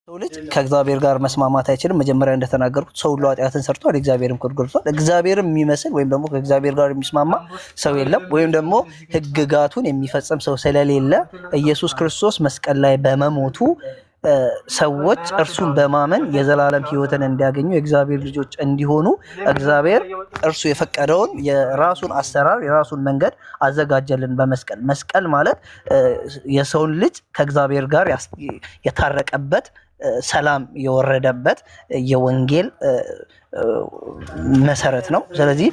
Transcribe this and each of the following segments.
ሰው ልጅ ከእግዚአብሔር ጋር መስማማት አይችልም። መጀመሪያ እንደተናገርኩት ሰው ሁሉ ኃጢአትን ሰርቷል፣ እግዚአብሔርም ኮድጎድቷል። እግዚአብሔርም የሚመስል ወይም ደግሞ ከእግዚአብሔር ጋር የሚስማማ ሰው የለም፣ ወይም ደግሞ ሕግጋቱን የሚፈጽም ሰው ስለሌለ ኢየሱስ ክርስቶስ መስቀል ላይ በመሞቱ ሰዎች እርሱን በማመን የዘላለም ሕይወትን እንዲያገኙ የእግዚአብሔር ልጆች እንዲሆኑ እግዚአብሔር እርሱ የፈቀደውን የራሱን አሰራር የራሱን መንገድ አዘጋጀልን በመስቀል። መስቀል ማለት የሰውን ልጅ ከእግዚአብሔር ጋር የታረቀበት ሰላም የወረደበት የወንጌል መሰረት ነው። ስለዚህ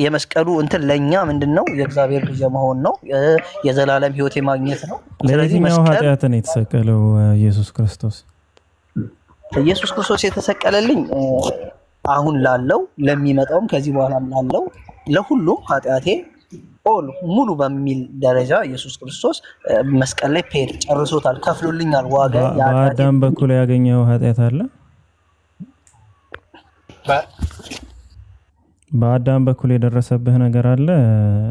የመስቀሉ እንትን ለኛ ምንድነው? የእግዚአብሔር ልጅ መሆን ነው፣ የዘላለም ሕይወት ማግኘት ነው። ስለዚህ ኃጢአትን የተሰቀለው ኢየሱስ ክርስቶስ የተሰቀለልኝ አሁን ላለው ለሚመጣውም ከዚህ በኋላም ላለው ለሁሉም ኃጢአቴ ሙሉ በሚል ደረጃ ኢየሱስ ክርስቶስ መስቀል ላይ ፔድ ጨርሶታል፣ ከፍሎልኛል ዋጋ። በአዳም በኩል ያገኘው ኃጢአት አለ? በአዳም በኩል የደረሰብህ ነገር አለ?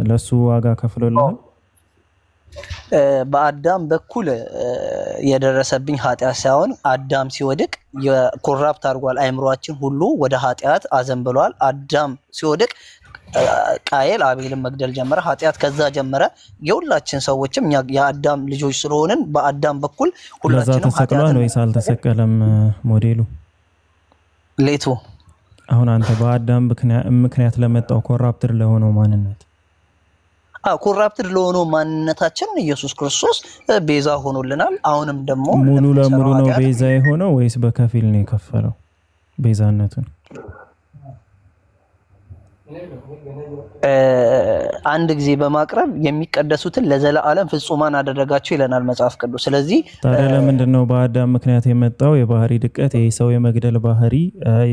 ለሱ ዋጋ ከፍሎልሃል? በአዳም በኩል የደረሰብኝ ኃጢአት ሳይሆን አዳም ሲወድቅ የኮራፕት አድርጓል፣ አይምሮአችን ሁሉ ወደ ኃጢአት አዘንብሏል። አዳም ሲወድቅ ቃየል አቤልን መግደል ጀመረ፣ ኃጢአት ከዛ ጀመረ። የሁላችን ሰዎችም የአዳም ልጆች ስለሆንን በአዳም በኩል ሁላችንም ተሰቅሏል ወይስ አልተሰቀለም? ሞዴሉ ሌቱ አሁን አንተ በአዳም ምክንያት ለመጣው ኮራፕትድ ለሆነው ማንነት ኮራፕትድ ለሆነው ማንነታችን ኢየሱስ ክርስቶስ ቤዛ ሆኖልናል። አሁንም ደግሞ ሙሉ ለሙሉ ነው ቤዛ የሆነው ወይስ በከፊል ነው የከፈለው ቤዛነቱን? አንድ ጊዜ በማቅረብ የሚቀደሱትን ለዘላለም ፍጹማን አደረጋቸው ይለናል መጽሐፍ ቅዱስ። ስለዚህ ታዲያ ለምንድን ነው በአዳም ምክንያት የመጣው የባህሪ ድቀት፣ የሰው የመግደል ባህሪ፣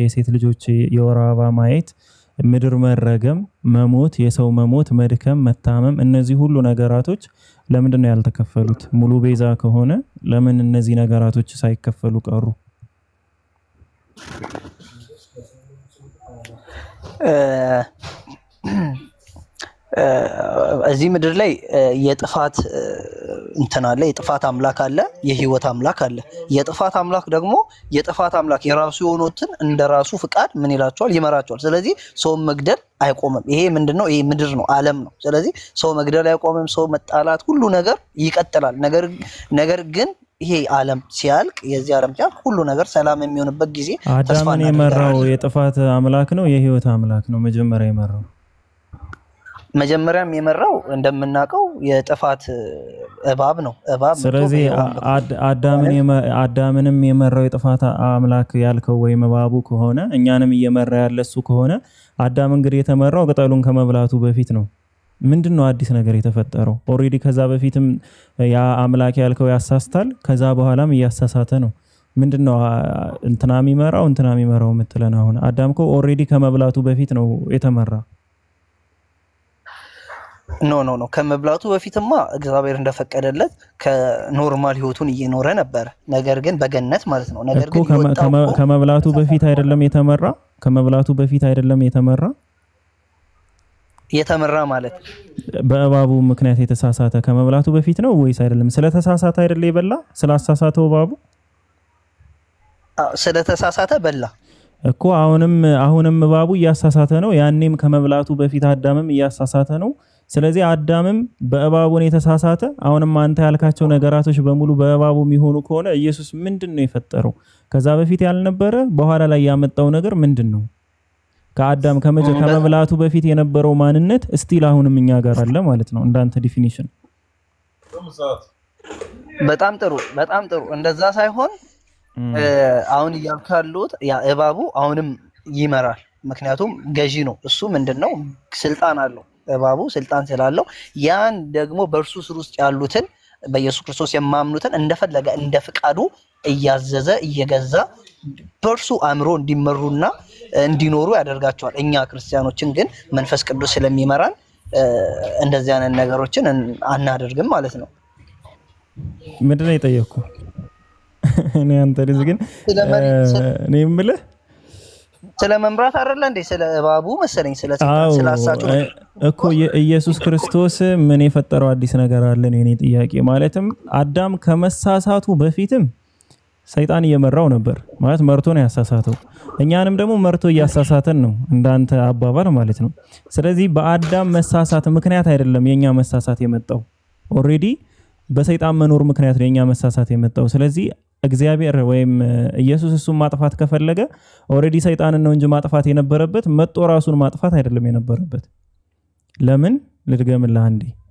የሴት ልጆች የወር አበባ ማየት፣ ምድር መረገም፣ መሞት፣ የሰው መሞት፣ መድከም፣ መታመም፣ እነዚህ ሁሉ ነገራቶች ለምንድን ነው ያልተከፈሉት? ሙሉ ቤዛ ከሆነ ለምን እነዚህ ነገራቶች ሳይከፈሉ ቀሩ? እዚህ ምድር ላይ የጥፋት እንትን አለ፣ የጥፋት አምላክ አለ፣ የህይወት አምላክ አለ። የጥፋት አምላክ ደግሞ የጥፋት አምላክ የራሱ የሆኑትን እንደራሱ ፍቃድ ምን ይላቸዋል? ይመራቸዋል። ስለዚህ ሰው መግደል አይቆምም። ይሄ ምንድነው? ይሄ ምድር ነው፣ ዓለም ነው። ስለዚህ ሰው መግደል አይቆምም፣ ሰው መጣላት፣ ሁሉ ነገር ይቀጥላል። ነገር ግን ይሄ ዓለም ሲያልቅ የዚህ ዓለም ሲያልቅ ሁሉ ነገር ሰላም የሚሆንበት ጊዜ ተስፋ አዳምን የመራው የጥፋት አምላክ ነው የህይወት አምላክ ነው? መጀመሪያም የመራው እንደምናውቀው የጥፋት እባብ ነው። እባብ። ስለዚህ አዳምንም የመራው የጥፋት አምላክ ያልከው ወይም እባቡ ከሆነ እኛንም እየመራ ያለ እሱ ከሆነ አዳም እንግዲህ የተመራው ቅጠሉን ከመብላቱ በፊት ነው። ምንድነው አዲስ ነገር የተፈጠረው? ኦሬዲ ከዛ በፊትም ያ አምላክ ያልከው ያሳስታል፣ ከዛ በኋላም እያሳሳተ ነው። ምንድነው እንትና የሚመራው የምትለን? አሁን አዳም እኮ ኦሬዲ ከመብላቱ በፊት ነው የተመራ። ኖ ከመብላቱ በፊትማ እግዚአብሔር እንደፈቀደለት ከኖርማል ህይወቱን እየኖረ ነበር። ነገር ግን በገነት ማለት ነው። ነገር ግን ከመብላቱ በፊት አይደለም የተመራ? ከመብላቱ በፊት አይደለም የተመራ ማለት በእባቡ ምክንያት የተሳሳተ ከመብላቱ በፊት ነው ወይስ አይደለም? ስለተሳሳተ አይደለ ይበላ? ስላሳሳተው እባቡ ስለተሳሳተ በላ እኮ። አሁንም እባቡ እያሳሳተ ነው። ያኔም ከመብላቱ በፊት አዳምም እያሳሳተ ነው። ስለዚህ አዳምም በእባቡን የተሳሳተ፣ አሁንም አንተ ያልካቸው ነገራቶች በሙሉ በእባቡ የሚሆኑ ከሆነ ኢየሱስ ምንድነው የፈጠረው? ከዛ በፊት ያልነበረ በኋላ ላይ ያመጣው ነገር ምንድነው? ከአዳም ከመብላቱ በፊት የነበረው ማንነት እስቲል አሁንም እኛ ጋር አለ ማለት ነው እንዳንተ ዲፊኒሽን። በጣም ጥሩ እንደዛ ሳይሆን አሁን እያልካሉት ያ እባቡ አሁንም ይመራል። ምክንያቱም ገዢ ነው እሱ። ምንድነው? ስልጣን አለው። እባቡ ስልጣን ስላለው ያን ደግሞ በእርሱ ስር ውስጥ ያሉትን በኢየሱስ ክርስቶስ የማምኑትን እንደፈለገ እንደ ፍቃዱ እያዘዘ እየገዛ በእርሱ አእምሮ እንዲመሩና እንዲኖሩ ያደርጋቸዋል። እኛ ክርስቲያኖችን ግን መንፈስ ቅዱስ ስለሚመራን እንደዚህ አይነት ነገሮችን አናደርግም ማለት ነው። ምንድነው የጠየቅኩ? እኔ አንተ ልጅ ግን እኔ የምልህ ስለ መምራት አይደለ እንዴ? ስለ እባቡ መሰለኝ ስለአሳቹ እኮ ኢየሱስ ክርስቶስ ምን የፈጠረው አዲስ ነገር አለ ነው የኔ ጥያቄ። ማለትም አዳም ከመሳሳቱ በፊትም ሰይጣን እየመራው ነበር ማለት መርቶ ነው ያሳሳተው። እኛንም ደግሞ መርቶ እያሳሳተን ነው እንዳንተ አባባል ማለት ነው። ስለዚህ በአዳም መሳሳት ምክንያት አይደለም የኛ መሳሳት የመጣው ኦሬዲ በሰይጣን መኖር ምክንያት ነው የኛ መሳሳት የመጣው። ስለዚህ እግዚአብሔር ወይም ኢየሱስ እሱን ማጥፋት ከፈለገ ኦሬዲ ሰይጣንን ነው እንጂ ማጥፋት የነበረበት መጥቶ ራሱን ማጥፋት አይደለም የነበረበት። ለምን ልድገምልህ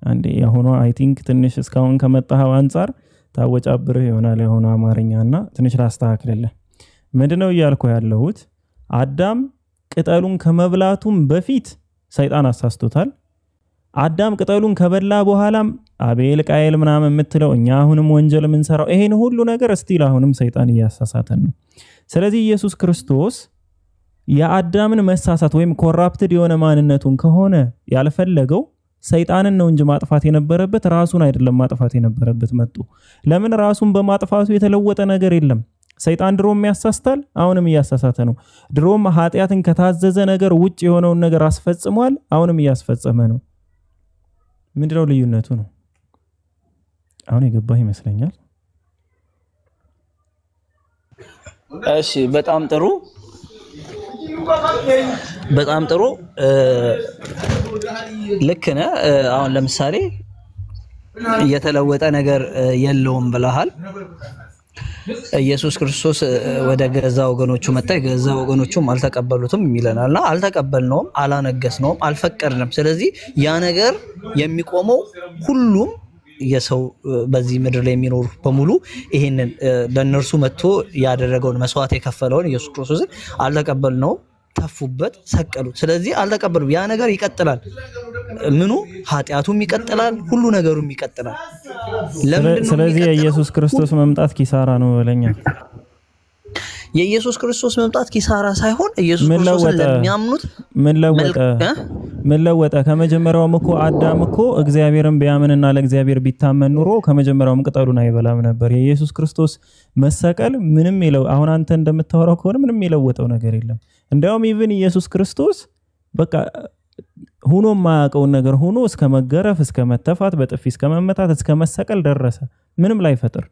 አንዴ ያሆነ አይ ቲንክ ትንሽ እስካሁን ከመጣው አንፃር ታወጫብርህ ይሆናል የሆነ አማርኛና ትንሽ ላስተካክልልህ። ምንድነው እያልኩ ያለሁት አዳም ቅጠሉን ከመብላቱም በፊት ሰይጣን አሳስቶታል። አዳም ቅጠሉን ከበላ በኋላም አቤል ቃየል ምናምን የምትለው እኛ አሁንም ወንጀል የምንሰራው ይሄን ሁሉ ነገር እስቲል አሁንም ሰይጣን እያሳሳተን ነው። ስለዚህ ኢየሱስ ክርስቶስ የአዳምን መሳሳት ወይም ኮራፕትድ የሆነ ማንነቱን ከሆነ ያልፈለገው ሰይጣንን ነው እንጂ ማጥፋት የነበረበት ራሱን አይደለም ማጥፋት የነበረበት መጥቶ። ለምን ራሱን በማጥፋቱ የተለወጠ ነገር የለም። ሰይጣን ድሮም ያሳስታል አሁንም እያሳሳተ ነው። ድሮም ኃጢያትን ከታዘዘ ነገር ውጭ የሆነውን ነገር አስፈጽሟል አሁንም እያስፈጸመ ነው። ምንድነው ልዩነቱ ነው? አሁን የገባህ ይመስለኛል። እሺ በጣም ጥሩ ልክ ነህ። አሁን ለምሳሌ የተለወጠ ነገር የለውም ብለሃል። ኢየሱስ ክርስቶስ ወደ ገዛ ወገኖቹ መጣ ገዛ ወገኖቹም አልተቀበሉትም ይለናልና አልተቀበልነውም አላነገስነውም አልፈቀድንም። ስለዚህ ያ ነገር የሚቆመው ሁሉም የሰው በዚህ ምድር ላይ የሚኖር በሙሉ ይሄንን ለነርሱ መጥቶ ያደረገውን መስዋዕት የከፈለውን ኢየሱስ ክርስቶስን አልተቀበልነውም ተፉበት ሰቀሉ። ስለዚህ አልተቀበሉ ያ ነገር ይቀጥላል። ምኑ ኃጢያቱም ይቀጥላል ሁሉ ነገሩም ይቀጥላል። ስለዚህ የኢየሱስ ክርስቶስ መምጣት ኪሳራ ነው ለኛ። የኢየሱስ ክርስቶስ መምጣት ኪሳራ ሳይሆን ኢየሱስ ክርስቶስን ለሚያምኑት ምን ለወጠ ከመጀመሪያውም እኮ አዳም እኮ እግዚአብሔርን ቢያምንና ለእግዚአብሔር ቢታመን ኑሮ ከመጀመሪያውም ቅጠሉን አይበላም ነበር። የኢየሱስ ክርስቶስ መሰቀል ምንም አሁን አንተ እንደምታወራው ከሆነ ምንም የለወጠው ነገር የለም። እንደውም ኢቭን ኢየሱስ ክርስቶስ በቃ ሆኖ ማያውቀው ነገር ሆኖ እስከ መገረፍ እስከ መተፋት በጥፊ እስከ መመታት እስከ መሰቀል ደረሰ ምንም ላይ ፈጥር።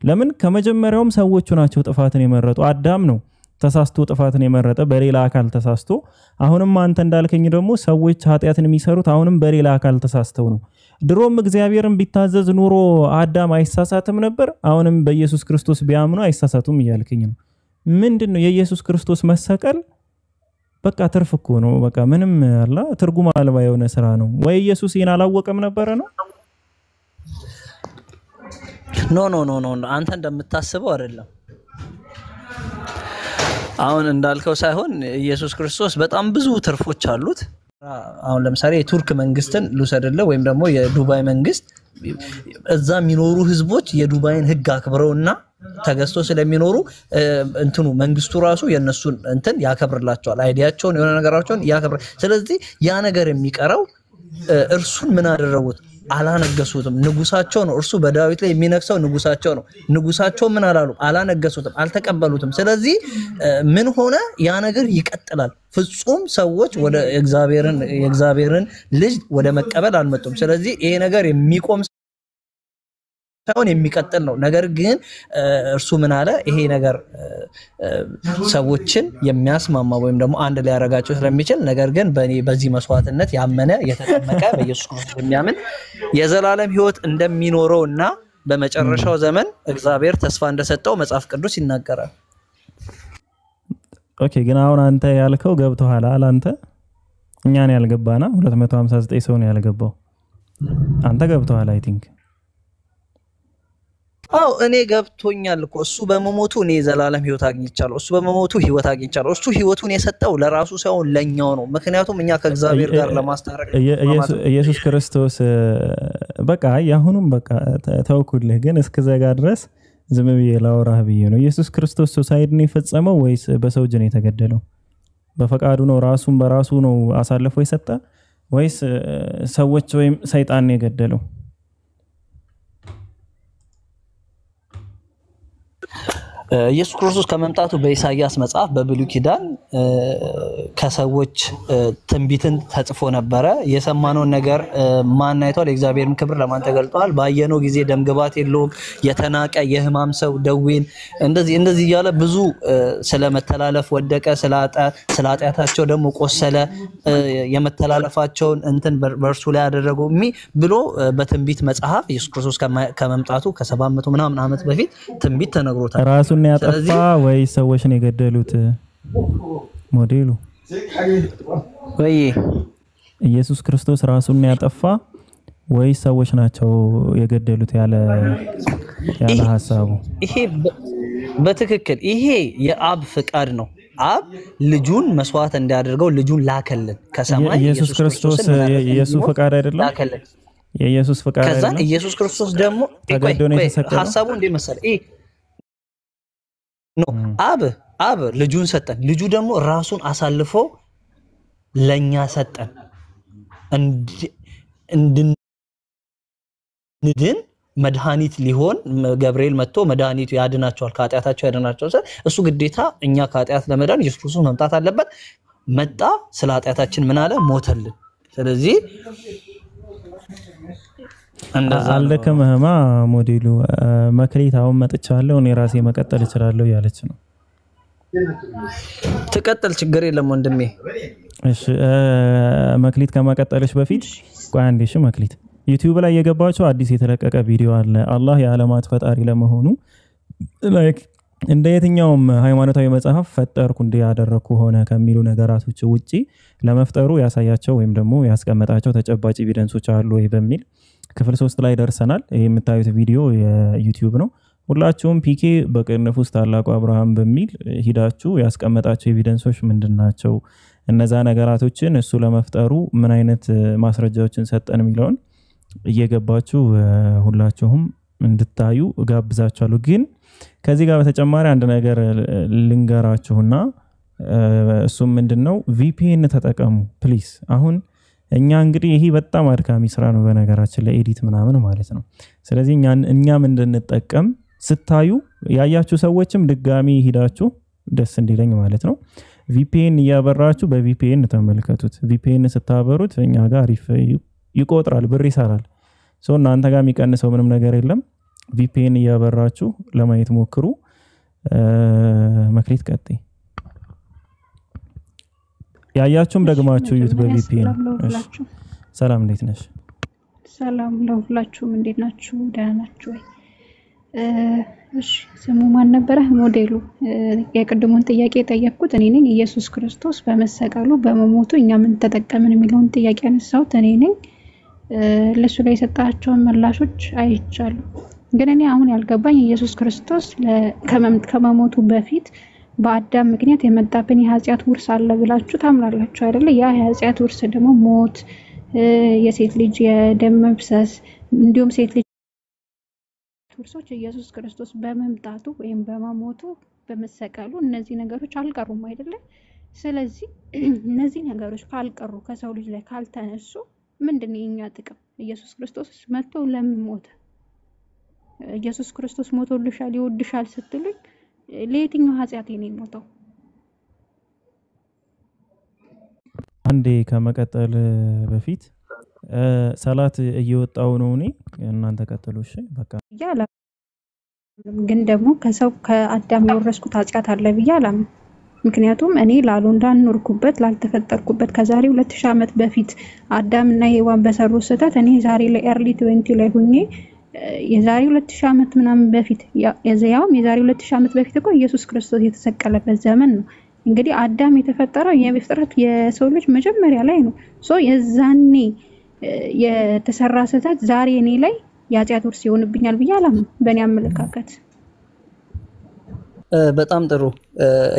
ለምን ከመጀመሪያውም ሰዎቹ ናቸው ጥፋትን የመረጡ። አዳም ነው ተሳስቶ ጥፋትን የመረጠ በሌላ አካል ተሳስቶ። አሁንም አንተ እንዳልከኝ ደግሞ ሰዎች ኃጢያትን የሚሰሩት አሁንም በሌላ አካል ተሳስተው ነው። ድሮም እግዚአብሔርን ቢታዘዝ ኑሮ አዳም አይሳሳትም ነበር። አሁንም በኢየሱስ ክርስቶስ ቢያምኑ አይሳሳቱም እያልከኝ ነው። ምንድነው የኢየሱስ ክርስቶስ መሰቀል? በቃ ትርፍ እኮ ነው። በቃ ምንም አላ ትርጉም አልባ የሆነ ስራ ነው። ወይ ኢየሱስ ይሄን አላወቀም ነበር ነው? ኖ አንተ እንደምታስበው አይደለም። አሁን እንዳልከው ሳይሆን ኢየሱስ ክርስቶስ በጣም ብዙ ትርፎች አሉት። አሁን ለምሳሌ የቱርክ መንግስትን ልውሰድልህ ወይም ደግሞ የዱባይ መንግስት እዛ የሚኖሩ ህዝቦች የዱባይን ህግ አክብረውና ተገዝቶ ስለሚኖሩ እንትኑ መንግስቱ ራሱ የነሱን እንትን ያከብርላቸዋል። አይዲያቸውን የሆነ ነገራቸውን ያከብር። ስለዚህ ያ ነገር የሚቀረው እርሱን ምን አደረጉት? አላነገሱትም። ንጉሳቸው ነው እርሱ በዳዊት ላይ የሚነግሰው ንጉሳቸው ነው። ንጉሳቸው ምን አላሉ? አላነገሱትም፣ አልተቀበሉትም። ስለዚህ ምን ሆነ? ያ ነገር ይቀጥላል። ፍጹም ሰዎች ወደ የእግዚአብሔርን ልጅ ወደ መቀበል አልመጡም። ስለዚህ ይሄ ነገር የሚቆም ሳይሆን የሚቀጥል ነው። ነገር ግን እርሱ ምን አለ? ይሄ ነገር ሰዎችን የሚያስማማ ወይም ደግሞ አንድ ላይ ያረጋቸው ስለሚችል ነገር ግን በዚህ መስዋዕትነት ያመነ የተጠመቀ በኢየሱስ ክርስቶስ የሚያምን የዘላለም ሕይወት እንደሚኖረውና በመጨረሻው ዘመን እግዚአብሔር ተስፋ እንደሰጠው መጽሐፍ ቅዱስ ይናገራል። ኦኬ ግን አሁን አንተ ያልከው ገብቶሃል አለ አንተ እኛን ያልገባና 259 ሰው ነው ያልገባው። አንተ ገብቶሃል አይ ቲንክ። አው እኔ ገብቶኛል እኮ እሱ በመሞቱ እኔ ዘላለም ሕይወት አግኝቻለሁ። እሱ በመሞቱ ሕይወት አግኝቻለሁ። እሱ ሕይወቱን የሰጠው ለራሱ ሳይሆን ለኛው ነው። ምክንያቱም እኛ ከእግዚአብሔር ጋር ለማስታረቅ ኢየሱስ ክርስቶስ በቃ ያሁንም በቃ ተውኩልህ ግን እስከዘጋ ድረስ ዝም ብዬ ላወራህ ብዬ ነው። ኢየሱስ ክርስቶስ ሱሳይድን የፈጸመው ወይስ በሰው እጅ ነው የተገደለው? በፈቃዱ ነው ራሱን በራሱ ነው አሳልፎ የሰጠ ወይስ ሰዎች ወይም ሰይጣን ነው የገደለው? ኢየሱስ ክርስቶስ ከመምጣቱ በኢሳይያስ መጽሐፍ በብሉይ ኪዳን ከሰዎች ትንቢትን ተጽፎ ነበረ። የሰማነውን ነገር ማን አይቷል? የእግዚአብሔርን ክብር ለማን ተገልጧል? ባየነው ጊዜ ደምግባት የለውም፣ የተናቀ የሕማም ሰው ደዌን እንደዚህ እያለ ብዙ ስለመተላለፍ ወደቀ፣ ስለ ኃጢአታቸው ደግሞ ቆሰለ፣ የመተላለፋቸውን እንትን በእርሱ ላይ ያደረጉ ብሎ በትንቢት መጽሐፍ ኢየሱስ ክርስቶስ ከመምጣቱ ከ700 ምናምን ዓመት በፊት ትንቢት ተነግሮታል። ራሱን ያጠፋ ወይ ሰዎች ነው የገደሉት? ሞዴሉ ወይ ኢየሱስ ክርስቶስ ራሱን ያጠፋ ወይ ሰዎች ናቸው የገደሉት? ያለ ሐሳቡ ይሄ በትክክል ይሄ የአብ ፍቃድ ነው። አብ ልጁን መስዋዕት እንዲያደርገው ልጁን ላከልን ከሰማይ። ኢየሱስ ክርስቶስ የኢየሱስ ፍቃድ አይደለም? ላከልን የኢየሱስ ፍቃድ አይደለም? ከዛ ኢየሱስ ክርስቶስ ደግሞ ሐሳቡ እንደ መሰለ ነው። አብ ልጁን ሰጠን፣ ልጁ ደግሞ ራሱን አሳልፎ ለኛ ሰጠን እንድንድን መድኃኒት ሊሆን ገብርኤል መጥቶ መድኃኒቱ ያድናቸዋል፣ ከኃጢአታቸው ያድናቸዋል። እሱ ግዴታ እኛ ከኃጢአት ለመዳን ኢየሱስ ክርስቶስ መምጣት አለበት። መጣ፣ ስለ ኃጢአታችን ምን አለ? ሞተልን። ስለዚህ አልደከመህማ ሞዴሉ። መክሊት አሁን መጥቻለሁ እኔ ራሴ መቀጠል እችላለሁ ያለች ነው። ትቀጥል፣ ችግር የለም ወንድሜ። እሺ መክሊት ከመቀጠልሽ በፊት ቆይ አንዴ። እሺ መክሊት ዩቲዩብ ላይ የገባችሁ አዲስ የተለቀቀ ቪዲዮ አለ። አላህ የዓለማት ፈጣሪ ለመሆኑ ላይክ እንደ የትኛውም ሃይማኖታዊ መጽሐፍ ፈጠርኩ እንደ ያደረኩ ሆነ ከሚሉ ነገራቶች ውጪ ለመፍጠሩ ያሳያቸው ወይም ደግሞ ያስቀመጣቸው ተጨባጭ ኤቪደንሶች አሉ ወይ በሚል ክፍል 3 ላይ ደርሰናል። ይሄ የምታዩት ቪዲዮ የዩቲዩብ ነው። ሁላችሁም ፒኬ በቅንፍ ውስጥ ታላቁ አብርሃም በሚል ሂዳችሁ ያስቀመጣቸው ኤቪደንሶች ምንድናቸው፣ እነዛ ነገራቶችን እሱ ለመፍጠሩ ምን አይነት ማስረጃዎችን ሰጠን የሚለውን እየገባችሁ ሁላችሁም እንድታዩ ጋብዛችኋለሁ። ግን ከዚህ ጋር በተጨማሪ አንድ ነገር ልንገራችሁና እሱም ምንድነው VPN ተጠቀሙ ፕሊስ። አሁን እኛ እንግዲህ ይሄ በጣም አድካሚ ስራ ነው በነገራችን ላይ ኤዲት ምናምን ማለት ነው። ስለዚህ እኛም እንድንጠቀም ስታዩ ያያችሁ ሰዎችም ድጋሚ ሂዳችሁ ደስ እንዲለኝ ማለት ነው VPN እያበራችሁ በVPN ተመልከቱት። VPN ስታበሩት እኛ ጋር አሪፍ ይቆጥራል፣ ብር ይሰራል። ሶ እናንተ ጋር የሚቀንሰው ምንም ነገር የለም። VPN እያበራችሁ ለማየት ሞክሩ። መክሊት ቀጥይ። ያያችሁም ደግማችሁ ዩት በVPN። ሰላም እንዴት ነሽ? ሰላም ለሁላችሁም፣ እንዴት ናችሁ? ደህና ናችሁ ወይ? እሺ ስሙ ማን ነበረ? ሞዴሉ። የቅድሙን ጥያቄ ጠየቅኩት እኔ ነኝ። ኢየሱስ ክርስቶስ በመሰቀሉ በመሞቱ እኛ ምን ተጠቀምን የሚለውን ጥያቄ ያነሳሁት እኔ ነኝ። ለሱ ላይ የሰጣቸውን ምላሾች አይቻለሁ። ግን እኔ አሁን ያልገባኝ ኢየሱስ ክርስቶስ ከመሞቱ በፊት በአዳም ምክንያት የመጣብን የኃጢአት ውርስ አለ ብላችሁ ታምናላችሁ አይደለ? ያ የኃጢአት ውርስ ደግሞ ሞት፣ የሴት ልጅ የደም መፍሰስ እንዲሁም ሴት ልጅ ውርሶች ኢየሱስ ክርስቶስ በመምጣቱ ወይም በመሞቱ በመሰቀሉ እነዚህ ነገሮች አልቀሩም አይደለ? ስለዚህ እነዚህ ነገሮች ካልቀሩ ከሰው ልጅ ላይ ካልተነሱ ምንድነው የኛ ጥቅም? ኢየሱስ ክርስቶስ መጥቶ ለምን ሞተ? ኢየሱስ ክርስቶስ ሞቶልሻል ይወድሻል ስትሉኝ ለየትኛው ኃጢአቴ ነው የሞተው? አንዴ ከመቀጠል በፊት ሰላት እየወጣው ነው እኔ እናንተ ቀጥሉ እሺ። በቃ ያላ ግን ደግሞ ከሰው ከአዳም የወረስኩት ኃጢአት አለ ብያለሁ። ምክንያቱም እኔ ላልኖርኩበት ላልተፈጠርኩበት ከዛሬ 2000 ዓመት በፊት አዳም እና ሔዋን በሰሩት ስህተት እኔ ዛሬ ላይ ኤርሊ 20 ላይ ሆኜ የዛሬ 2000 ዓመት ምናምን በፊት የዛያውም የዛሬ 2000 ዓመት በፊት እኮ ኢየሱስ ክርስቶስ የተሰቀለበት ዘመን ነው። እንግዲህ አዳም የተፈጠረው የፍጥረት የሰው ልጅ መጀመሪያ ላይ ነው። ሶ የዛኔ የተሰራ ስህተት ዛሬ እኔ ላይ የኃጢአት ውርስ ይሆንብኛል ብያለሁ በእኔ አመለካከት። በጣም ጥሩ።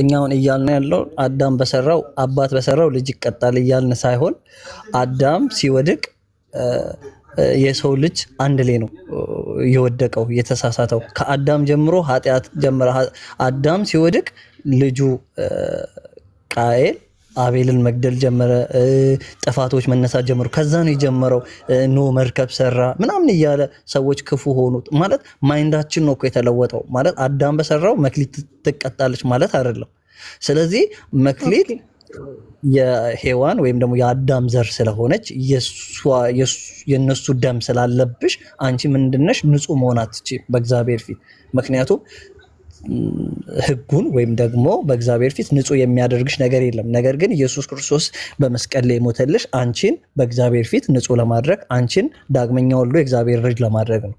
እኛውን እያልን ያለው አዳም በሰራው አባት በሰራው ልጅ ይቀጣል እያልን ሳይሆን አዳም ሲወድቅ የሰው ልጅ አንድ ላይ ነው የወደቀው የተሳሳተው። ከአዳም ጀምሮ ኃጢአት ጀመረ። አዳም ሲወድቅ ልጁ ቃኤል አቤልን መግደል ጀመረ፣ ጥፋቶች መነሳት ጀመሩ። ከዛ ነው የጀመረው ኖ መርከብ ሰራ ምናምን እያለ ሰዎች ክፉ ሆኑ ማለት ማይንዳችን ነው እኮ የተለወጠው። ማለት አዳም በሰራው መክሊት ትቀጣለች ማለት አይደለም። ስለዚህ መክሊት የሔዋን ወይም ደግሞ የአዳም ዘር ስለሆነች የነሱ ደም ስላለብሽ አንቺ ምንድነሽ ንጹህ መሆን አትችይም በእግዚአብሔር ፊት። ምክንያቱም ህጉን ወይም ደግሞ በእግዚአብሔር ፊት ንጹህ የሚያደርግሽ ነገር የለም። ነገር ግን ኢየሱስ ክርስቶስ በመስቀል ላይ ሞተልሽ አንቺን በእግዚአብሔር ፊት ንጹህ ለማድረግ አንቺን ዳግመኛ ወልዶ የእግዚአብሔር ልጅ ለማድረግ ነው።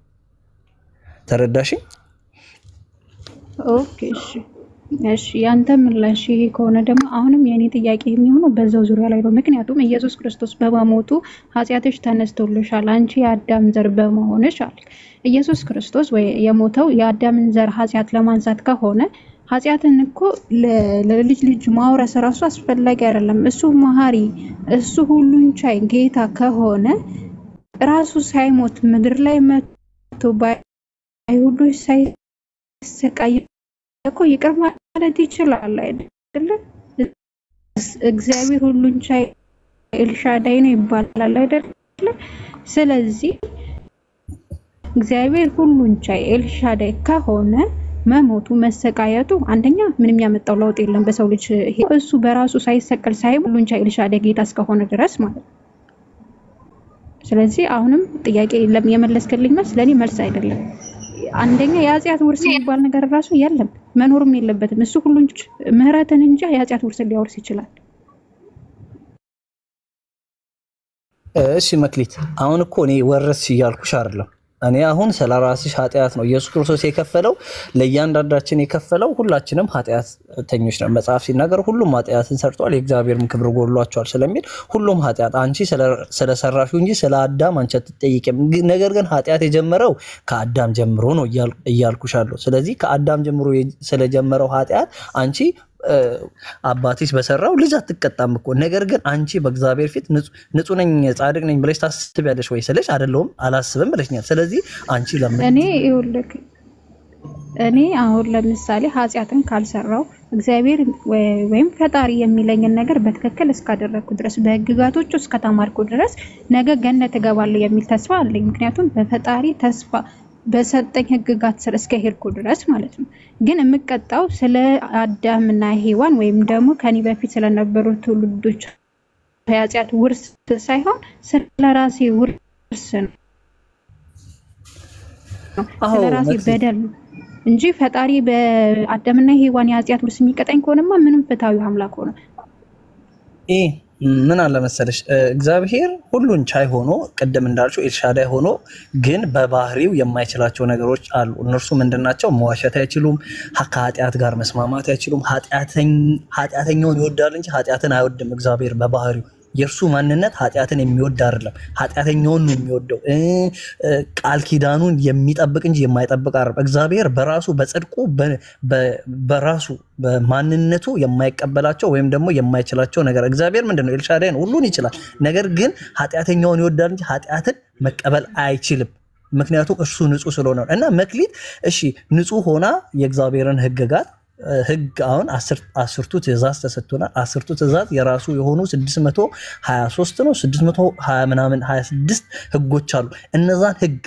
ተረዳሽ? ኦኬ እሺ ያንተ ምላሽ ይሄ ከሆነ ደግሞ አሁንም የኔ ጥያቄ የሚሆነው በዛው ዙሪያ ላይ ነው። ምክንያቱም ኢየሱስ ክርስቶስ በመሞቱ ኃጢአትሽ ተነስቶልሻል አንቺ የአዳም ዘር በመሆንሽ አለ። ኢየሱስ ክርስቶስ ወይ የሞተው የአዳምን ዘር ኃጢአት ለማንሳት ከሆነ ኃጢአትን እኮ ለልጅ ልጅ ማውረስ ራሱ አስፈላጊ አይደለም። እሱ መሐሪ እሱ ሁሉን ቻይ ጌታ ከሆነ ራሱ ሳይሞት ምድር ላይ መጥቶ በአይሁዶች ሳይሰቃይ እኮ ይቅር ማለት ይችላል አይደል? እግዚአብሔር ሁሉን ቻይ ኤልሻዳይ ነው ይባላል አይደል? ስለዚህ እግዚአብሔር ሁሉን ቻይ ኤልሻዳይ ከሆነ መሞቱ መሰቃየቱ አንደኛ ምንም ያመጣው ለውጥ የለም በሰው ልጅ። እሱ በራሱ ሳይሰቀል ሳይሞት ሁሉን ቻይ ኤልሻዳይ ጌታ እስከሆነ ድረስ ማለት። ስለዚህ አሁንም ጥያቄ የመለስከልኝ መልስ ለኔ መልስ አይደለም። አንደኛ የኃጢአት ውርስ የሚባል ነገር ራሱ የለም መኖርም የለበትም። እሱ ሁሉን ምህረትን እንጂ የኃጢአት ውርስ ሊያወርስ ይችላል። እሺ መክሊት አሁን እኮ እኔ ወረስሽ እያልኩሽ አይደለም። እኔ አሁን ስለራስሽ ኃጢአት ነው ኢየሱስ ክርስቶስ የከፈለው ለእያንዳንዳችን የከፈለው። ሁላችንም ኃጢአተኞች ነን። መጽሐፍ ሲናገር ሁሉም ኃጢአትን ሰርተዋል የእግዚአብሔርም ክብር ጎድሏቸዋል ስለሚል ሁሉም ኃጢአት አንቺ ስለሰራሽው እንጂ ስለ አዳም አንቺ አትጠይቂም። ነገር ግን ኃጢአት የጀመረው ከአዳም ጀምሮ ነው እያልኩሻለሁ። ስለዚህ ከአዳም ጀምሮ ስለጀመረው ኃጢአት አንቺ አባትሽ በሰራው ልጅ አትቀጣም እኮ። ነገር ግን አንቺ በእግዚአብሔር ፊት ንጹህ ነኝ ጻድቅ ነኝ ብለሽ ታስቢያለሽ ወይ ስለሽ አይደለም አላስብም ብለሽኛል። ስለዚህ አንቺ ለምን እኔ አሁን ለምሳሌ ኃጢአትን ካልሰራው እግዚአብሔር ወይም ፈጣሪ የሚለኝን ነገር በትክክል እስካደረኩ ድረስ በህግጋቶቹ እስከተማርኩ ድረስ ነገ ገነት እገባለሁ የሚል ተስፋ አለኝ። ምክንያቱም በፈጣሪ ተስፋ በሰጠኝ ህግጋት ስር እስከሄድኩ ድረስ ማለት ነው። ግን የምቀጣው ስለ አዳምና ሔዋን ወይም ደግሞ ከኔ በፊት ስለነበሩ ትውልዶች የኃጢአት ውርስ ሳይሆን ስለራሴ ውርስ ነው፣ ስለራሴ በደል ነው እንጂ ፈጣሪ በአዳምና ሔዋን የኃጢአት ውርስ የሚቀጣኝ ከሆነማ ምንም ፍትሃዊ አምላክ ሆነ። ምን አለ መሰለሽ እግዚአብሔር ሁሉን ቻይ ሆኖ ቅድም እንዳልሽው ኤልሻዳይ ሆኖ ግን በባህሪው የማይችላቸው ነገሮች አሉ። እነርሱ ምንድናቸው? መዋሸት አይችሉም፣ ከኃጢአት ጋር መስማማት አይችሉም። ኃጢአተኛውን ይወዳል እንጂ ኃጢአትን አይወድም እግዚአብሔር በባህሪው። የእርሱ ማንነት ኃጢአትን የሚወድ አይደለም፣ ኃጢአተኛውን ነው የሚወደው። ቃል ኪዳኑን የሚጠብቅ እንጂ የማይጠብቅ አይደለም። እግዚአብሔር በራሱ በጽድቁ በራሱ በማንነቱ የማይቀበላቸው ወይም ደግሞ የማይችላቸው ነገር እግዚአብሔር ምንድነው? ኤልሻዳይ ነው፣ ሁሉን ይችላል። ነገር ግን ኃጢአተኛውን ይወዳል እንጂ ኃጢአትን መቀበል አይችልም። ምክንያቱም እርሱ ንጹህ ስለሆነ ነው። እና መክሊት እሺ ንጹህ ሆና የእግዚአብሔርን ህግ አሁን 10ቱ ትእዛዝ ተሰጥቶናል። 10ቱ ትእዛዝ የራሱ የሆኑ 623 ነው 620 ምናምን 26 ህጎች አሉ። እነዛን ህግ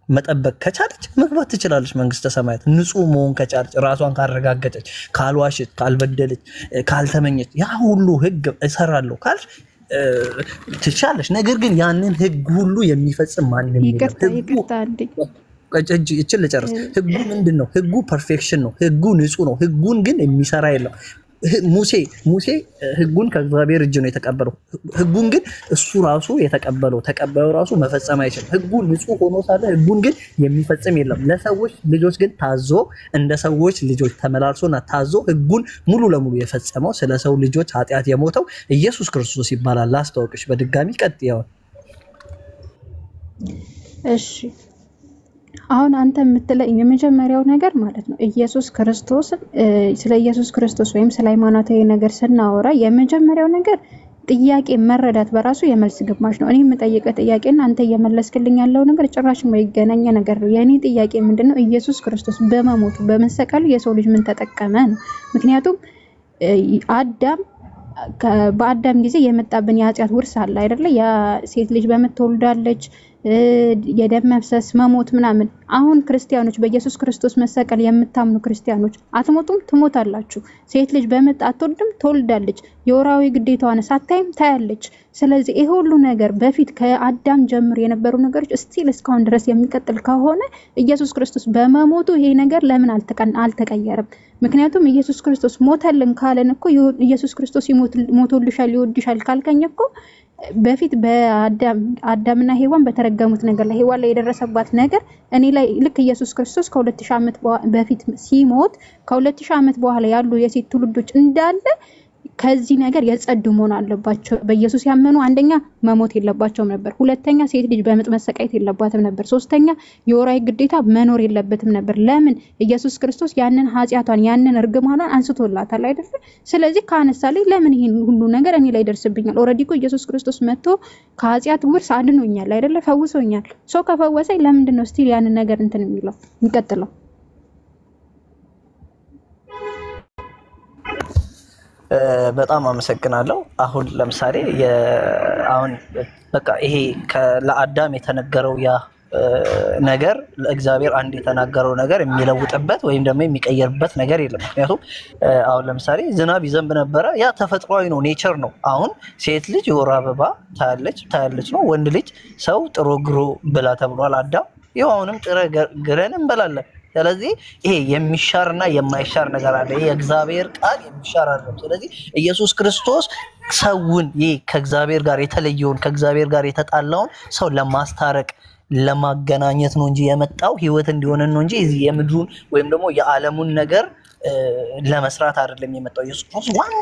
መጠበቅ ከቻለች መግባት ትችላለች መንግስተ ሰማያት። ንጹህ መሆን ከቻለች ራሷን ካረጋገጠች፣ ካልዋሸች፣ ካልበደለች፣ ካልተመኘች ያ ሁሉ ህግ እሰራለሁ ካልሽ ትችላለች። ነገር ግን ያንን ህግ ሁሉ የሚፈጽም ማንም የለም። እቺ ልጨርስ። ህጉ ምንድነው? ህጉ ፐርፌክሽን ነው። ህጉ ንጹህ ነው። ህጉን ግን የሚሰራ የለም። ሙሴ ህጉን ከእግዚአብሔር እጅ ነው የተቀበለው። ህጉን ግን እሱ ራሱ ተቀባዩ ራሱ መፈጸም አይችልም። ህጉ ንጹህ ሆኖ ሳለ ህጉን ግን የሚፈጽም የለም። ለሰዎች ልጆች ግን ታዞ እንደ ሰዎች ልጆች ተመላልሶና ታዞ ህጉን ሙሉ ለሙሉ የፈጸመው ስለ ሰው ልጆች ኃጢአት የሞተው ኢየሱስ ክርስቶስ ይባላል። ላስተዋውቅሽ በድጋሚ ቀጥያው። እሺ አሁን አንተ የምትለኝ የመጀመሪያው ነገር ማለት ነው ኢየሱስ ክርስቶስ ስለ ኢየሱስ ክርስቶስ ወይም ስለ ሃይማኖታዊ ነገር ስናወራ የመጀመሪያው ነገር ጥያቄ መረዳት በራሱ የመልስ ግማሽ ነው። እኔ የምጠይቀው ጥያቄና አንተ እየመለስክልኝ ያለው ነገር ጭራሽ የማይገናኝ ነገር ነው። የኔ ጥያቄ ምንድነው? ኢየሱስ ክርስቶስ በመሞቱ በመሰቀሉ የሰው ልጅ ምን ተጠቀመ ነው። ምክንያቱም አዳም በአዳም ጊዜ የመጣብን የኃጢአት ውርስ አለ አይደለ? ያ ሴት ልጅ በምትወልዳለች የደም መፍሰስ መሞት ምናምን። አሁን ክርስቲያኖች በኢየሱስ ክርስቶስ መሰቀል የምታምኑ ክርስቲያኖች አትሞቱም? ትሞታላችሁ። ሴት ልጅ በምጥ አትወልድም? ትወልዳለች። የወራዊ ግዴታዋን ሳታይም ታያለች። ስለዚህ ይሄ ሁሉ ነገር በፊት ከአዳም ጀምሮ የነበሩ ነገሮች ስቲል እስካሁን ድረስ የሚቀጥል ከሆነ ኢየሱስ ክርስቶስ በመሞቱ ይሄ ነገር ለምን አልተቀየረም? ምክንያቱም ኢየሱስ ክርስቶስ ሞተልን ካለን እኮ ኢየሱስ ክርስቶስ ሞቶልሻል ይወድሻል ካልከኝ እኮ በፊት በአዳምና ሔዋን በተረገሙት ነገር ላይ ሔዋን ላይ የደረሰባት ነገር እኔ ላይ ልክ ኢየሱስ ክርስቶስ ከ2000 ዓመት በፊት ሲሞት ከ2000 ዓመት በኋላ ያሉ የሴት ትውልዶች እንዳለ ከዚህ ነገር የጸዱ መሆን አለባቸው። በኢየሱስ ያመኑ አንደኛ መሞት የለባቸውም ነበር፣ ሁለተኛ ሴት ልጅ በምጥ መሰቃየት የለባትም ነበር፣ ሶስተኛ የወራዊ ግዴታ መኖር የለበትም ነበር። ለምን? ኢየሱስ ክርስቶስ ያንን ኃጢያቷን ያንን እርግማኗን አንስቶላታል አይደል? ስለዚህ ካነሳለኝ ለምን ይሄን ሁሉ ነገር እኔ ላይ ደርስብኛል? ኦሬዲ እኮ ኢየሱስ ክርስቶስ መጥቶ ከኃጢያት ውርስ አድኖኛል አይደል? ፈውሶኛል። ሰው ከፈወሰኝ ለምንድን ነው ስቲል ያንን ነገር እንትን የሚለው የሚቀጥለው? በጣም አመሰግናለሁ። አሁን ለምሳሌ አሁን በቃ ይሄ ለአዳም የተነገረው ያ ነገር ለእግዚአብሔር አንድ የተናገረው ነገር የሚለውጥበት ወይም ደግሞ የሚቀየርበት ነገር የለም። ምክንያቱም አሁን ለምሳሌ ዝናብ ይዘንብ ነበረ፣ ያ ተፈጥሯዊ ነው፣ ኔቸር ነው። አሁን ሴት ልጅ የወር አበባ ታያለች ነው፣ ወንድ ልጅ ሰው ጥሮ ግሮ ብላ ተብሏል። አዳም ይኸው አሁንም ጥረ ግረን እንበላለን። ስለዚህ ይሄ የሚሻርና የማይሻር ነገር አለ። ይሄ የእግዚአብሔር ቃል የሚሻር አይደለም። ስለዚህ ኢየሱስ ክርስቶስ ሰውን ይሄ ከእግዚአብሔር ጋር የተለየውን ከእግዚአብሔር ጋር የተጣላውን ሰው ለማስታረቅ ለማገናኘት ነው እንጂ የመጣው ህይወት እንዲሆን ነው እንጂ እዚህ የምድሩን ወይም ደግሞ የዓለሙን ነገር ለመስራት አይደለም የመጣው። ኢየሱስ ክርስቶስ ዋና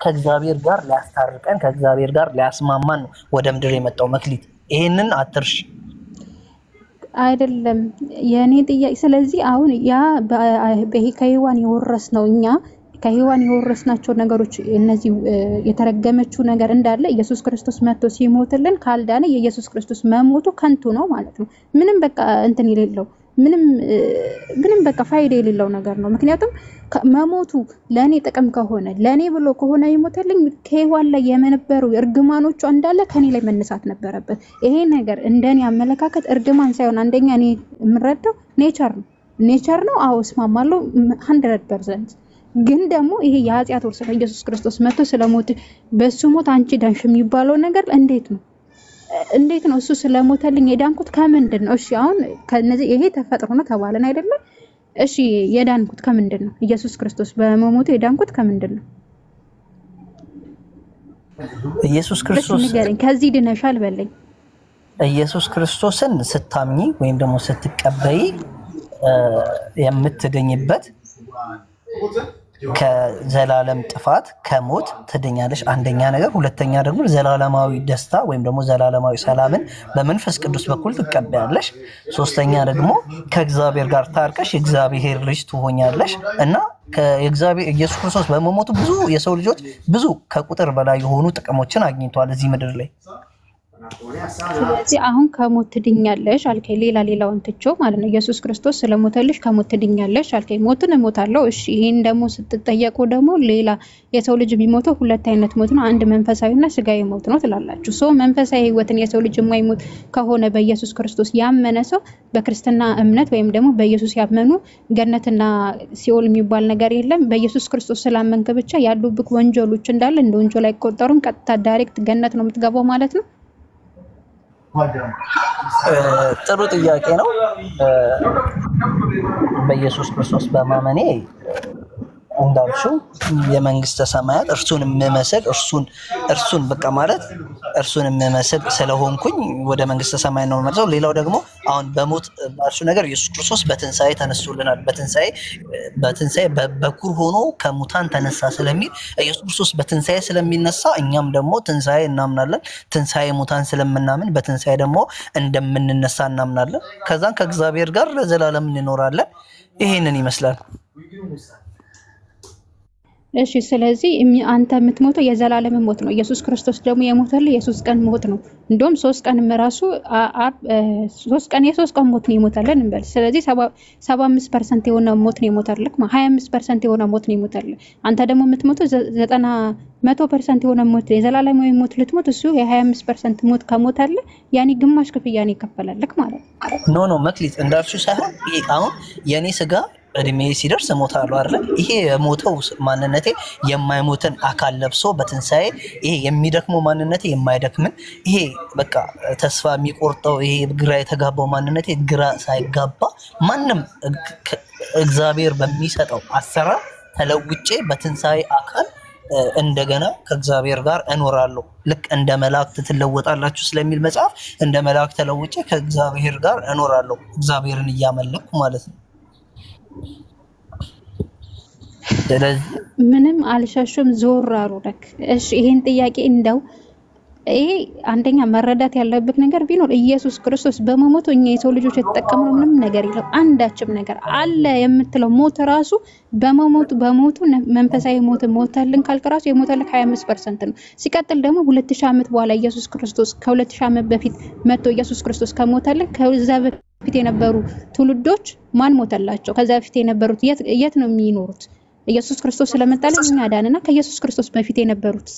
ከእግዚአብሔር ጋር ሊያስታርቀን ከእግዚአብሔር ጋር ሊያስማማን ነው ወደ ምድር የመጣው። መክሊት ይሄንን አትርሽ። አይደለም የኔ ጥያቄ። ስለዚህ አሁን ያ ከሔዋን የወረስነው እኛ ከሔዋን የወረስናቸው ነገሮች እነዚህ የተረገመችው ነገር እንዳለ ኢየሱስ ክርስቶስ መጥቶ ሲሞትልን ካልዳነ የኢየሱስ ክርስቶስ መሞቱ ከንቱ ነው ማለት ነው። ምንም በቃ እንትን የሌለው ምንም በቃ ፋይዳ የሌለው ነገር ነው። ምክንያቱም መሞቱ ለኔ ጥቅም ከሆነ ለኔ ብሎ ከሆነ ይሞትልኝ ከሔዋን ላይ የነበሩ እርግማኖቹ እንዳለ ከኔ ላይ መነሳት ነበረበት። ይሄ ነገር እንደኔ አመለካከት እርግማን ሳይሆን አንደኛ እኔ የምረዳው ኔቸር ነው። አዎ እስማማለሁ 100%። ግን ደግሞ ይሄ የኃጢአት ውርስ ነው። ኢየሱስ ክርስቶስ መጥቶ ስለሞት በሱ ሞት አንቺ ዳንሽ የሚባለው ነገር እንዴት ነው? እሱ ስለሞተልኝ የዳንኩት ከምንድን ነው? እሺ አሁን ከነዚህ ይሄ ተፈጥሮ ነው ተባለን አይደለም? እሺ የዳንኩት ከምንድን ነው? ኢየሱስ ክርስቶስ በመሞቱ የዳንኩት ከምንድን ነው? ኢየሱስ ክርስቶስ ንገረኝ። ከዚህ ድነሻል በለኝ። ኢየሱስ ክርስቶስን ስታምኚ ወይም ደግሞ ስትቀበይ የምትድኝበት ከዘላለም ጥፋት ከሞት ትድኛለሽ። አንደኛ ነገር። ሁለተኛ ደግሞ ዘላለማዊ ደስታ ወይም ደግሞ ዘላለማዊ ሰላምን በመንፈስ ቅዱስ በኩል ትቀበያለሽ። ሶስተኛ ደግሞ ከእግዚአብሔር ጋር ታርቀሽ የእግዚአብሔር ልጅ ትሆኛለሽ እና ከእግዚአብሔር ኢየሱስ ክርስቶስ በመሞቱ ብዙ የሰው ልጆች ብዙ ከቁጥር በላይ የሆኑ ጥቅሞችን አግኝቷል እዚህ ምድር ላይ። ስለዚህ አሁን ከሞት ትድኛለሽ አልከኝ። ሌላውን ትቼው ማለት ነው ኢየሱስ ክርስቶስ ስለሞተልሽ ከሞት ትድኛለሽ አልከኝ። ሞትን እሞታለሁ። እሺ ይሄን ደግሞ ስትጠየቁ ደግሞ ሌላ የሰው ልጅ የሚሞተው ሁለት አይነት ሞት ነው፣ አንድ መንፈሳዊና ስጋዊ ሞት ነው ትላላችሁ። ሶ መንፈሳዊ ህይወትን የሰው ልጅ የማይሞት ከሆነ በኢየሱስ ክርስቶስ ያመነ ሰው በክርስትና እምነት ወይም ደግሞ በኢየሱስ ያመኑ ገነትና ሲኦል የሚባል ነገር የለም። በኢየሱስ ክርስቶስ ስላመንክ ብቻ ያሉብክ ወንጀሎች እንዳለ እንደ ወንጀል አይቆጠሩም። ቀጥታ ዳይሬክት ገነት ነው የምትገባው ማለት ነው። ጥሩ ጥያቄ ነው። በኢየሱስ ክርስቶስ በማመኔ እንዳልሽው የመንግስተ ሰማያት እርሱን የምመስል እርሱን በቃ ማለት እርሱን የምመስል ስለሆንኩኝ ወደ መንግስተ ሰማያት ነው የምመጣው። ሌላው ደግሞ አሁን በሞት ባልሽው ነገር ኢየሱስ ክርስቶስ በትንሳኤ ተነስቶልናል። በትንሳኤ በኩር ሆኖ ከሙታን ተነሳ ስለሚል ኢየሱስ ክርስቶስ በትንሳኤ ስለሚነሳ እኛም ደግሞ ትንሳኤ እናምናለን። ትንሳኤ ሙታን ስለምናምን በትንሳኤ ደግሞ እንደምንነሳ እናምናለን። ከዛን ከእግዚአብሔር ጋር ለዘላለም እንኖራለን። ይሄንን ይመስላል። እሺ ስለዚህ አንተ የምትሞተው የዘላለም ሞት ነው። ኢየሱስ ክርስቶስ ደግሞ የሞተልህ የ3 ቀን ሞት ነው። እንደውም 3 ቀን ራሱ 3 ቀን የ3 ቀን ሞት ነው የሞተልን እንበል። ስለዚህ 75% የሆነ ሞት ነው የሞተልህ፣ 25% የሆነ ሞት ነው የሞተልህ። አንተ ደግሞ የምትሞተው 100% የሆነ ሞት የዘላለማዊ ሞት ልትሞት፣ እሱ የ25% ሞት ከሞተልህ ያኔ ግማሽ ክፍያ ነው ይከፈላልክ ማለት ነው። ኖ መክሊት እንዳልሽው ሳይሆን ይሄ አሁን የኔ ስጋ እድሜ ሲደርስ እሞታለሁ አይደል? ይሄ የሞተው ማንነቴ የማይሞትን አካል ለብሶ በትንሳኤ ይሄ የሚደክመው ማንነቴ የማይደክምን ይሄ በቃ ተስፋ የሚቆርጠው ይሄ ግራ የተጋባው ማንነቴ ግራ ሳይጋባ ማንም እግዚአብሔር በሚሰጠው አሰራር ተለውጬ በትንሳኤ አካል እንደገና ከእግዚአብሔር ጋር እኖራለሁ። ልክ እንደ መላእክት ትለወጣላችሁ ስለሚል መጽሐፍ እንደ መላእክት ተለውጬ ከእግዚአብሔር ጋር እኖራለሁ፣ እግዚአብሔርን እያመለኩ ማለት ነው። ምንም አልሸሹም ዞር አሉ ለክ። እሺ ይሄን ጥያቄ እንደው ይሄ አንደኛ መረዳት ያለበት ነገር ቢኖር ኢየሱስ ክርስቶስ በመሞቱ እኛ የሰው ልጆች የተጠቀምነው ምንም ነገር የለም፣ አንዳችም ነገር አለ የምትለው ሞት ራሱ በሞቱ መንፈሳዊ ሞት ሞተልን ካልክ ራሱ የሞተልክ 25% ነው። ሲቀጥል ደግሞ 2000 ዓመት በኋላ ኢየሱስ ክርስቶስ ከ2000 ዓመት በፊት መጥቶ ኢየሱስ ክርስቶስ ከሞተልን ከዛ በፊት የነበሩ ትውልዶች ማን ሞተላቸው? ከዛ በፊት የነበሩት የት ነው የሚኖሩት? ኢየሱስ ክርስቶስ ስለመጣልን እኛ ዳንና ከኢየሱስ ክርስቶስ በፊት የነበሩት?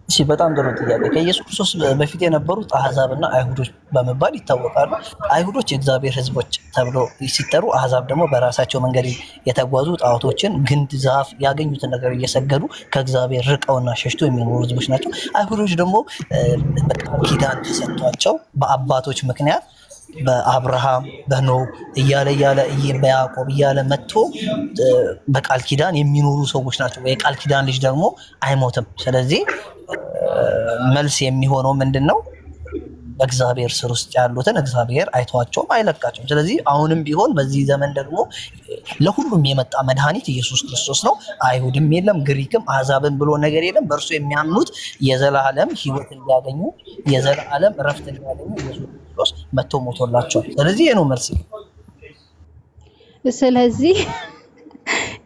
እሺ በጣም ጥሩ ጥያቄ። ከኢየሱስ ክርስቶስ በፊት የነበሩት አህዛብና አይሁዶች በመባል ይታወቃሉ። አይሁዶች የእግዚአብሔር ሕዝቦች ተብሎ ሲጠሩ፣ አህዛብ ደግሞ በራሳቸው መንገድ የተጓዙ ጣዖቶችን፣ ግንድ፣ ዛፍ ያገኙትን ነገር እየሰገዱ ከእግዚአብሔር ርቀውና ሸሽቶ የሚኖሩ ሕዝቦች ናቸው። አይሁዶች ደግሞ በቃል ኪዳን ተሰጥቷቸው በአባቶች ምክንያት በአብርሃም በኖህ እያለ በያዕቆብ እያለ መጥቶ በቃል ኪዳን የሚኖሩ ሰዎች ናቸው። የቃል ኪዳን ልጅ ደግሞ አይሞትም። ስለዚህ መልስ የሚሆነው ምንድነው? በእግዚአብሔር ስር ውስጥ ያሉትን እግዚአብሔር አይተዋቸውም፣ አይለቃቸውም። ስለዚህ አሁንም ቢሆን በዚህ ዘመን ደግሞ ለሁሉም የመጣ መድኃኒት ኢየሱስ ክርስቶስ ነው። አይሁድም የለም፣ ግሪክም አሕዛብም ብሎ ነገር የለም። በእርሱ የሚያምኑት የዘላለም ሕይወት እንዲያገኙ የዘላለም እረፍት እንዲያገኙ ኢየሱስ ክርስቶስ መጥቶ ሞቶላቸዋል። ስለዚህ ይሄ ነው መልስ። ስለዚህ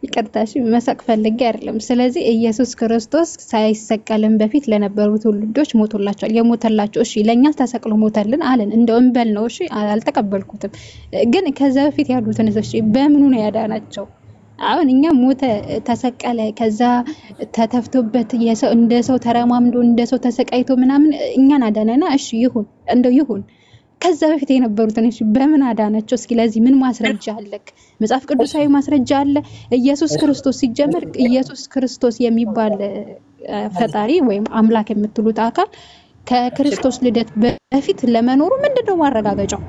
ይቅርታሽ መሳቅ ፈልጌ አይደለም። ስለዚህ ኢየሱስ ክርስቶስ ሳይሰቀልን በፊት ለነበሩ ትውልዶች ሞቶላቸዋል። የሞተላቸው እሺ ለኛ ተሰቅሎ ሞተልን አለን እንደው እንበል ነው። እሺ አልተቀበልኩትም። ግን ከዛ በፊት ያሉትን እሺ በምኑ ነው ያዳናቸው? አሁን እኛ ሞተ ተሰቀለ ከዛ ተተፍቶበት የሰው እንደ ሰው ተረማምዶ እንደ ሰው ተሰቃይቶ ምናምን እኛን አዳነና እሺ ይሁን እንደው ይሁን። ከዛ በፊት የነበሩትን እሺ በምን አዳናቸው? እስኪ ለዚህ ምን ማስረጃ አለክ? መጽሐፍ ቅዱሳዊ ማስረጃ አለ? ኢየሱስ ክርስቶስ ሲጀመር ኢየሱስ ክርስቶስ የሚባል ፈጣሪ ወይም አምላክ የምትሉት አካል ከክርስቶስ ልደት በፊት ለመኖሩ ምንድነው ማረጋገጫው?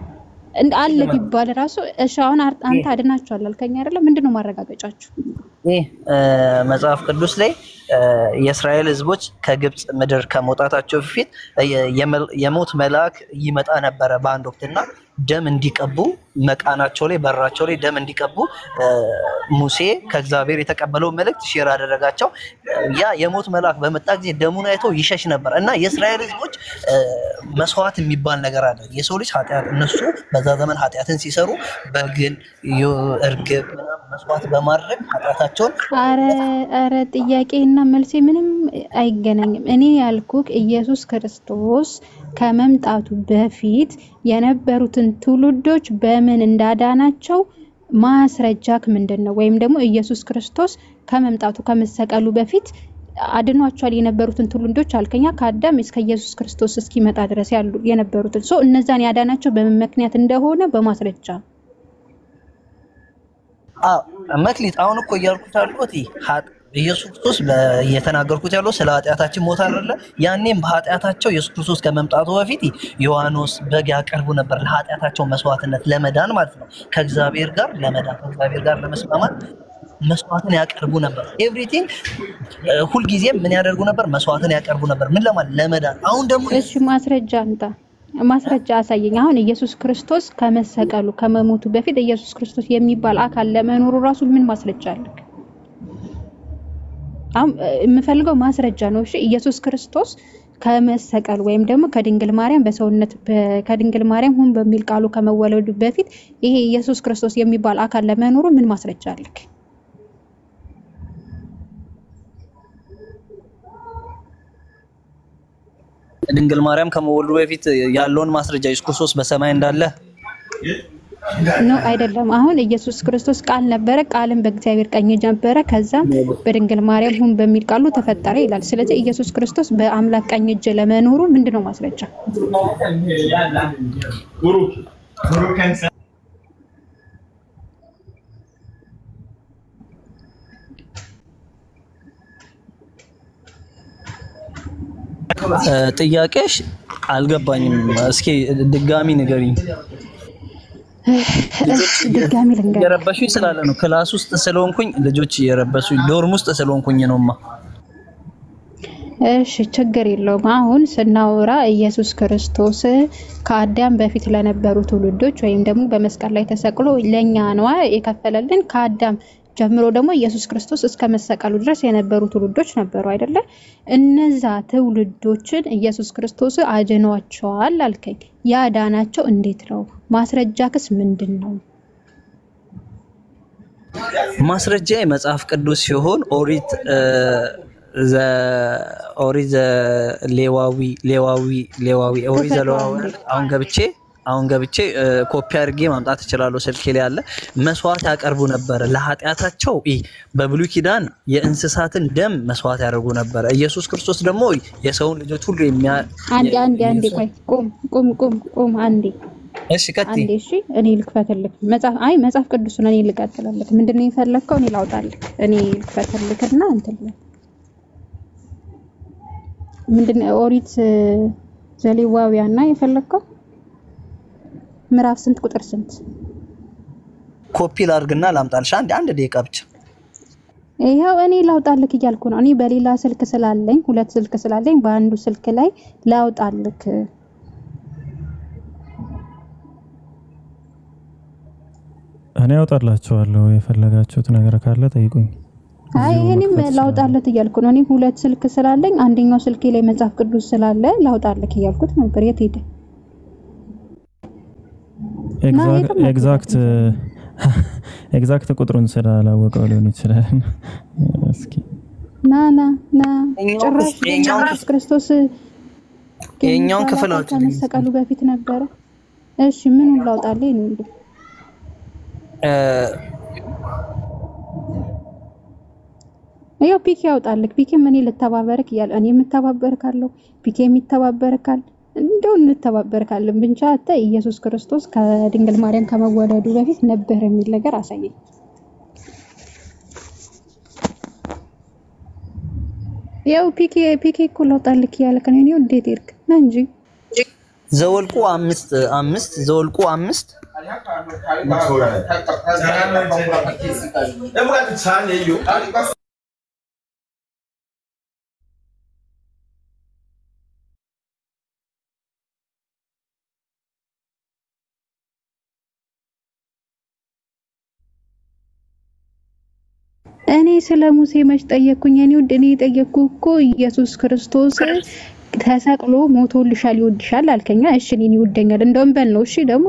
አለ ቢባል ራሱ እሺ አሁን አንተ አድናችኋል አልከኝ አይደለ? ምንድነው ማረጋገጫችሁ? መጽሐፍ ቅዱስ ላይ የእስራኤል ሕዝቦች ከግብጽ ምድር ከመውጣታቸው በፊት የሞት መልአክ ይመጣ ነበረ በአንድ ወቅትና ደም እንዲቀቡ መቃናቸው ላይ በራቸው ላይ ደም እንዲቀቡ ሙሴ ከእግዚአብሔር የተቀበለው መልእክት ሼር አደረጋቸው። ያ የሞት መልአክ በመጣ ጊዜ ደሙን አይቶ ይሸሽ ነበር እና የእስራኤል ሕዝቦች መስዋዕት የሚባል ነገር አለ። የሰው ልጅ ኃጢአት እነሱ በዛ ዘመን ኃጢአትን ሲሰሩ በግን እርግብ መስዋዕት በማድረግ ኃጢአታቸውን አረ ጥያቄና መልሴ ምንም አይገናኝም። እኔ ያልኩክ ኢየሱስ ክርስቶስ ከመምጣቱ በፊት የነበሩትን ትውልዶች በምን እንዳዳናቸው ማስረጃክ ምንድነው? ወይም ደግሞ ኢየሱስ ክርስቶስ ከመምጣቱ ከመሰቀሉ በፊት አድኗቸዋል የነበሩትን ትውልዶች አልከኛ ከአዳም እስከ ኢየሱስ ክርስቶስ እስኪመጣ ድረስ ያሉ የነበሩትን እነዛን ያዳናቸው በምን ምክንያት እንደሆነ በማስረጃ መክሊት አሁን እኮ እያልኩት አልኩት ኢየሱስ ክርስቶስ እየተናገርኩት ያለው ስለ ኃጢአታችን ሞት አይደለ? ያኔም በኃጢአታቸው ኢየሱስ ክርስቶስ ከመምጣቱ በፊት ዮሐንስ በግ ያቀርቡ ነበር ለኃጢአታቸው መስዋዕትነት ለመዳን ማለት ነው። ከእግዚአብሔር ጋር ለመዳን ከእግዚአብሔር ጋር ለመስማማት መስዋዕትን ያቀርቡ ነበር። ኤቭሪቲንግ ሁልጊዜም ምን ያደርጉ ነበር? መስዋዕትን ያቀርቡ ነበር። ምን ለመዳን። አሁን ደግሞ እሺ ማስረጃ አሳየኝ። አሁን ኢየሱስ ክርስቶስ ከመሰቀሉ ከመሞቱ በፊት ኢየሱስ ክርስቶስ የሚባል አካል ለመኖሩ ራሱ ምን ማስረጃ አለክ? የምፈልገው ማስረጃ ነው። እሺ ኢየሱስ ክርስቶስ ከመሰቀል ወይም ደግሞ ከድንግል ማርያም በሰውነት ከድንግል ማርያም ሁን በሚል ቃሉ ከመወለዱ በፊት ይሄ ኢየሱስ ክርስቶስ የሚባል አካል ለመኖሩ ምን ማስረጃ አለክ? ድንግል ማርያም ከመወለዱ በፊት ያለውን ማስረጃ ኢየሱስ ክርስቶስ በሰማይ እንዳለ ነው አይደለም። አሁን ኢየሱስ ክርስቶስ ቃል ነበረ፣ ቃልም በእግዚአብሔር ቀኝ እጅ ነበረ፣ ከዛም በድንግል ማርያም ሁን በሚል ቃሉ ተፈጠረ ይላል። ስለዚህ ኢየሱስ ክርስቶስ በአምላክ ቀኝ እጅ ለመኖሩ ምንድነው ማስረጃ? ጥያቄሽ አልገባኝም። እስኪ ድጋሚ ንገሪኝ። ድጋሚ ልንገር። የረበሹኝ ስላለ ነው። ክላስ ውስጥ ስለሆንኩኝ ልጆች የረበሹኝ፣ ዶርም ውስጥ ስለሆንኩኝ ነውማ። እሺ ችግር የለውም። አሁን ስናወራ ኢየሱስ ክርስቶስ ከአዳም በፊት ለነበሩ ትውልዶች ወይም ደግሞ በመስቀል ላይ ተሰቅሎ ለኛ ነው የከፈለልን። ከአዳም ጀምሮ ደግሞ ኢየሱስ ክርስቶስ እስከ መሰቀሉ ድረስ የነበሩ ትውልዶች ነበሩ አይደለ? እነዛ ትውልዶችን ኢየሱስ ክርስቶስ አድኗቸዋል አልከኝ። ያዳናቸው እንዴት ነው? ማስረጃክስ ምንድነው? ማስረጃ የመጽሐፍ ቅዱስ ሲሆን ኦሪት ሌዋዊ ኦሪት ዘሌዋውያን አሁን ገብቼ ኮፒ አድርጌ ማምጣት እችላለሁ። ስልኬ ላይ ያለ መስዋዕት ያቀርቡ ነበር ለኃጢያታቸው። በብሉይ ኪዳን የእንስሳትን ደም መስዋዕት ያደርጉ ነበር። ኢየሱስ ክርስቶስ ደግሞ የሰውን ልጆች ሁሉ አንዴ ቆይ ቁም አንዴ። እሺ ቀጥይ። አንዴ እሺ እኔ ልክፈትልክ መጽሐፍ ቅዱስን እኔ ልቀጥልልክ። ምንድነው የፈለከው? እኔ ላውጣልክ። እኔ ልክፈትልክና እንትን ምንድነው ኦሪት ዘሌዋውያን እና የፈለከው ምዕራፍ ስንት ቁጥር ስንት? ኮፒ ላድርግና ላምጣልሽ። አንድ ደቂቃ ብቻ። ይሄው እኔ ላውጣልክ እያልኩ ነው። እኔ በሌላ ስልክ ስላለኝ ሁለት ስልክ ስላለኝ በአንዱ ስልክ ላይ ላውጣልክ። እኔ አውጣላችኋለሁ። የፈለጋችሁት ነገር ካለ ጠይቁኝ። አይ እኔም ላውጣለት እያልኩ ነው። እኔ ሁለት ስልክ ስላለኝ አንደኛው ስልኬ ላይ መጽሐፍ ቅዱስ ስላለ ላውጣልክ እያልኩት ነበር። የት ሄደ? ኤግዛክት ቁጥሩን ስላላወቀው ሊሆን ይችላል። እስኪ ና ጭራሽ ኢየሱስ ክርስቶስ የኛውን ክፍል አውጥ ከመሰቀሉ በፊት ነበረ። እሺ ምኑን ላውጣልኝ ነው እንዴ? ይሄው ፒኬ ያውጣልክ። ፒኬ ምን ልተባበርክ ይያል። እኔ የምተባበርካለሁ፣ ፒኬ የሚተባበርካል። እንደው እንተባበርካለን ብቻ አታ ኢየሱስ ክርስቶስ ከድንግል ማርያም ከመወለዱ በፊት ነበር የሚል ነገር አሳየኝ። ያው ፒኬ እኮ ላውጣልክ ያልከ ነው። እኔው እንዴት ይርክ ና እንጂ ዘወልቁ 5 ዘወልቁ 5 እኔ ስለ ሙሴ መች ጠየቅኩኝ? እኔ የጠየቅኩ እኮ ኢየሱስ ክርስቶስ ተሰቅሎ ሞቶልሻል ይወድሻል አልከኛ። እሺ እኔን ይወደኛል እንደውም በል ነው። እሺ ደግሞ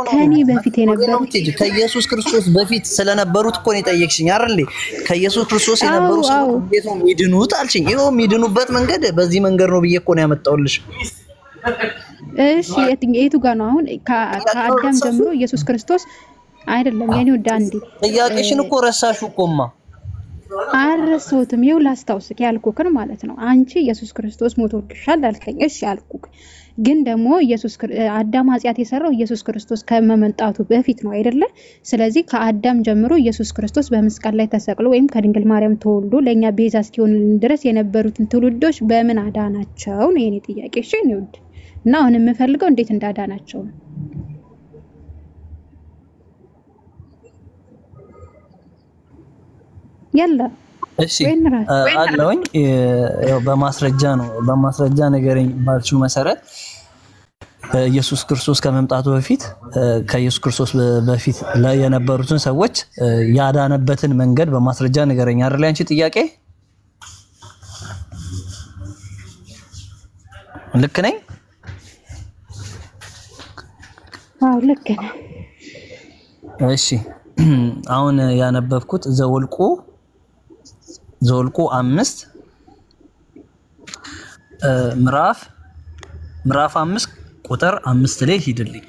ከኔ በፊት የነበሩት ከኢየሱስ ክርስቶስ በፊት ስለነበሩት እኮ ነው የጠየቅሽኝ አይደል? ከኢየሱስ ክርስቶስ የነበሩ ሰዎች እንዴት ነው የሚድኑት አልሽኝ። ይሄው የሚድኑበት መንገድ በዚህ መንገድ ነው ብዬ እኮ ነው ያመጣውልሽ። እሺ የቱ ጋር ነው አሁን? ከአዳም ጀምሮ ኢየሱስ ክርስቶስ አይደለም የኔ ወደ አንዴ ጥያቄሽን እኮ ረሳሽው እኮማ። አረሳሁትም። ይኸው ላስታውስክ ያልኩክን ማለት ነው። አንቺ ኢየሱስ ክርስቶስ ሞቶልሻል አልከኝ። እሺ አልኩክ። ግን ደግሞ አዳም ኃጢአት የሰራው ኢየሱስ ክርስቶስ ከመመጣቱ በፊት ነው አይደለ? ስለዚህ ከአዳም ጀምሮ ኢየሱስ ክርስቶስ በመስቀል ላይ ተሰቅሎ ወይም ከድንግል ማርያም ተወልዶ ለኛ ቤዛ እስኪሆን ድረስ የነበሩትን ትውልዶች በምን አዳናቸው ነው የኔ ጥያቄ። እሺ ነው እና አሁን የምፈልገው እንዴት እንዳዳናቸው ነው። ያላ እሺ አለውኝ ያው በማስረጃ ነገርኝ ባልሽው መሰረት ኢየሱስ ክርስቶስ ከመምጣቱ በፊት ከኢየሱስ ክርስቶስ በፊት ላይ የነበሩትን ሰዎች ያዳነበትን መንገድ በማስረጃ ነገርኝ አይደል? አንቺ ጥያቄ ልክ ነኝ? አዎ ልክ ነህ። እሺ አሁን ያነበብኩት ዘወልቁ 5 ምዕራፍ 5 ቁጥር 5 ላይ ሂድልኝ።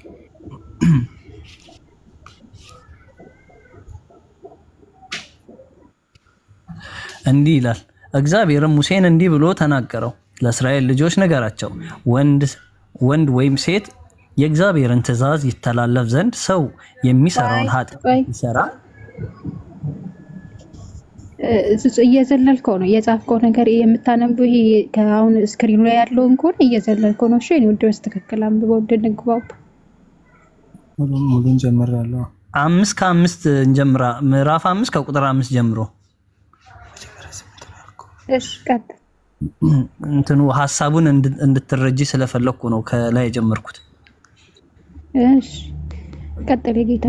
እንዲህ ይላል፣ እግዚአብሔርም ሙሴን እንዲህ ብሎ ተናገረው፣ ለእስራኤል ልጆች ንገራቸው፣ ወንድ ወይም ሴት የእግዚአብሔርን ትእዛዝ ይተላለፍ ዘንድ ሰው የሚሰራውን ኃጢአት ይሰራ። እየዘለልከው ነው የጻፍከው ነገር የምታነብው። ይሄ ከአሁን ስክሪኑ ላይ ያለውን ከሆነ እየዘለልከው ነው። እሺ እኔ ወደስ ተከክል አንብበው እንድንግባው። ሙሉን ጀምራለሁ። 5 እንጀምራ። ምዕራፍ 5 ከቁጥር 5 ጀምሮ። እሺ ቀጥ እንትኑ ሐሳቡን እንድትረጂ ስለፈለኩ ነው ከላይ የጀመርኩት። እሺ ቀጥል። የጌታ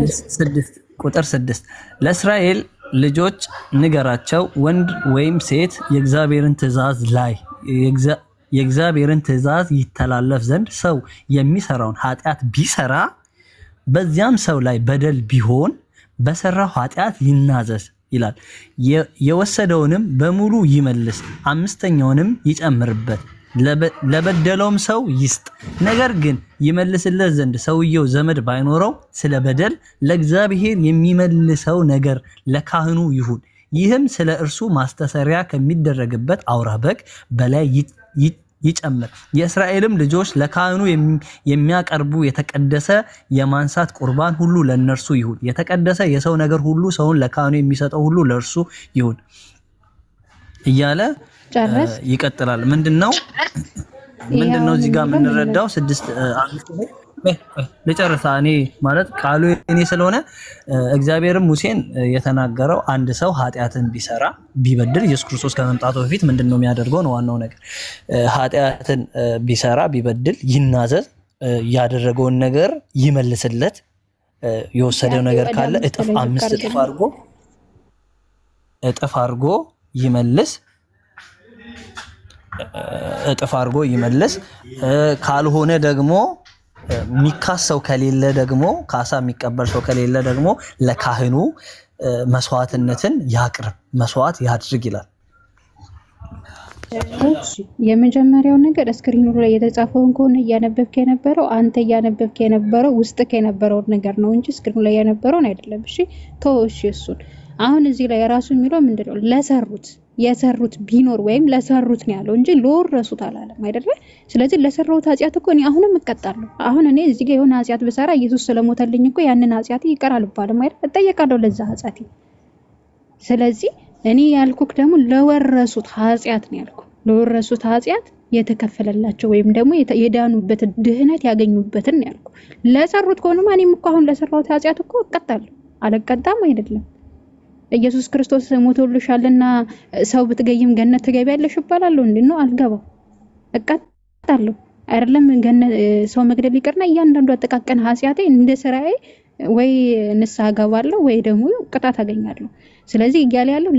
ቁጥር 6 ለእስራኤል ልጆች ንገራቸው፣ ወንድ ወይም ሴት የእግዚአብሔርን ትእዛዝ ይተላለፍ ዘንድ ሰው የሚሰራውን ኃጢአት ቢሰራ፣ በዚያም ሰው ላይ በደል ቢሆን በሰራው ኃጢአት ይናዘዝ ይላል። የወሰደውንም በሙሉ ይመልስ፣ አምስተኛውንም ይጨምርበት፣ ለበደለውም ሰው ይስጥ። ነገር ግን ይመልስለት ዘንድ ሰውየው ዘመድ ባይኖረው ስለ በደል ለእግዚአብሔር የሚመልሰው ነገር ለካህኑ ይሁን። ይህም ስለ እርሱ ማስተሰሪያ ከሚደረግበት አውራ በግ በላይ ይጨምር። የእስራኤልም ልጆች ለካህኑ የሚያቀርቡ የተቀደሰ የማንሳት ቁርባን ሁሉ ለነርሱ ይሁን። የተቀደሰ የሰው ነገር ሁሉ ሰውን ለካህኑ የሚሰጠው ሁሉ ለእርሱ ይሁን እያለ ይቀጥላል። ምንድነው እዚህ ጋር የምንረዳው? 6 ለጨረሳ እኔ ማለት ቃሉ እኔ ስለሆነ እግዚአብሔርም ሙሴን የተናገረው አንድ ሰው ኃጢአትን ቢሰራ ቢበድል፣ ኢየሱስ ክርስቶስ ከመምጣቱ በፊት ምንድነው የሚያደርገው ነው ዋናው ነገር። ኃጢአትን ቢሰራ ቢበድል ይናዘዝ፣ ያደረገውን ነገር ይመልስለት፣ የወሰደው ነገር ካለ እጥፍ 5 እጥፍ አድርጎ ይመልስ፣ እጥፍ አድርጎ ይመልስ። ካልሆነ ደግሞ ሚካስ ሰው ከሌለ ደግሞ ካሳ የሚቀበል ሰው ከሌለ ደግሞ ለካህኑ መስዋዕትነትን ያቅርብ፣ መስዋዕት ያድርግ ይላል። የመጀመሪያው ነገር ስክሪኑ ላይ የተጻፈውን ከሆነ እያነበብክ የነበረው አንተ እያነበብክ የነበረው ውስጥክ የነበረውን ነገር ነው እንጂ ስክሪኑ ላይ የነበረውን አይደለም። እሺ እሺ እሱን አሁን እዚህ ላይ ራሱ የሚለው ምንድነው? የሰሩት ቢኖር ወይም ለሰሩት ነው ያለው እንጂ ለወረሱት አላለም አይደለ? ስለዚህ ለሰራሁት ኃጢአት እኮ እኔ አሁንም እቀጣለሁ። አሁን እኔ እዚህ ጋር የሆነ ኃጢአት ብሰራ ኢየሱስ ስለሞተልኝ እኮ ያንን ኃጢአት ይቀራል ባለም አይደል? እጠየቃለሁ ለዛ ኃጢአት። ስለዚህ እኔ ያልኩክ ደግሞ ለወረሱት ኃጢአት ነው ያልኩ። ለወረሱት ኃጢአት የተከፈለላቸው ወይም ደግሞ የዳኑበት ድህነት ያገኙበትን ነው ያልኩ። ለሰሩት ከሆነ እኔም እኮ አሁን ለሰራሁት ኃጢአት እኮ እቀጣለሁ። አልቀጣም አይደለም። ኢየሱስ ክርስቶስ ሞቶልሻልና ሰው ብትገይም ገነት ትገቢያለሽ ይባላል እንዴ? ነው አልገባው፣ እቀጣለሁ አይደለም። ገነት ሰው መግደል ይቀርና እያንዳንዱ አጠቃቀን ኃጢአቴ እንደ ስራዬ ወይ ንስሐ ገባለሁ ወይ ደግሞ ቅጣት አገኛለሁ። ስለዚህ እያለ ያለው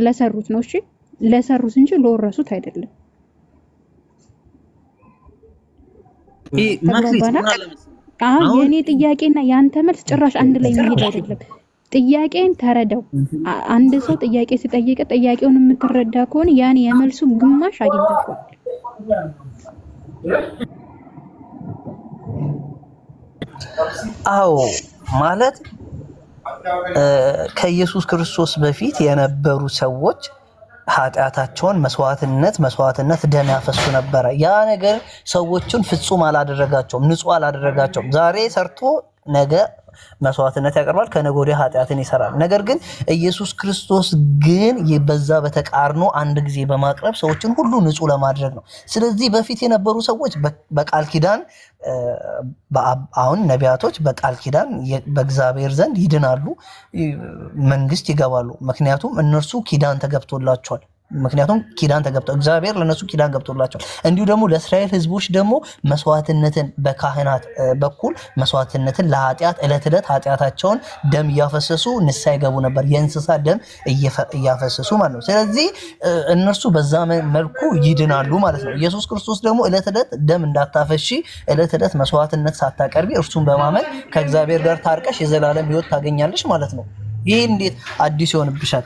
ለሰሩት ነው። እሺ ለሰሩት እንጂ ለወረሱት አይደለም። አሁን የኔ ጥያቄና ያንተ መልስ ጭራሽ አንድ ላይ የሚሄድ አይደለም። ጥያቄን ተረዳው። አንድ ሰው ጥያቄ ሲጠይቅ ጥያቄውን የምትረዳ ከሆነ ያን የመልሱ ግማሽ አግኝተዋል። አዎ ማለት ከኢየሱስ ክርስቶስ በፊት የነበሩ ሰዎች ኃጢአታቸውን መስዋዕትነት ደም ያፈሱ ነበር። ያ ነገር ሰዎችን ፍጹም አላደረጋቸውም፣ ንጹህ አላደረጋቸውም። ዛሬ ሰርቶ ነገ መስዋዕትነት ያቀርባል፣ ከነገ ወዲያ ኃጢአትን ይሰራል። ነገር ግን ኢየሱስ ክርስቶስ ግን በዛ በተቃርኖ አንድ ጊዜ በማቅረብ ሰዎችን ሁሉ ንጹህ ለማድረግ ነው። ስለዚህ በፊት የነበሩ ሰዎች በቃል ኪዳን አሁን ነቢያቶች በቃል ኪዳን በእግዚአብሔር ዘንድ ይድናሉ፣ መንግስት ይገባሉ። ምክንያቱም እነርሱ ኪዳን ተገብቶላቸዋል። እግዚአብሔር ለነሱ ኪዳን ገብቶላቸዋል። እንዲሁ ደግሞ ለእስራኤል ህዝቦች ደግሞ መስዋዕትነትን በካህናት በኩል መስዋዕትነትን ለኃጢአት ዕለት ኃጢአታቸውን ደም እያፈሰሱ ንስሐ ይገቡ ነበር፣ የእንስሳ ደም እያፈሰሱ ማለት ነው። ስለዚህ እነርሱ በዛ መልኩ ይድናሉ ማለት ነው። ኢየሱስ ክርስቶስ ደግሞ ዕለት ደም እንዳታፈሺ ዕለት መስዋዕትነት ሳታቀርቢ እርሱን በማመን ከእግዚአብሔር ጋር ታርቀሽ የዘላለም ህይወት ታገኛለሽ ማለት ነው። ይህ እንዴት አዲስ ይሆንብሻል?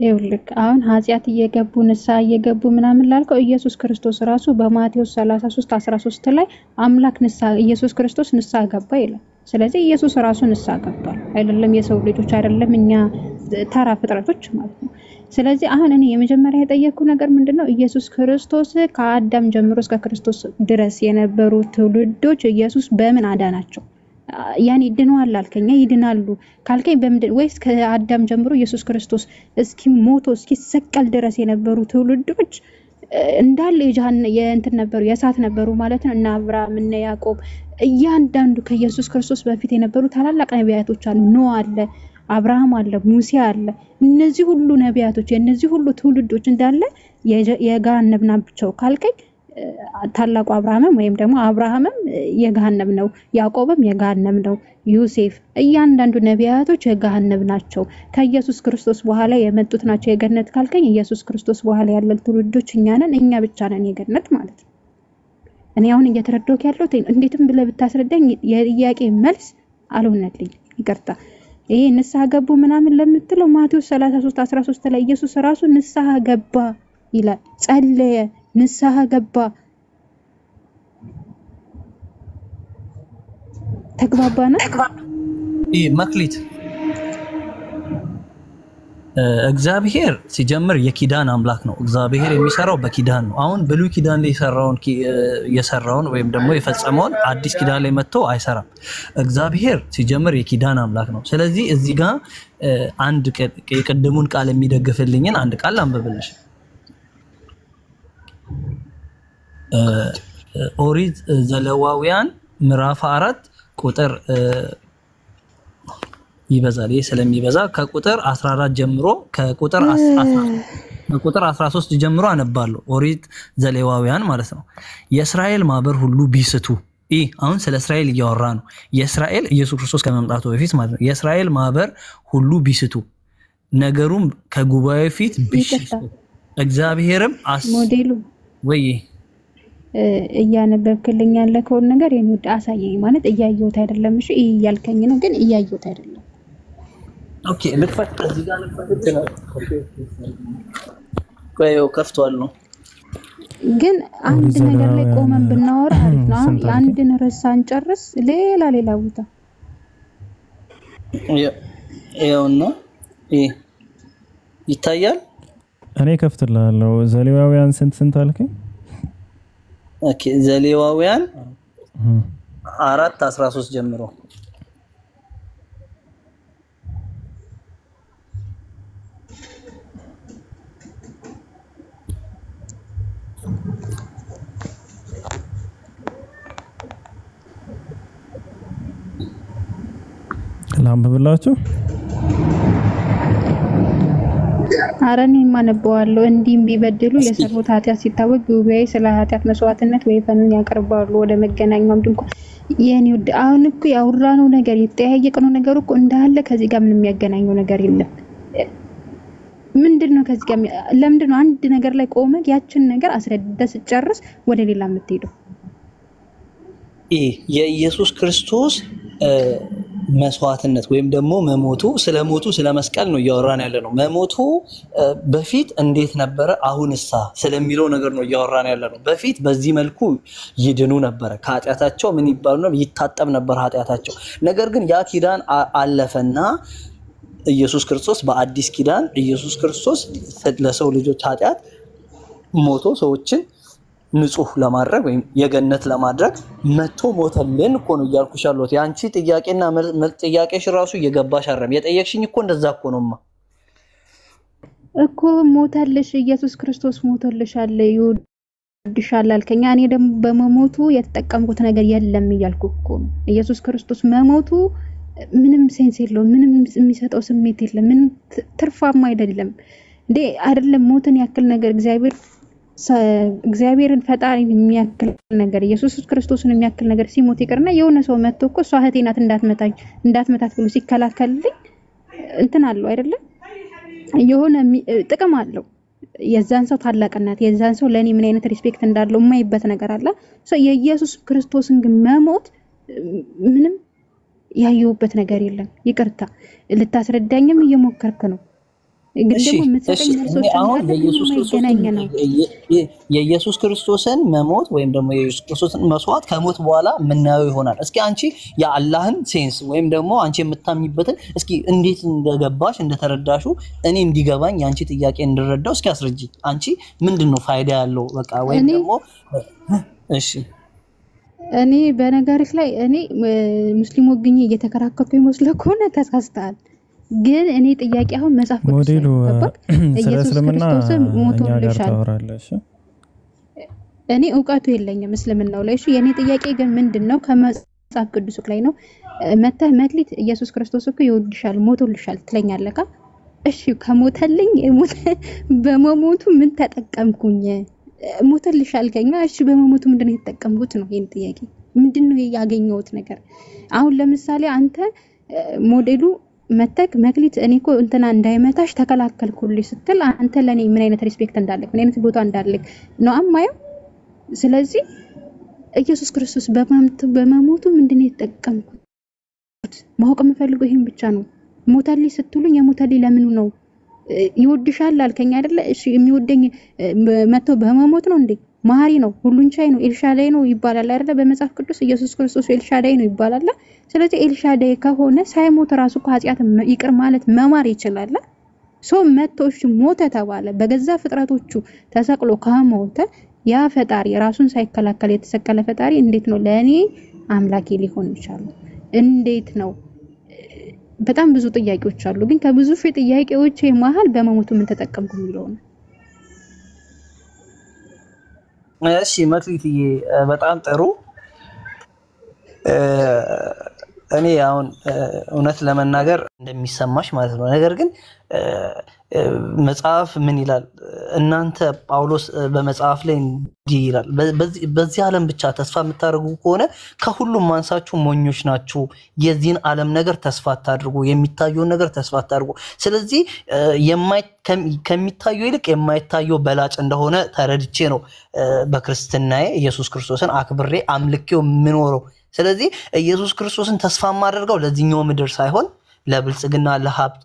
ይኸውልህ አሁን ኃጢአት እየገቡ ንስሐ እየገቡ ምናምን ላልከው ኢየሱስ ክርስቶስ ራሱ በማቴዎስ 33:13 ላይ አምላክ ንስሐ ኢየሱስ ክርስቶስ ንስሐ ገባ ይላል። ስለዚህ ኢየሱስ ራሱ ንስሐ ገብቷል አይደለም? የሰው ልጆች አይደለም እኛ ተራ ፍጥረቶች ማለት ነው። ስለዚህ አሁን እኔ የመጀመሪያ የጠየቅኩ ነገር ምንድነው ኢየሱስ ክርስቶስ ከአዳም ጀምሮ እስከ ክርስቶስ ድረስ የነበሩ ትውልዶች ኢየሱስ በምን አዳናቸው? ያኔ ይድነዋል አልከኝ፣ ይድናሉ ካልከኝ በምንድን ወይስ ከአዳም ጀምሮ ኢየሱስ ክርስቶስ እስኪ ሞቶ እስኪ ሰቀል ድረስ የነበሩ ትውልዶች እንዳለ የእንትን ነበሩ የእሳት ነበሩ ማለት ነው? እና አብርሃም እና ያዕቆብ እያንዳንዱ ከኢየሱስ ክርስቶስ በፊት የነበሩ ታላላቅ ነቢያቶች አሉ። ኖህ አለ፣ አብርሃም አለ፣ ሙሴ አለ። እነዚህ ሁሉ ነቢያቶች የእነዚህ ሁሉ ትውልዶች እንዳለ የገሃነም ናቸው ካልከኝ ታላቁ አብርሃምም ወይም ደግሞ አብርሃምም የገሃነም ነው፣ ያዕቆብም የገሃነም ነው፣ ዮሴፍ እያንዳንዱ ነቢያቶች የገሃነም ናቸው። ከኢየሱስ ክርስቶስ በኋላ የመጡት ናቸው የገነት ካልከኝ ኢየሱስ ክርስቶስ በኋላ ያለን ትውልዶች እኛ ነን፣ እኛ ብቻ ነን የገነት ማለት ነው። እኔ አሁን እየተረዳሁት ያለሁት እንዴትም ብለህ ብታስረዳኝ የጥያቄ መልስ አልሆነልኝ። ይቅርታ። ይሄ ንስሐ ገቡ ምናምን ለምትለው ማቴዎስ 33:13 ላይ ኢየሱስ ራሱ ንስሐ ገባ ይላል። ጸለየ፣ ንስሐ ገባ። ተግባባና ይሄ መክሊት እግዚአብሔር ሲጀምር የኪዳን አምላክ ነው። እግዚአብሔር የሚሰራው በኪዳን ነው። አሁን ብሉይ ኪዳን ላይ የሰራውን ወይም ደግሞ የፈጸመውን አዲስ ኪዳን ላይ መጥቶ አይሰራም። እግዚአብሔር ሲጀምር የኪዳን አምላክ ነው። ስለዚህ እዚህ ጋር አንድ የቅድሙን ቃል የሚደግፍልኝን አንድ ቃል አንብብልሽ። ኦሪት ዘሌዋውያን ምዕራፍ 4 ቁጥር ይበዛል። ይሄ ስለሚበዛ ከቁጥር 14 ጀምሮ ከቁጥር 13 ጀምሮ አነባለሁ። ኦሪት ዘሌዋውያን ማለት ነው። የእስራኤል ማህበር ሁሉ ቢስቱ አሁን ስለ እስራኤል እያወራ ነው። የእስራኤል ኢየሱስ ክርስቶስ ከመምጣቱ በፊት ማለት ነው። የእስራኤል ማህበር ሁሉ ቢስቱ ነገሩም ከጉባኤ ፊት ቢሽቱ እግዚአብሔርም ሞዴሉ ወይ እያነበብክልኝ ያለከውን ነገር የኑድ አሳየኝ ማለት እያየሁት አይደለም። እሺ እያልከኝ ነው ግን እያየሁት አይደለም። ኦኬ ልክፈት እዚህ ጋር ልክፈት ነው። ቆየው ከፍቷል ነው ግን አንድ ነገር ላይ ቆመን ብናወራ አሪፍ ነው። አንድን ርዕስ አንጨርስ ሌላ ቦታ ይኸውና ይታያል። እኔ ከፍትላለሁ። ዘሌዋውያን ስንት አልከኝ? ኦኬ ዘሌዋውያን 4:13 ጀምሮ ላምብላችሁ። አረኔ ማነበዋለሁ። እንዲም ቢበድሉ የሰሩት ኃጢአት ሲታወቅ ጉባኤ ስለ ኃጢአት መስዋዕትነት ወይፈንን ያቀርባሉ ወደ መገናኛው ድንኳን። የኔ ወድ አሁን እኮ ያወራነው ነገር የተጠያየቅነው ነገር እኮ እንዳለ ከዚህ ጋር ምንም የሚያገናኘው ነገር የለም። ምንድነው ከዚህ ጋር ለምንድነው አንድ ነገር ላይ ቆመህ ያችን ነገር አስረድተህ ጨርስ ወደ ሌላ የምትሄደው? የኢየሱስ ክርስቶስ መስዋዕትነት ወይም ደግሞ መሞቱ ስለ መስቀል ነው እያወራን ያለ ነው። መሞቱ በፊት እንዴት ነበረ አሁንሳ ስለሚለው ነገር ነው እያወራን ያለ ነው። በፊት በዚህ መልኩ ይድኑ ነበረ። ከኃጢአታቸው ምን ይባሉ ነው ይታጠብ ነበር ኃጢአታቸው። ነገር ግን ያ ኪዳን አለፈና ኢየሱስ ክርስቶስ በአዲስ ኪዳን ኢየሱስ ክርስቶስ ለሰው ልጆች ኃጢአት ሞቶ ሰዎችን ንጹህ ለማድረግ ወይም የገነት ለማድረግ መጥቶ ሞተልን እኮ ነው እያልኩሽ ያለሁት። ያንቺ ጥያቄና ጥያቄሽ ራሱ እየገባሽ አይደለም። የጠየቅሽኝ እኮ እንደዛ እኮ ነውማ እኮ ሞተልሽ ኢየሱስ ክርስቶስ ሞተልሻል ይወድሻል አልከኝ። እኔ ደግሞ በመሞቱ የተጠቀምኩት ነገር የለም እያልኩ እኮ ነው። ኢየሱስ ክርስቶስ መሞቱ ምንም ሴንስ የለውም። ምንም የሚሰጠው ስሜት የለም። ምንም ትርፋማ አይደለም እንዴ አይደለም። ሞትን ያክል ነገር እግዚአብሔርን ፈጣሪን የሚያክል ነገር ኢየሱስ ክርስቶስን የሚያክል ነገር ሲሞት ይቀርና የሆነ ሰው መጥቶ እኮ እሷ እህቴ ናት እንዳትመታት ብሎ ሲከላከልልኝ እንትን አለው አይደለ? የሆነ ጥቅም አለው። የዛን ሰው ታላቅነት የዛን ሰው ለኔ ምን አይነት ሪስፔክት እንዳለው የማይበት ነገር አለ። የኢየሱስ ክርስቶስን ግን መሞት ምንም ያየውበት ነገር የለም። ይቅርታ ልታስረዳኝም እየሞከርክ ነው። ግን ደግሞ የምትሰጠኝ መልሶች አሁን የኢየሱስ ክርስቶስን መሞት ወይም ደግሞ የኢየሱስ ክርስቶስን መስዋዕት ከሞት በኋላ የምናየው ይሆናል። እስኪ አንቺ የአላህን ሴንስ ወይም ደግሞ አንቺ የምታምኝበትን እስኪ እንዴት እንደገባሽ እንደተረዳሹ እኔ እንዲገባኝ የአንቺ ጥያቄ እንድረዳው እስኪ አስረጂ። አንቺ ምንድነው ፋይዳ ያለው በቃ ወይም ደግሞ እሺ እኔ በነገርህ ላይ እኔ ሙስሊም ወግኜ እየተከራከርኩ ይመስልህ ከሆነ ተሳስተሃል። ግን እኔ ጥያቄ አሁን መጽሐፍ ቅዱስ ሞዴሉ ኢየሱስ ክርስቶስ ሞቶልሻል። ታወራለሽ። እኔ ዕውቀቱ የለኝም እስልምናው ላይ። እሺ የኔ ጥያቄ ግን ምንድነው ከመጽሐፍ ቅዱስ ላይ ነው መተህ መክሊት ኢየሱስ ክርስቶስ እኮ ይወድሻል ሞቶልሻል ትለኛለህ። እሺ ከሞተልኝ በመሞቱ ምን ተጠቀምኩኝ? ሞተልሻል ከኛ እሺ በመሞቱ ምንድነው የተጠቀምኩት ነው የኔ ጥያቄ። ምንድነው ያገኘሁት ነገር? አሁን ለምሳሌ አንተ ሞዴሉ መተክ መክሊት እኔ እኮ እንትና እንዳይመታሽ ተከላከልኩልሽ ስትል አንተ ለኔ ምን አይነት ሪስፔክት እንዳለክ ምን አይነት ቦታ እንዳለክ ነው አማየው። ስለዚህ ኢየሱስ ክርስቶስ በመሞቱ ምንድነው የተጠቀምኩት? ማወቅ የምፈልገው ይሄን ብቻ ነው። ሞታልኝ ስትሉኝ የሞታልኝ ለምን ነው? ይወድሻል አልከኝ አይደለ? እሺ የሚወደኝ መጥቶ በመሞት ነው እንዴ? ማሪ ነው፣ ሁሉን ቻይ ነው፣ ኤልሻዳይ ነው ይባላል አይደለ? በመጽሐፍ ቅዱስ ኢየሱስ ክርስቶስ ኤልሻዳይ ነው ይባላል። ስለዚህ ኤልሻዳይ ከሆነ ሳይሞት ራሱ ኃጢአት ይቅር ማለት መማር ይችላል። ሶ መጥቶሽ ሞተ ተባለ በገዛ ፍጥረቶቹ ተሰቅሎ ከሞተ ያ ፈጣሪ ራሱን ሳይከላከል የተሰቀለ ፈጣሪ እንዴት ነው ለኔ አምላኬ ሊሆን ይችላል? እንዴት ነው? በጣም ብዙ ጥያቄዎች አሉ። ግን ከብዙ ጥያቄዎች መሃል በመሞቱ ምን ተጠቀምኩ የሚለው ነው። እሺ መክሊትዬ በጣም ጥሩ። እኔ አሁን እውነት ለመናገር እንደሚሰማሽ ማለት ነው። ነገር ግን መጽሐፍ ምን ይላል? እናንተ ጳውሎስ በመጽሐፍ ላይ እንዲህ ይላል፣ በዚህ ዓለም ብቻ ተስፋ የምታደርጉ ከሆነ ከሁሉም ማንሳችሁ ሞኞች ናችሁ። የዚህን ዓለም ነገር ተስፋ አታድርጉ፣ የሚታየውን ነገር ተስፋ አታድርጉ። ስለዚህ ከሚታየው ይልቅ የማይታየው በላጭ እንደሆነ ተረድቼ ነው በክርስትናዬ ኢየሱስ ክርስቶስን አክብሬ አምልኬው የምኖረው። ስለዚህ ኢየሱስ ክርስቶስን ተስፋ ማደርገው ለዚህኛው ምድር ሳይሆን ለብልጽግና ለሀብት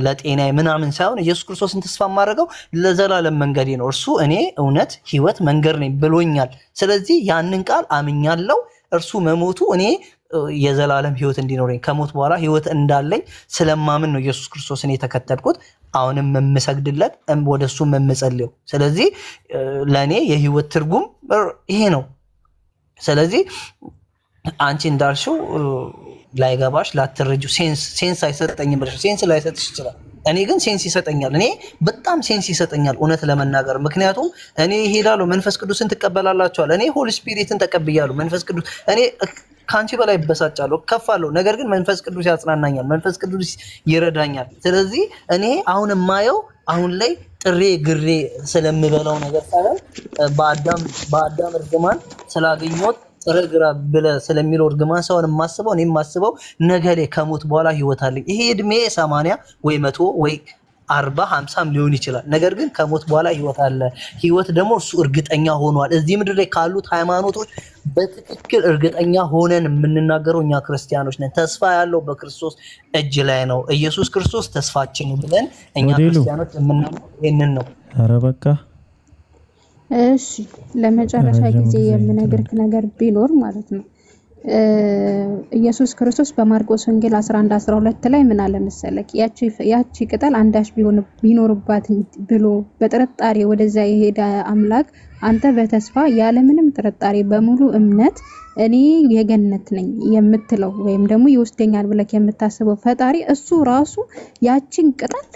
ለጤና ምናምን ሳይሆን ኢየሱስ ክርስቶስን ተስፋ ማደርገው ለዘላለም መንገዴ ነው። እርሱ እኔ እውነት ህይወት መንገድ ነኝ ብሎኛል። ስለዚህ ያንን ቃል አምኛለሁ። እርሱ መሞቱ እኔ የዘላለም ህይወት እንዲኖረኝ ከሞት በኋላ ህይወት እንዳለኝ ስለማምን ነው ኢየሱስ ክርስቶስን የተከተልኩት። አሁንም መመሰግድለት ወደሱ መመጸልየው። ስለዚህ ለኔ የህይወት ትርጉም ይሄ ነው። ስለዚህ አንቺ እንዳልሽው ላይገባሽ ላትረጁ ሴንስ አይሰጠኝም ብለሽ ሴንስ ላይሰጥሽ ይችላል። እኔ ግን ሴንስ ይሰጠኛል። እኔ በጣም ሴንስ ይሰጠኛል እውነት ለመናገር። ምክንያቱም እኔ እሄዳለሁ መንፈስ ቅዱስን ትቀበላላችኋል። እኔ ሆሊ ስፒሪትን ተቀብያለሁ። መንፈስ ቅዱስ እኔ ካንቺ በላይ በሳጫለሁ ከፋለሁ። ነገር ግን መንፈስ ቅዱስ ያጽናናኛል፣ መንፈስ ቅዱስ ይረዳኛል። ስለዚህ እኔ አሁን የማየው አሁን ላይ ጥሬ ግሬ ስለምበላው ነገር ሳይሆን በአዳም እርግማን ስላገኘሁት ጥረግራ ብለ ስለሚለው እርግማን ሳይሆን የማስበው እኔ የማስበው ነገ ላይ ከሞት በኋላ ህይወት አለኝ። ይሄ እድሜ 80 ወይ 100 ወይ 40 50 ሊሆን ይችላል። ነገር ግን ከሞት በኋላ ህይወት አለ። ህይወት ደግሞ እሱ እርግጠኛ ሆኗል። እዚህ ምድር ላይ ካሉት ሃይማኖቶች በትክክል እርግጠኛ ሆነን የምንናገረው እኛ ክርስቲያኖች ነን። ተስፋ ያለው በክርስቶስ እጅ ላይ ነው። ኢየሱስ ክርስቶስ ተስፋችን ነው ብለን እኛ ክርስቲያኖች የምናምነው ይሄንን ነው። ኧረ በቃ እሺ ለመጨረሻ ጊዜ የምነግርህ ነገር ቢኖር ማለት ነው ኢየሱስ ክርስቶስ በማርቆስ ወንጌል 11:12 ላይ ምን አለ መሰለክ? ያቺ ቅጠል አንዳች ቢኖርባት ብሎ በጥርጣሬ ወደዛ የሄደ አምላክ አንተ በተስፋ ያለምንም ጥርጣሬ በሙሉ እምነት እኔ የገነት ነኝ የምትለው ወይም ደግሞ ይወስደኛል ብለክ የምታስበው ፈጣሪ እሱ ራሱ ያቺን ቅጠል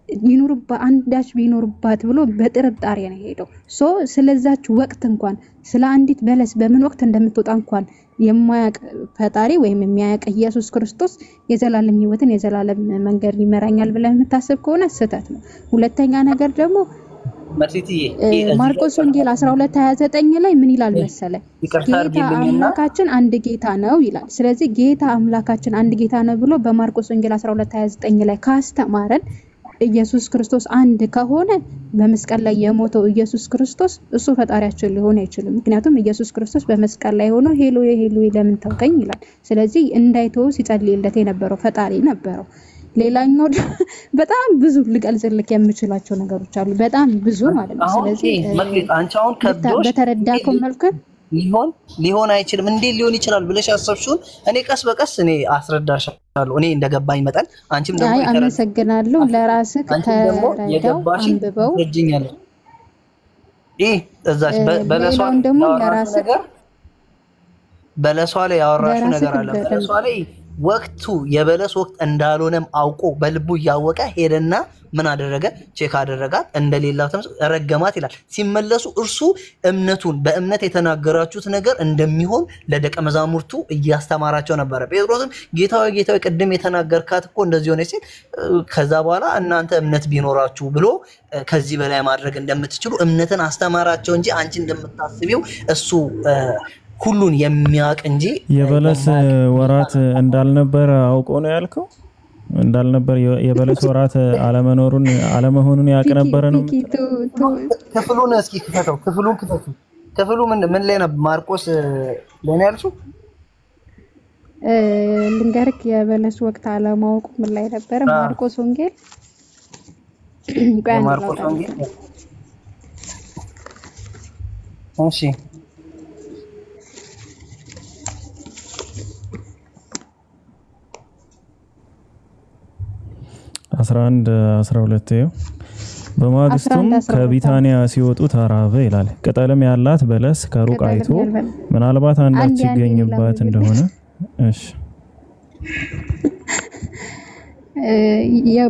ይኖርባት አንዳች ቢኖርባት ብሎ በጥርጣሬ ነው ሄደው። ስለዛች ወቅት እንኳን ስለ አንዲት በለስ በምን ወቅት እንደምትወጣ እንኳን የማያውቅ ፈጣሪ ወይም የሚያውቅ ኢየሱስ ክርስቶስ የዘላለም ህይወትን የዘላለም መንገድ ይመራኛል ብለህ የምታስብ ከሆነ ስህተት ነው። ሁለተኛ ነገር ደግሞ ማርቆስ ወንጌል 12:29 ላይ ምን ይላል መሰለ? ጌታ አምላካችን አንድ ጌታ ነው ይላል። ስለዚህ ጌታ አምላካችን አንድ ጌታ ነው ብሎ በማርቆስ ወንጌል 12:29 ላይ ካስተማረን ኢየሱስ ክርስቶስ አንድ ከሆነ በመስቀል ላይ የሞተው ኢየሱስ ክርስቶስ እሱ ፈጣሪያችን ሊሆን አይችልም። ምክንያቱም ኢየሱስ ክርስቶስ በመስቀል ላይ ሆኖ ሄሎዬ ሄሎዬ ለምን ተውከኝ ይላል። ስለዚህ እንዳይተው ሲጸልይለት የነበረው ፈጣሪ ነበረው። ሌላኛው በጣም ብዙ ልገልጽልክ የምችላቸው ነገሮች አሉ በጣም ብዙ ማለት ነው ስለዚህ መክሊት አንቺ አሁን ከብዶሽ በተረዳከው መልኩ ሊሆን አይችልም እንዴ ሊሆን ይችላል ብለሽ አሰብሽውን እኔ ቀስ በቀስ እኔ አስረዳሻለሁ እኔ እንደገባኝ መጣን አንቺም ደግሞ አመሰግናለሁ ለራስህ ተረዳው አንብበው ረጅኛለሁ እዛች በለሷ ላይ ያወራሽው ነገር አለ በለሷ ላይ ወቅቱ የበለስ ወቅት እንዳልሆነም አውቆ በልቡ ያወቀ ሄደና ምን አደረገ ቼክ አደረጋት እንደሌላው ረገማት ይላል ሲመለሱ እርሱ እምነቱን በእምነት የተናገራችሁት ነገር እንደሚሆን ለደቀ መዛሙርቱ እያስተማራቸው ነበር ጴጥሮስም ጌታው ቅድም የተናገርካት እኮ እንደዚህ ሆነ ሲል ከዛ በኋላ እናንተ እምነት ቢኖራችሁ ብሎ ከዚህ በላይ ማድረግ እንደምትችሉ እምነትን አስተማራቸው እንጂ አንቺ እንደምታስቢው እሱ ሁሉን የሚያውቅ እንጂ የበለስ ወራት እንዳልነበር አውቆ ነው ያልከው እንዳልነበር የበለስ ወራት አለመሆኑን ያውቅ ነበር ነው ክፍሉን እስኪ ክፈተው ክፍሉ ምን ላይ ነው ማርቆስ ለኔ ያልሽው ልንገርክ የበለስ ወቅት አለማወቁ ምን ላይ ነበር ማርቆስ ወንጌል እሺ 11-12 በማግስቱም ከቢታንያ ሲወጡ ተራበ ይላል ቅጠልም ያላት በለስ ከሩቅ አይቶ ምናልባት አንዳች ይገኝባት እንደሆነ እሺ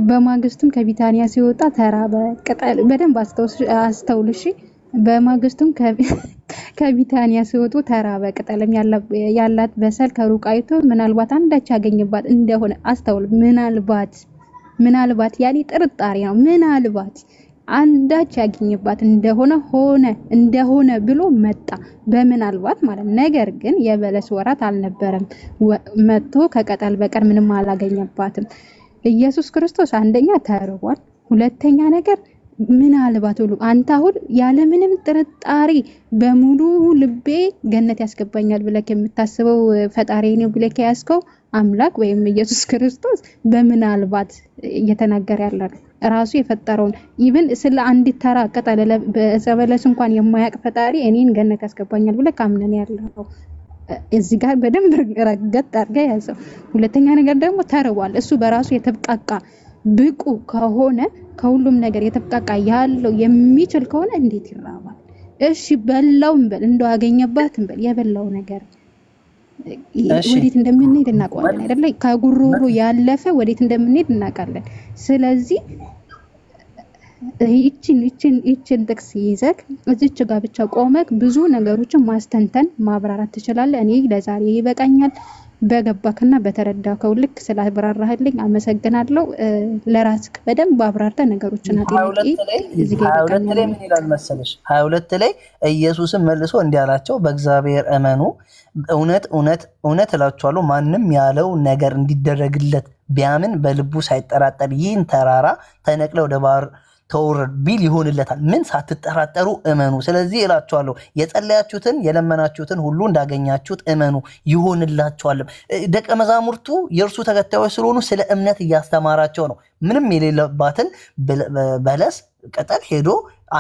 በማግስቱም ከቢታንያ ሲወጣ ተራበ ቅጠል በደንብ አስተውልሽ በማግስቱም ከቢታንያ ሲወጡ ተራበ ቅጠልም ያላት በሰል ከሩቅ አይቶ ምናልባት አንዳች ያገኝባት እንደሆነ አስተውል ምናልባት ያሊ ጥርጣሬ ነው ምናልባት አንዳች ያገኝባት እንደሆነ ብሎ መጣ በምናልባት ማለት ነገር ግን የበለስ ወራት አልነበረም መጥቶ ከቀጠል በቀር ምንም አላገኘባትም ኢየሱስ ክርስቶስ አንደኛ ተርቧል ሁለተኛ ነገር ምናልባት ሁሉ አንተ አሁን ያለ ምንም ጥርጣሬ በሙሉ ልቤ ገነት ያስገባኛል ብለህ የምታስበው ፈጣሪ ነው ብለህ ያስከው አምላክ ወይም ኢየሱስ ክርስቶስ በምናልባት እየተናገረ ያለው ራሱ የፈጠረውን ኢቭን ስለ አንድ ተራ ቀጠለ በሰበለስ እንኳን የማያቅ ፈጣሪ እኔን ገነት ያስገባኛል ብለህ ካምነን ያለው እዚህ ጋር በደንብ ረገጥ አድርጋ ያዘው ሁለተኛ ነገር ደግሞ ተርቧል እሱ በራሱ የተብቃቃ ብቁ ከሆነ ከሁሉም ነገር የተብቃቃ ያለው የሚችል ከሆነ እንዴት ይራባል እሺ በላው እንበል እንደው አገኘባት እንበል የበላው ነገር ወዴት እንደምንሄድ እናውቃለን አይደል ከጉሮሮ ያለፈ ወዴት እንደምንሄድ እናውቃለን ስለዚህ ይችን ጥቅስ ይዘክ እዚች ጋር ብቻ ቆመክ ብዙ ነገሮችን ማስተንተን ማብራራት ትችላለህ እኔ ለዛሬ ይበቃኛል በገባከና በተረዳከው ልክ ስላብራራህልኝ አመሰግናለሁ ለራስክ በደንብ አብራርተ ነገሮችን አጥቂ እዚህ ጋር 22 ላይ ምን ይላል መሰለሽ 22 ላይ ኢየሱስም መልሶ እንዲያላቸው በእግዚአብሔር እመኑ እውነት እላችኋለሁ ማንንም ያለው ነገር እንዲደረግለት ቢያምን በልቡ ሳይጠራጠር ይህን ተራራ ተነቅለ ወደ ባህር ተወርድ ቢል ይሆንለታል ምን ሳትጠራጠሩ እመኑ ስለዚህ እላችኋለሁ የጸለያችሁትን የለመናችሁትን ሁሉ እንዳገኛችሁት እመኑ ይሆንላችኋል ደቀ መዛሙርቱ የእርሱ ተከታዮች ስለሆኑ ስለ እምነት ያስተማራቸው ነው ምንም የሌለባትን በለስ ቅጠል ሄዶ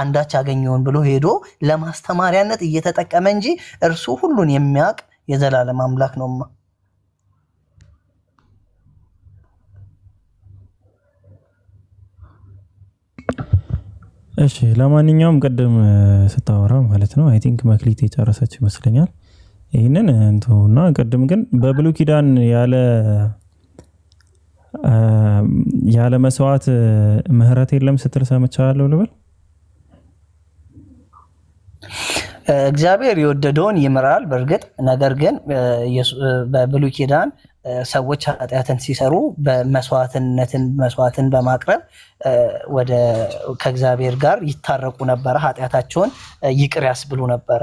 አንዳች ያገኘውን ብሎ ሄዶ ለማስተማሪያነት እየተጠቀመ እንጂ እርሱ ሁሉን የሚያውቅ የዘላለም አምላክ ነውማ እሺ ለማንኛውም ቀደም ስታወራ ማለት ነው አይ ቲንክ መክሊት የጨረሰች ይመስለኛል ይሄንን እንተውና ቀደም ግን በብሉይ ኪዳን ያለ መስዋዕት ምህረት የለም ስትል ሰምቻለሁ ልበል እግዚአብሔር የወደደውን ይምራል በርግጥ ነገር ግን በብሉይ ኪዳን ሰዎች ኃጢአትን ሲሰሩ መስዋዕትን በማቅረብ ወደ ከእግዚአብሔር ጋር ይታረቁ ነበር ኃጢአታቸውን ይቅር ያስብሉ ነበር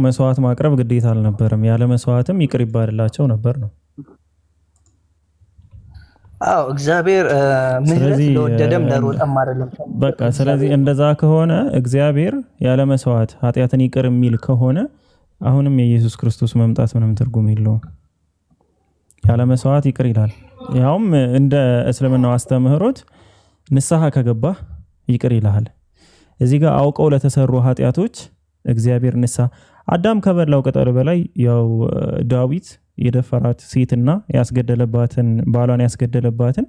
መስዋዕት ማቅረብ ግዴታ አልነበረም ያለ መስዋዕትም ይቅር ይባልላቸው ነበር ነው እግዚአብሔር ምህረት ለወደደም ለሮጠም አይደለም በቃ ስለዚህ እንደዛ ከሆነ እግዚአብሔር ያለ መስዋዕት ኃጢአትን ይቅር የሚል ከሆነ አሁንም የኢየሱስ ክርስቶስ መምጣት ምንም ትርጉም የለውም ያለ መስዋዕት ይቅር ይላል ያውም እንደ እስልምናው አስተምህሮት ንስሐ ከገባህ ይቅር ይልሃል። እዚህ ጋር አውቀው ለተሰሩ ኃጢያቶች እግዚአብሔር ንስሐ አዳም ከበላው ቅጠል በላይ ያው ዳዊት የደፈራት ሴትና ያስገደለባትን ባሏን ያስገደለባትን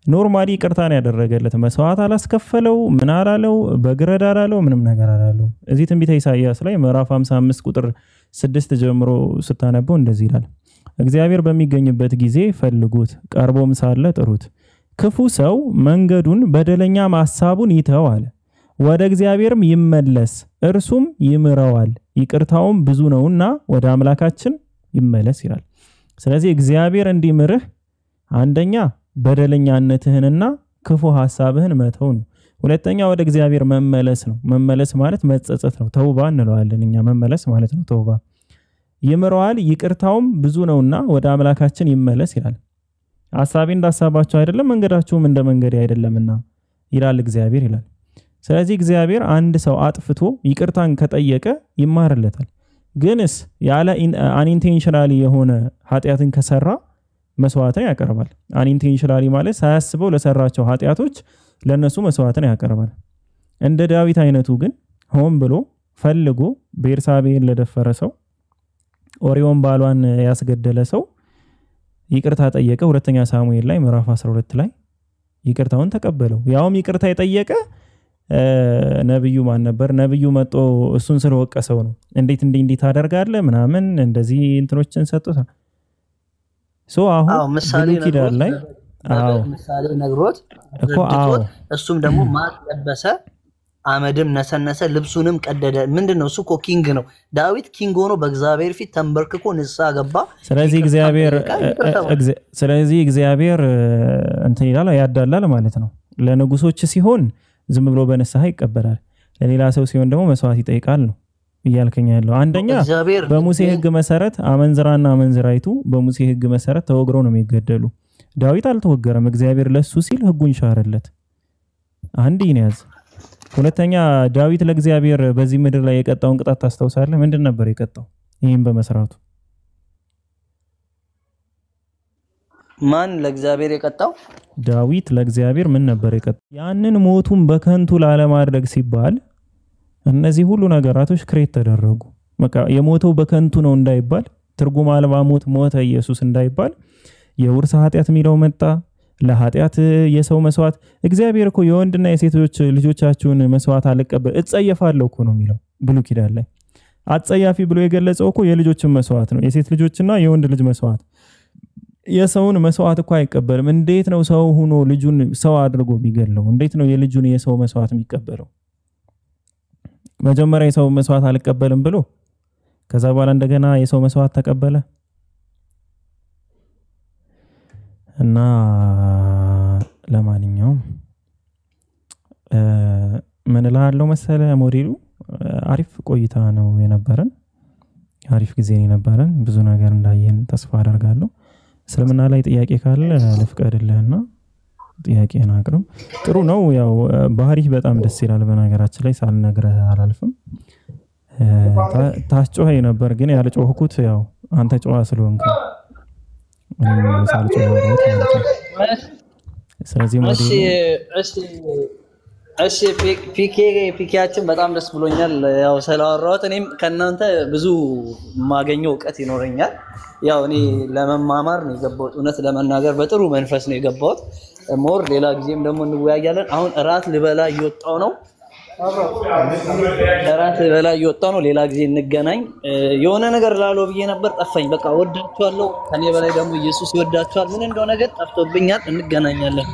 ኖርማሊ ይቅርታን ያደረገለት መስዋዕት አላስከፈለው ምን አላለው በግረድ አላለው ምንም ነገር አላለው። እዚህ ትንቢተ ኢሳይያስ ላይ ምዕራፍ 55 ቁጥር 6 ጀምሮ ስታነበው እንደዚህ ይላል እግዚአብሔር በሚገኝበት ጊዜ ፈልጉት ቀርቦም ሳለ ጥሩት ክፉ ሰው መንገዱን በደለኛ ሐሳቡን ይተው አለ ወደ እግዚአብሔርም ይመለስ እርሱም ይምረዋል ይቅርታውም ብዙ ነውና ወደ አምላካችን ይመለስ ይላል። ስለዚህ እግዚአብሔር እንዲምርህ አንደኛ በደለኛነትህንና ክፉ ሐሳብህን መተው ነው። ሁለተኛ ወደ እግዚአብሔር መመለስ ነው። መመለስ ማለት መጸጸት ነው። ተውባ እንለዋለን እኛ መመለስ ማለት ነው ተውባ። ይምረዋል ይቅርታውም ብዙ ነውና ወደ አምላካችን ይመለስ ይላል። ሐሳቤ እንዳሳባችሁ አይደለም መንገዳችሁም እንደ መንገዴ አይደለምና ይላል እግዚአብሔር ይላል። ስለዚህ እግዚአብሔር አንድ ሰው አጥፍቶ ይቅርታን ከጠየቀ ይማርለታል። ግንስ ያለ አንኢንቴንሽናሊ የሆነ ኃጢያትን ከሰራ መስዋዕትን ያቀርባል። አንኢንቴንሽናሊ ማለት ሳያስበው ለሰራቸው ኃጢያቶች ለነሱ መስዋዕትን ያቀርባል። እንደ ዳዊት አይነቱ ግን ሆን ብሎ ፈልጎ ቤርሳቤን ለደፈረ ሰው ኦሪዮን ባሏን ያስገደለ ሰው ይቅርታ ጠየቀ። ሁለተኛ ሳሙኤል ላይ ምዕራፍ 12 ላይ ይቅርታውን ተቀበለው። ያውም ይቅርታ የጠየቀ ነብዩ ማን ነበር? ነብዩ መጥቶ እሱን ስለወቀሰው ነው። እንዴት ታደርጋለህ ምናምን እንደዚህ እንትኖችን ሰጥቶታ አሁን ምሳሌ ኪዳን ላይ ምሳሌ ነግሮት እኮ እሱም ደግሞ ማቅ ለበሰ አመድም ነሰነሰ ልብሱንም ቀደደ። ምንድነው እሱ እኮ ኪንግ ነው። ዳዊት ኪንግ ሆኖ በእግዚአብሔር ፊት ተንበርክኮ ንስሐ ገባ። ስለዚህ እግዚአብሔር እንትን ይላል ያዳላል ማለት ነው። ለንጉሶች ሲሆን ዝም ብሎ በንስሐ ይቀበላል። ለሌላ ሰው ሲሆን ደግሞ መስዋዕት ይጠይቃል ነው ይያልከኛ ያለው። አንደኛ በሙሴ ሕግ መሰረት አመንዝራና አመንዝራይቱ በሙሴ ሕግ መሰረት ተወግረው ነው የሚገደሉ። ዳዊት አልተወገረም። እግዚአብሔር ለሱ ሲል ሕጉን ሻረለት። አንድ ይነዝ። ሁለተኛ ዳዊት ለእግዚአብሔር በዚህ ምድር ላይ የቀጣውን ቅጣት ታስተውሳለህ? ምንድን ነበር የቀጣው? ይሄን በመስራቱ ማን ለእግዚአብሔር የቀጣው? ዳዊት ለእግዚአብሔር ምን ነበር የቀጣው? ያንን ሞቱን በከንቱ ላለማድረግ ሲባል እነዚህ ሁሉ ነገራቶች ክሬት ተደረጉ። በቃ የሞተው በከንቱ ነው እንዳይባል ትርጉም አልባ ሞት ሞተ ኢየሱስ እንዳይባል የውርስ ኃጢያት ሚለው መጣ። ለኃጢያት የሰው መስዋዕት እግዚአብሔር እኮ የወንድና የሴቶች ልጆቻችሁን መስዋዕት አልቀበል እጸየፋለሁ እኮ ነው የሚለው ብሉይ ኪዳን ላይ። አጸያፊ ብሎ የገለጸው እኮ የልጆችን መስዋዕት ነው። የሴት ልጆችና የወንድ ልጅ መስዋዕት። የሰውን መስዋዕት እኮ አይቀበልም። እንዴት ነው ሰው ሆኖ ልጁን ሰው አድርጎ የሚገለው? እንዴት ነው የልጁን የሰው መስዋዕት የሚቀበለው? መጀመሪያ የሰው መስዋዕት አልቀበልም ብሎ ከዛ በኋላ እንደገና የሰው መስዋዕት ተቀበለ። እና ለማንኛውም ምን እላለሁ መሰለ ሞዴሉ አሪፍ ቆይታ ነው የነበረን። አሪፍ ጊዜ የነበረን ብዙ ነገር እንዳየን ተስፋ አደርጋለሁ። እስልምና ላይ ጥያቄ ካለ ልፍቀድልህና ጥያቄን አቅርብ። ጥሩ ነው። ያው ባህሪህ በጣም ደስ ይላል። በነገራችን ላይ ሳልነግርህ አላልፍም። ታስጮኸኝ ነበር ግን ያልጮህኩት ያው አንተ ጮኸ ስለሆንክ ምንም ሳልጮህ ማለት ነው። ስለዚህ እሺ ፒኬያችን በጣም ደስ ብሎኛል። ያው ስላወራሁት እኔም ከናንተ ብዙ ማገኘው ዕውቀት ይኖረኛል። ያው እኔ ለመማማር ነው የገባሁት። እውነት ለመናገር በጥሩ መንፈስ ነው የገባሁት። ሞር ሌላ ጊዜም ደግሞ እንወያያለን። አሁን እራት ልበላ እየወጣው ነው። ሌላ ጊዜ እንገናኝ። የሆነ ነገር ላለው ብዬ ነበር ጠፋኝ። በቃ ወዳችኋለሁ። ከኔ በላይ ደግሞ ኢየሱስ ይወዳችኋል። ምን እንደው ነገር ጠፍቶብኛል። እንገናኛለን።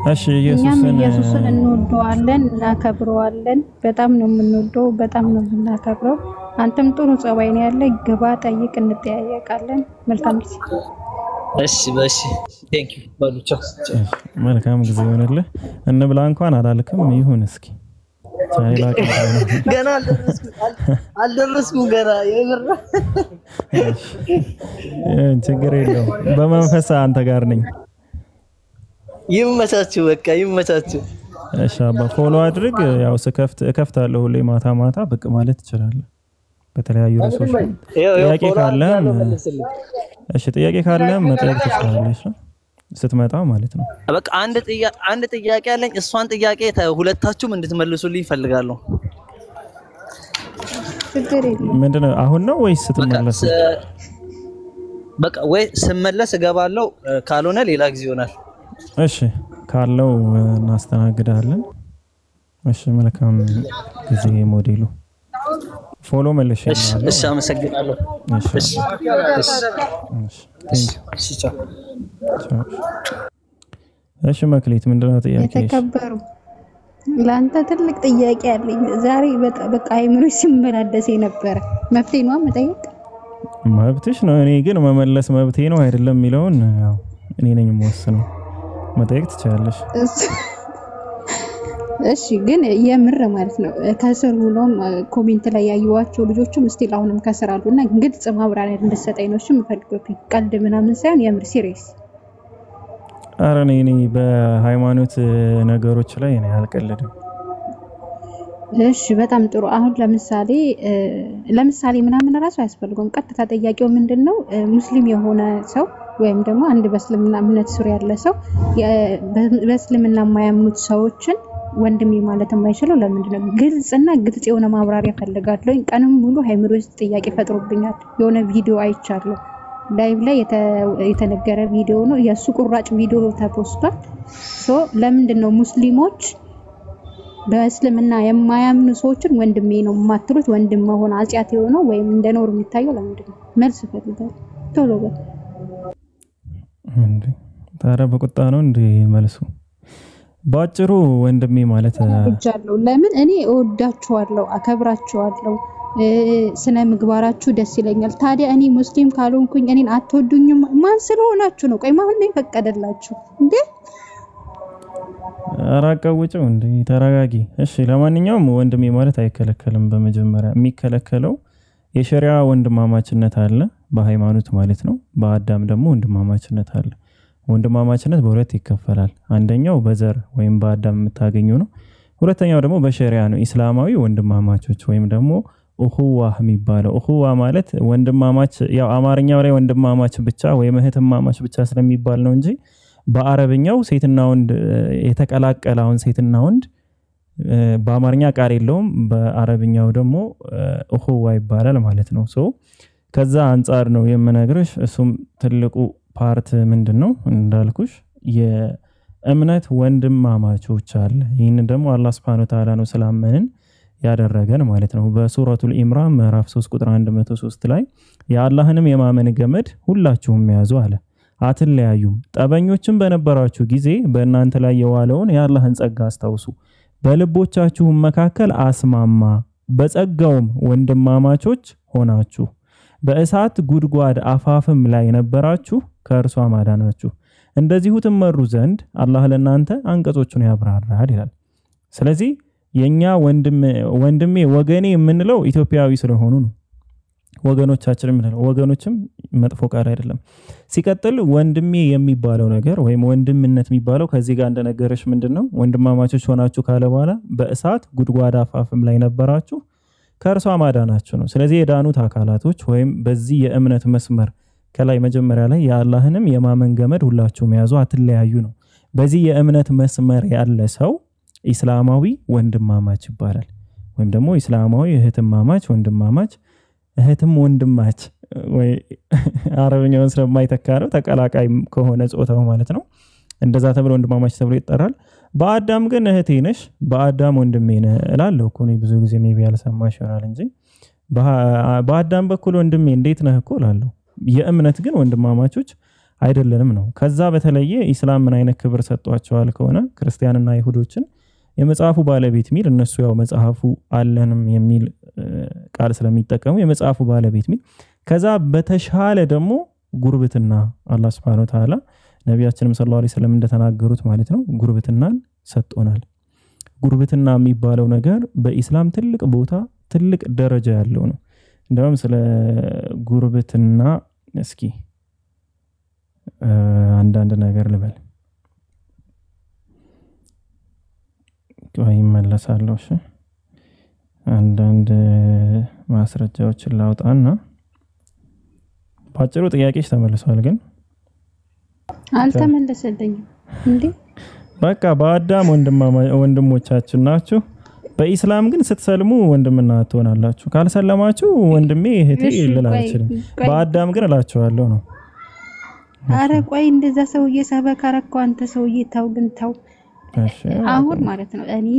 እሺ ኢየሱስን እንወደዋለን፣ እናከብረዋለን። በጣም ነው የምንወደው፣ በጣም ነው የምናከብረው። አንተም ጥሩ ጸባይ ነው ያለ። ግባ፣ ጠይቅ፣ እንጠያየቃለን። መልካም ጊዜ። እሺ ቴንክ ዩ ባሉቻ። መልካም ጊዜ ይሆንልህ። እንብላ እንኳን አላልክም። ይሁን እስኪ ገና አልደረስኩም ገና የምራ ችግር የለውም። በመንፈስ አንተ ጋር ነኝ። ይመቻችሁ፣ በቃ ይመቻችሁ። እሺ አባ ፎሎ አድርግ። ያው እከፍታለሁ ሁሌ ማታ ብቅ ማለት ትችላለህ። በተለያዩ ርዕሶች ጥያቄ ካለ እሺ ጥያቄ ካለ መጠየቅ ትችላለሽ ስትመጣ ማለት ነው። በቃ አንድ ጥያቄ አለኝ። እሷን ጥያቄ ሁለታችሁም እንድትመልሱልኝ ፈልጋለሁ። ምንድነው አሁን ነው ወይስ ስትመለስ? በቃ ወይ ስመለስ እገባለሁ፣ ካልሆነ ሌላ ጊዜ ይሆናል። እሺ ካለው እናስተናግዳለን። እሺ መልካም ጊዜ ሞዴሉ ፎሎ መልሽ ይላል። እሺ አመሰግናለሁ። እሺ መክሊት ምንድነው ጥያቄሽ? የተከበሩ ላንተ ትልቅ ጥያቄ አለኝ ዛሬ። በቃ አይምሮ ሲመላለስ የነበረ መፍትሄ ነው መጠየቅ መብትሽ ነው። እኔ ግን መመለስ መብቴ ነው አይደለም የሚለውን ያው እኔ ነኝ የምወስነው። መጠየቅ ትችላለሽ። እሺ ግን የምር ማለት ነው ከስር ሆኖም ኮሜንት ላይ ያዩዋቸው ልጆችም ስቲል አሁንም ከስር አሉና ግልጽ ማብራሪያ እንድትሰጠኝ ነው እሺ የምፈልገው። ቀልድ ምናምን ሳይሆን የምር ሲሪየስ። ኧረ እኔ በሃይማኖት ነገሮች ላይ እኔ አልቀልድም። እሺ በጣም ጥሩ። አሁን ለምሳሌ ምናምን ራሱ አያስፈልገውም። ቀጥታ ጥያቄው ምንድነው ሙስሊም የሆነ ሰው ወይም ደግሞ አንድ በእስልምና እምነት ስር ያለ ሰው በእስልምና የማያምኑት ሰዎችን ወንድሜ ማለት የማይችለው ለምንድነው? ግልጽና ግልጽ የሆነ ማብራሪያ ፈልጋለሁ። ቀንም ሙሉ ሃይምሮ ውስጥ ጥያቄ ፈጥሮብኛል። የሆነ ቪዲዮ አይቻለሁ ላይቭ ላይ የተነገረ ቪዲዮ ነው። የሱ ቁራጭ ቪዲዮ ተፖስቷል። ለምንድነው ሙስሊሞች በእስልምና የማያምኑ ሰዎችን ወንድሜ ነው የማትሉት? ወንድም መሆን አጽያት የሆነው ወይም እንደ ኖር የሚታየው ለምንድነው? መልስ ፈልጋለሁ ቶሎ በል እንዴ። ታዲያ በቁጣ ነው እንዴ መልሱ? ባጭሩ ወንድሜ ማለት እጃለሁ። ለምን እኔ እወዳችኋለሁ፣ አከብራችኋለሁ፣ ስነ ምግባራችሁ ደስ ይለኛል። ታዲያ እኔ ሙስሊም ካልሆንኩኝ እኔን አትወዱኝም? ማን ስለሆናችሁ ነው? ቆይ ማን ነው የፈቀደላችሁ እንዴ? አራቀውጭው እንዴ ተረጋጊ። እሺ ለማንኛውም ወንድሜ ማለት አይከለከልም። በመጀመሪያ የሚከለከለው የሸሪዓ ወንድማማችነት አለ በሃይማኖት ማለት ነው። በአዳም ደግሞ ወንድማማችነት አለ። ወንድማማችነት በሁለት ይከፈላል። አንደኛው በዘር ወይም በአዳም የምታገኘው ነው። ሁለተኛው ደግሞ በሸሪዓ ነው። እስላማዊ ወንድማማቾች ወይም ደግሞ ኡኹዋህ የሚባለው። ኡኹዋ ማለት ወንድማማች፣ ያው አማርኛው ላይ ወንድማማች ብቻ ወይም እህትማማች ብቻ ስለሚባል ነው እንጂ በአረብኛው ሴትና ወንድ የተቀላቀለውን ሴትና ወንድ በአማርኛ ቃል የለውም። በአረብኛው ደግሞ ኡኹዋ ይባላል ማለት ነው። ከዛ አንፃር ነው የምነግርሽ። እሱም ትልቁ ፓርት ምንድነው እንዳልኩሽ የእምነት ወንድማማቾች አለ። ይህን ደግሞ አላህ Subhanahu Wa Ta'ala ነው ስላመንን ያደረገን ማለት ነው። በሱረቱል ኢምራን ምዕራፍ 3 ቁጥር 103 ላይ የአላህንም የማመን ገመድ ሁላችሁም ያዙ አለ፣ አትለያዩም። ጠበኞችም በነበራችሁ ጊዜ በእናንተ ላይ የዋለውን የአላህን ጸጋ አስታውሱ፣ በልቦቻችሁም መካከል አስማማ፣ በጸጋውም ወንድማማቾች ሆናችሁ፣ በእሳት ጉድጓድ አፋፍም ላይ ነበራችሁ፣ ከእርሷ ማዳናችሁ፣ እንደዚሁ ትመሩ ዘንድ አላህ ለእናንተ አንቀጾቹን ያብራራል ይላል። ስለዚህ የኛ ወንድሜ ወገኔ የምንለው ኢትዮጵያዊ ስለሆኑ ነው። ወገኖቻችን የምንለው ወገኖችም መጥፎ ቃል አይደለም። ሲቀጥል ወንድሜ የሚባለው ነገር ወይም ወንድምነት የሚባለው ከዚህ ጋር እንደነገረሽ ምንድነው ወንድማማቾች ሆናችሁ ካለ በኋላ በእሳት ጉድጓድ አፋፍም ላይ ነበራችሁ ከእርሷ ማዳናችሁ ነው። ስለዚህ የዳኑት አካላቶች ወይም በዚህ የእምነት መስመር ከላይ መጀመሪያ ላይ የአላህንም የማመን ገመድ ሁላችሁም ያዙ አትለያዩ ነው። በዚህ የእምነት መስመር ያለ ሰው ኢስላማዊ ወንድማማች ይባላል። ወይም ደግሞ ኢስላማዊ እህትማማች ወንድማማች፣ እህትም ወንድማች ወይ አረብኛውን ስለማይተካ ነው ተቀላቃይ ከሆነ ጾታው ማለት ነው። እንደዛ ተብሎ ወንድማማች ተብሎ ይጠራል። በአዳም ግን እህቴ ነሽ፣ በአዳም ወንድሜ ነህ እላለሁ እኮ ነው። ብዙ ጊዜ ሜቢ ያልሰማሽ ይሆናል እንጂ በአዳም በኩል ወንድሜ እንዴት ነህ እኮ እላለሁ። የእምነት ግን ወንድማማቾች አይደለንም ነው። ከዛ በተለየ ኢስላም ምን አይነት ክብር ሰጧቸዋል ከሆነ ክርስቲያንና ይሁዶችን የመጽሐፉ ባለቤት ሚል እነሱ ያው መጽሐፉ አለንም የሚል ቃል ስለሚጠቀሙ የመጽሐፉ ባለቤት ሚል ከዛ በተሻለ ደግሞ ጉርብትና አላህ Subhanahu Wa Ta'ala ነብያችንም ሰለላሁ ዐለይሂ ወሰለም እንደተናገሩት ማለት ነው ጉርብትናን ሰጥቶናል። ጉርብትና የሚባለው ነገር በኢስላም ትልቅ ቦታ ትልቅ ደረጃ ያለው ነው። እንደውም ስለ ጉርብትና እስኪ አንዳንድ ነገር ልበል ወይ መለሳለሁ። እሺ አንዳንድ ማስረጃዎችን ላውጣና ባጭሩ ጥያቄሽ ተመልሷል ግን አልተመለሰልኝም እንዴ? በቃ በአዳም ወንድሞቻችን ናችሁ። በኢስላም ግን ስትሰልሙ ወንድምና ትሆናላችሁ። ካልሰለማችሁ ወንድሜ እህቴ ልል አልችልም። በአዳም ግን እላችኋለሁ ነው። አረ ቆይ እንደዛ ሰውዬ ሰበካ ረከው አንተ ሰውዬ ታው ግን ታው አሁን ማለት ነው እኔ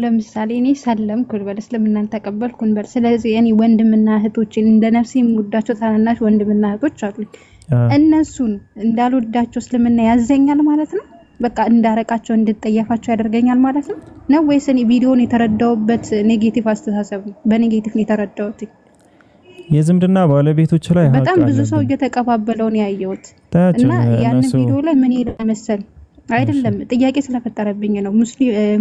ለምሳሌ እኔ ሰለምኩ በል እስልምናን ተቀበልኩ በል። ስለዚህ እኔ ወንድምና እህቶችን እንደ ነፍሴ የምወዳቸው ታናናሽ ወንድምና እህቶች አሉኝ። እነሱን እንዳልወዳቸው እስልምና ያዘኛል ማለት ነው? በቃ እንዳረቃቸው እንድጠየፋቸው ያደርገኛል ማለት ነው ወይስ እኔ ቪዲዮን የተረዳውበት ኔጌቲቭ አስተሳሰብ ነው? በኔጌቲቭ ነው የተረዳውት። የዝምድና ባለቤቶች ላይ በጣም ብዙ ሰው እየተቀባበለው ነው ያየሁት እና ያን ቪዲዮ ላይ ምን ይመስል አይደለም ጥያቄ ስለፈጠረብኝ ነው።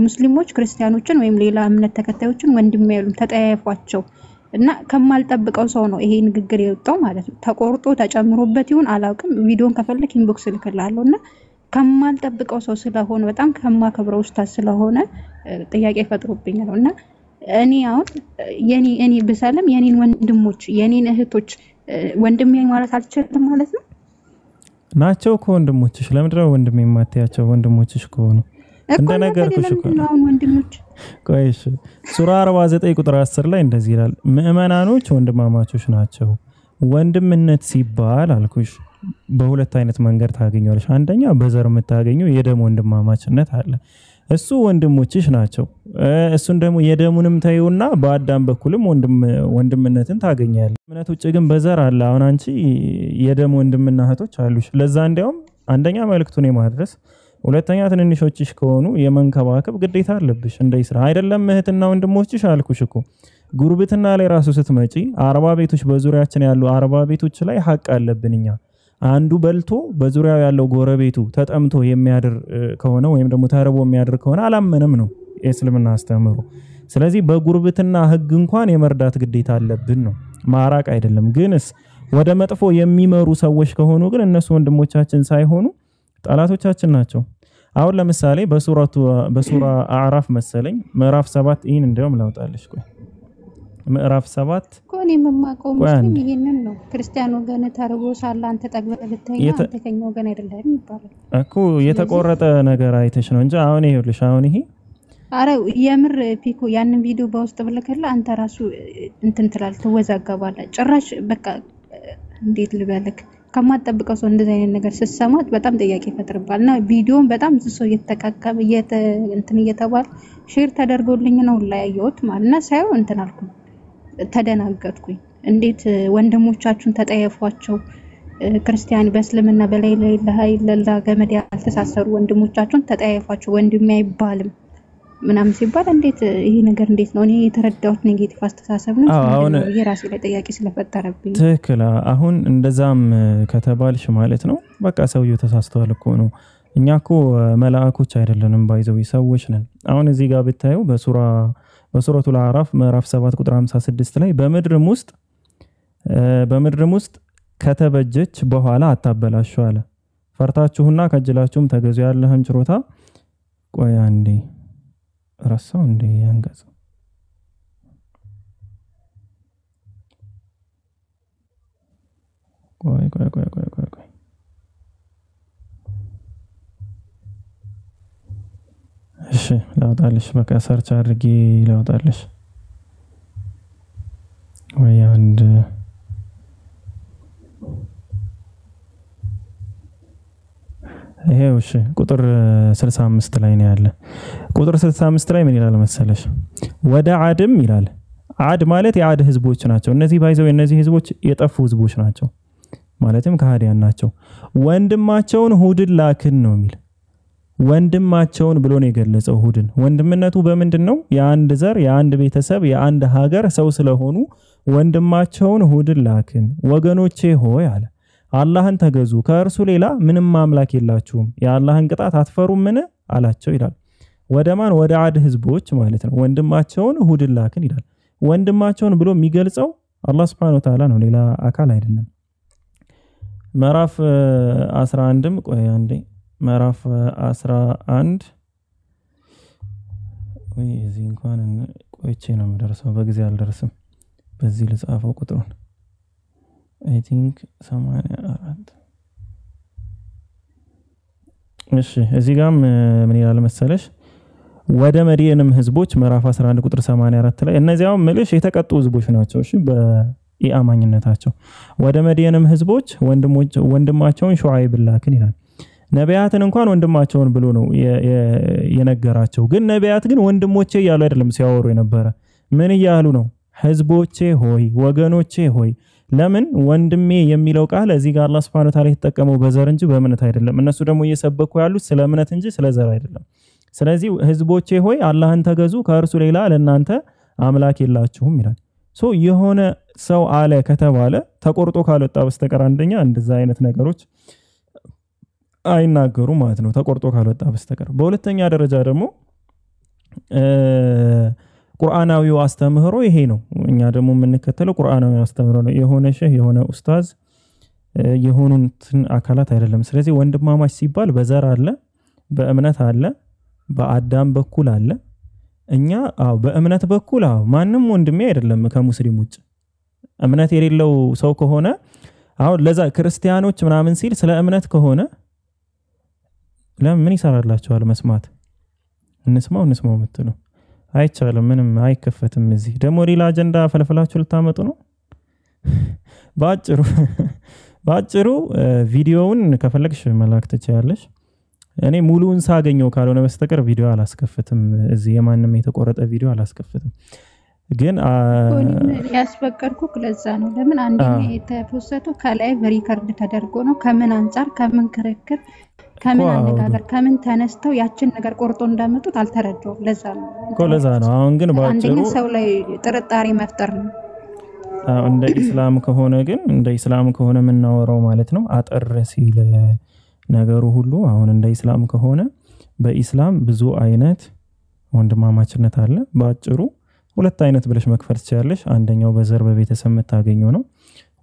ሙስሊሞች ክርስቲያኖችን ወይም ሌላ እምነት ተከታዮችን ወንድም ያሉም ተጠያየፏቸው እና ከማልጠብቀው ሰው ነው ይሄ ንግግር የወጣው ማለት ነው። ተቆርጦ ተጨምሮበት ይሁን አላውቅም። ቪዲዮን ከፈለክ ኢንቦክስ ልክላለሁና ከማልጠብቀው ሰው ስለሆነ በጣም ከማከብረው ኡስታዝ ስለሆነ ጥያቄ ፈጥሮብኛል እና እኔ አሁን እኔ በሰለም የኔን ወንድሞች የኔን እህቶች ወንድሜ ማለት አልችልም ማለት ነው ናቸው ከወንድሞችሽ። ለምንድን ነው ወንድሜ የማትያቸው? ወንድሞችሽ ከሆኑ እንደነገርኩሽ እኮ ነው ወንድሞች። ቆይሽ ሱራ 49 ቁጥር 10 ላይ እንደዚህ ይላል፣ ምእመናኖች ወንድማማቾች ናቸው። ወንድምነት ሲባል አልኩሽ በሁለት አይነት መንገድ ታገኛለሽ። አንደኛ በዘር የምታገኘው የደም ወንድማማችነት አለ። እሱ ወንድሞችሽ ናቸው። እሱን ደግሞ የደሙንም ታዩና በአዳም በኩልም ወንድምነትን ታገኛለሽ። እምነት ውጭ ግን በዘር አለ። አሁን አንቺ የደም ወንድምና እህቶች አሉሽ። ለዛ እንዲያውም አንደኛ መልእክቱን የማድረስ ሁለተኛ ትንንሾችሽ ከሆኑ የመንከባከብ ግዴታ አለብሽ። እንደ ኢስራ አይደለም እህትና ወንድሞችሽ አልኩሽ እኮ ጉርብትና ላይ ራሱ ስትመጪ 40 ቤቶች በዙሪያችን ያሉ 40 ቤቶች ላይ ሐቅ አለብን እኛ። አንዱ በልቶ በዙሪያው ያለው ጎረቤቱ ተጠምቶ የሚያድር ከሆነ ወይም ደግሞ ተርቦ የሚያድር ከሆነ አላመነም ነው የእስልምና አስተምህሮ። ስለዚህ በጉርብትና ህግ እንኳን የመርዳት ግዴታ አለብን ነው፣ ማራቅ አይደለም። ግንስ ወደ መጥፎ የሚመሩ ሰዎች ከሆኑ ግን እነሱ ወንድሞቻችን ሳይሆኑ ጠላቶቻችን ናቸው። አሁን ለምሳሌ በሱራ አዕራፍ መሰለኝ ምዕራፍ 7 ይሄን እንደውም ላውጣልሽ። ቆይ ምዕራፍ 7 ኮኔ መማቀው ሙስሊም ይሄንን ነው ክርስቲያን ወገን ተርቦ ሳለ አንተ ጠግበህ ልተኛ አንተ ከኛ ወገን አይደለም ይባላል እኮ። የተቆረጠ ነገር አይተሽ ነው እንጂ አሁን ይሄልሽ አሁን ይሄ አረ የምር ፒኮ ያንን ቪዲዮ በውስጥ ብለከለ አንተ ራሱ እንትን ትላለህ ትወዛገባለህ። ጭራሽ በቃ እንዴት ልበልክ ከማጠብቀው ሰው እንደዚህ አይነት ነገር ሲሰማት በጣም ጥያቄ ይፈጥርባልና ቪዲዮን በጣም ብዙ እየተካከመ እንትን እየተባለ ሼር ተደርጎልኝ ነው ላይ ያየሁት ማለትና ሳይው እንትን አልኩ ተደናገጥኩኝ። እንዴት ወንድሞቻችሁን ተጠየፏቸው? ክርስቲያን በእስልምና በላይ ላይ ለላ ገመድ ያልተሳሰሩ ወንድሞቻችሁን ተጠየፏቸው ወንድሜ አይባልም ምናምን ሲባል እንዴት ይሄ ነገር እንዴት ነው? እኔ የተረዳሁት ኔጌቲቭ አስተሳሰብ ነው። አሁን የራሴ ላይ ጥያቄ ስለፈጠረብኝ ትክክል። አሁን እንደዛም ከተባልሽ ማለት ነው በቃ ሰውየው ተሳስተዋል እኮ ነው። እኛ እኮ መላእክቶች አይደለንም፣ ባይዘው ሰዎች ነን። አሁን እዚህ ጋር ብታዩ በሱረቱል አዕራፍ ምዕራፍ 7 ቁጥር 56 ላይ በምድርም ውስጥ ከተበጀች በኋላ አታበላሹ አለ። ፈርታችሁና ከጅላችሁም ተገዙ ያለህን ችሮታ። ቆይ አንዴ ረሳው እንዴ ያንገጽ ቆይ እሺ ላውጣልሽ። በቃ ሰርች አድርጌ ላውጣልሽ። ወይ አንድ ይሄው እሺ ቁጥር 65 ላይ ነው ያለ። ቁጥር 65 ላይ ምን ይላል መሰለሽ? ወደ አድም ይላል። አድ ማለት የአድ ህዝቦች ናቸው። እነዚህ ባይዘው እነዚህ ህዝቦች የጠፉ ህዝቦች ናቸው፣ ማለትም ከሃዲያን ናቸው። ወንድማቸውን ሁድን ላክን ነው የሚል። ወንድማቸውን ብሎ ነው የገለጸው ሁድን። ወንድምነቱ በምንድን ነው? የአንድ ዘር፣ የአንድ ቤተሰብ፣ የአንድ ሀገር ሰው ስለሆኑ ወንድማቸውን ሁድን ላክን። ወገኖቼ ሆይ አለ አላህን ተገዙ፣ ከእርሱ ሌላ ምንም አምላክ የላችሁም፣ የአላህን ቅጣት አትፈሩም ምን አላቸው ይላል። ወደ ማን? ወደ አድ ህዝቦች ማለት ነው። ወንድማቸውን ሁድን ላክን ይላል። ወንድማቸውን ብሎ የሚገልጸው አላህ Subhanahu Wa Ta'ala ነው፣ ሌላ አካል አይደለም። ምዕራፍ 11ም ቆይ አንዴ ምዕራፍ 11 ወይ እዚህ እንኳን ቆይቼ ነው የምደርሰው፣ በጊዜ አልደርስም። በዚህ ልጻፈው ቁጥሩን አይ ቲንክ 84 እሺ እዚህ ጋርም ምን ይላል መሰለሽ ወደ መዲየንም ህዝቦች ምዕራፍ 11 ቁጥር 84 ላይ እነዚያው ምልሽ የተቀጡ ህዝቦች ናቸው እሺ በኢአማኝነታቸው ወደ መዲየንም ህዝቦች ወንድማቸውን ሹዓይብ ላክን ይላል ነቢያትን እንኳን ወንድማቸውን ብሎ ነው የነገራቸው ግን ነቢያት ግን ወንድሞቼ ያሉ አይደለም ሲያወሩ የነበረ ምን ይያሉ ነው ህዝቦቼ ሆይ ወገኖቼ ሆይ ለምን ወንድሜ የሚለው ቃል እዚህ ጋር አላህ Subhanahu Wa Ta'ala የተጠቀመው በዘር እንጂ በእምነት አይደለም እነሱ ደግሞ እየሰበኩ ያሉት ስለ እምነት እንጂ ስለ ዘር አይደለም ስለዚህ ህዝቦቼ ሆይ አላህን ተገዙ ከእርሱ ሌላ ለእናንተ አምላክ የላችሁም ይላል ሶ የሆነ ሰው አለ ከተባለ ተቆርጦ ካልወጣ በስተቀር አንደኛ እንደዛ አይነት ነገሮች አይናገሩ ማለት ነው ተቆርጦ ካልወጣ በስተቀር በሁለተኛ ደረጃ ደግሞ ቁርአናዊው አስተምህሮ ይሄ ነው እኛ ደግሞ የምንከተለው ቁርአናዊ አስተምህሮ ነው የሆነ ሼህ የሆነ ኡስታዝ የሆኑትን አካላት አይደለም ስለዚህ ወንድማማች ሲባል በዘር አለ በእምነት አለ በአዳም በኩል አለ እኛ በእምነት በኩል ማንንም ወንድሜ አይደለም ከሙስሊም ውጭ እምነት የሌለው ሰው ከሆነ አሁን ለዛ ክርስቲያኖች ምናምን ሲል ስለ እምነት ከሆነ ለምን ይሰራላችኋል መስማት እንስማው የምትሉ አይቻልም ምንም አይከፈትም እዚህ ደግሞ ሌላ አጀንዳ ፈልፈላችሁ ልታመጡ ነው ባጭሩ ቪዲዮውን ከፈለግሽ መላክ ትችያለሽ እኔ ሙሉውን ሳገኘው ካልሆነ በስተቀር ቪዲዮ አላስከፍትም እዚህ የማንንም የተቆረጠ ቪዲዮ አላስከፍትም ግን ያስፈቀድኩ ለዛ ነው ለምን አንደኛ የተፖስተው ከላይ ሪከርድ ተደርጎ ነው ከምን አንፃር ከምን ክርክር ከምን አነጋገር ከምን ተነስተው ያችን ነገር ቆርጦ እንዳመጡት አልተረዳውም ለዛ ነው አሁን ግን ባጭሩ አንደኛ ሰው ላይ ጥርጣሬ መፍጠር ነው እንደ ኢስላም ከሆነ ምናወራው ማለት ነው አጠር ሲል ነገሩ ሁሉ አሁን እንደ ኢስላም ከሆነ በኢስላም ብዙ አይነት ወንድማማችነት አለ ባጭሩ ሁለት አይነት ብለሽ መክፈል ትችያለሽ አንደኛው በዘር በቤተሰብ መታገኘው ነው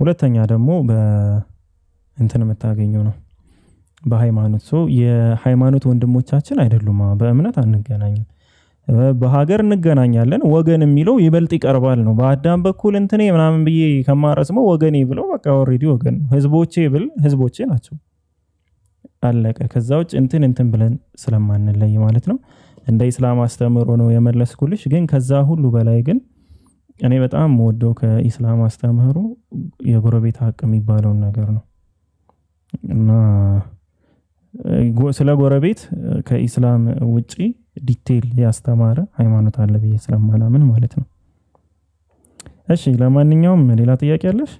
ሁለተኛ ደግሞ በእንትን መታገኘው ነው በሃይማኖት የሃይማኖት ወንድሞቻችን አይደሉም በእምነት አንገናኝም በሀገር እንገናኛለን ወገን የሚለው ይበልጥ ይቀርባል ነው በአዳም በኩል እንትኔ ምናምን ብዬ ከማረስመው ወገኔ ብለው በቃ ኦሬዲ ወገን ህዝቦቼ ብል ህዝቦቼ ናቸው አለቀ ከዛውጭ እንትን ብለን ስለማንለይ ማለት ነው እንደ ኢስላም አስተምሮ ነው የመለስኩልሽ ግን ከዛ ሁሉ በላይ ግን እኔ በጣም ወደው ከኢስላም አስተምሮ የጎረቤት ሀቅ የሚባለው ነገር ነው እና ስለ ጎረቤት ከኢስላም ውጪ ዲቴል ያስተማረ ሃይማኖት አለ ብዬ ስለማላምን ማለት ነው እሺ ለማንኛውም ሌላ ጥያቄ አለሽ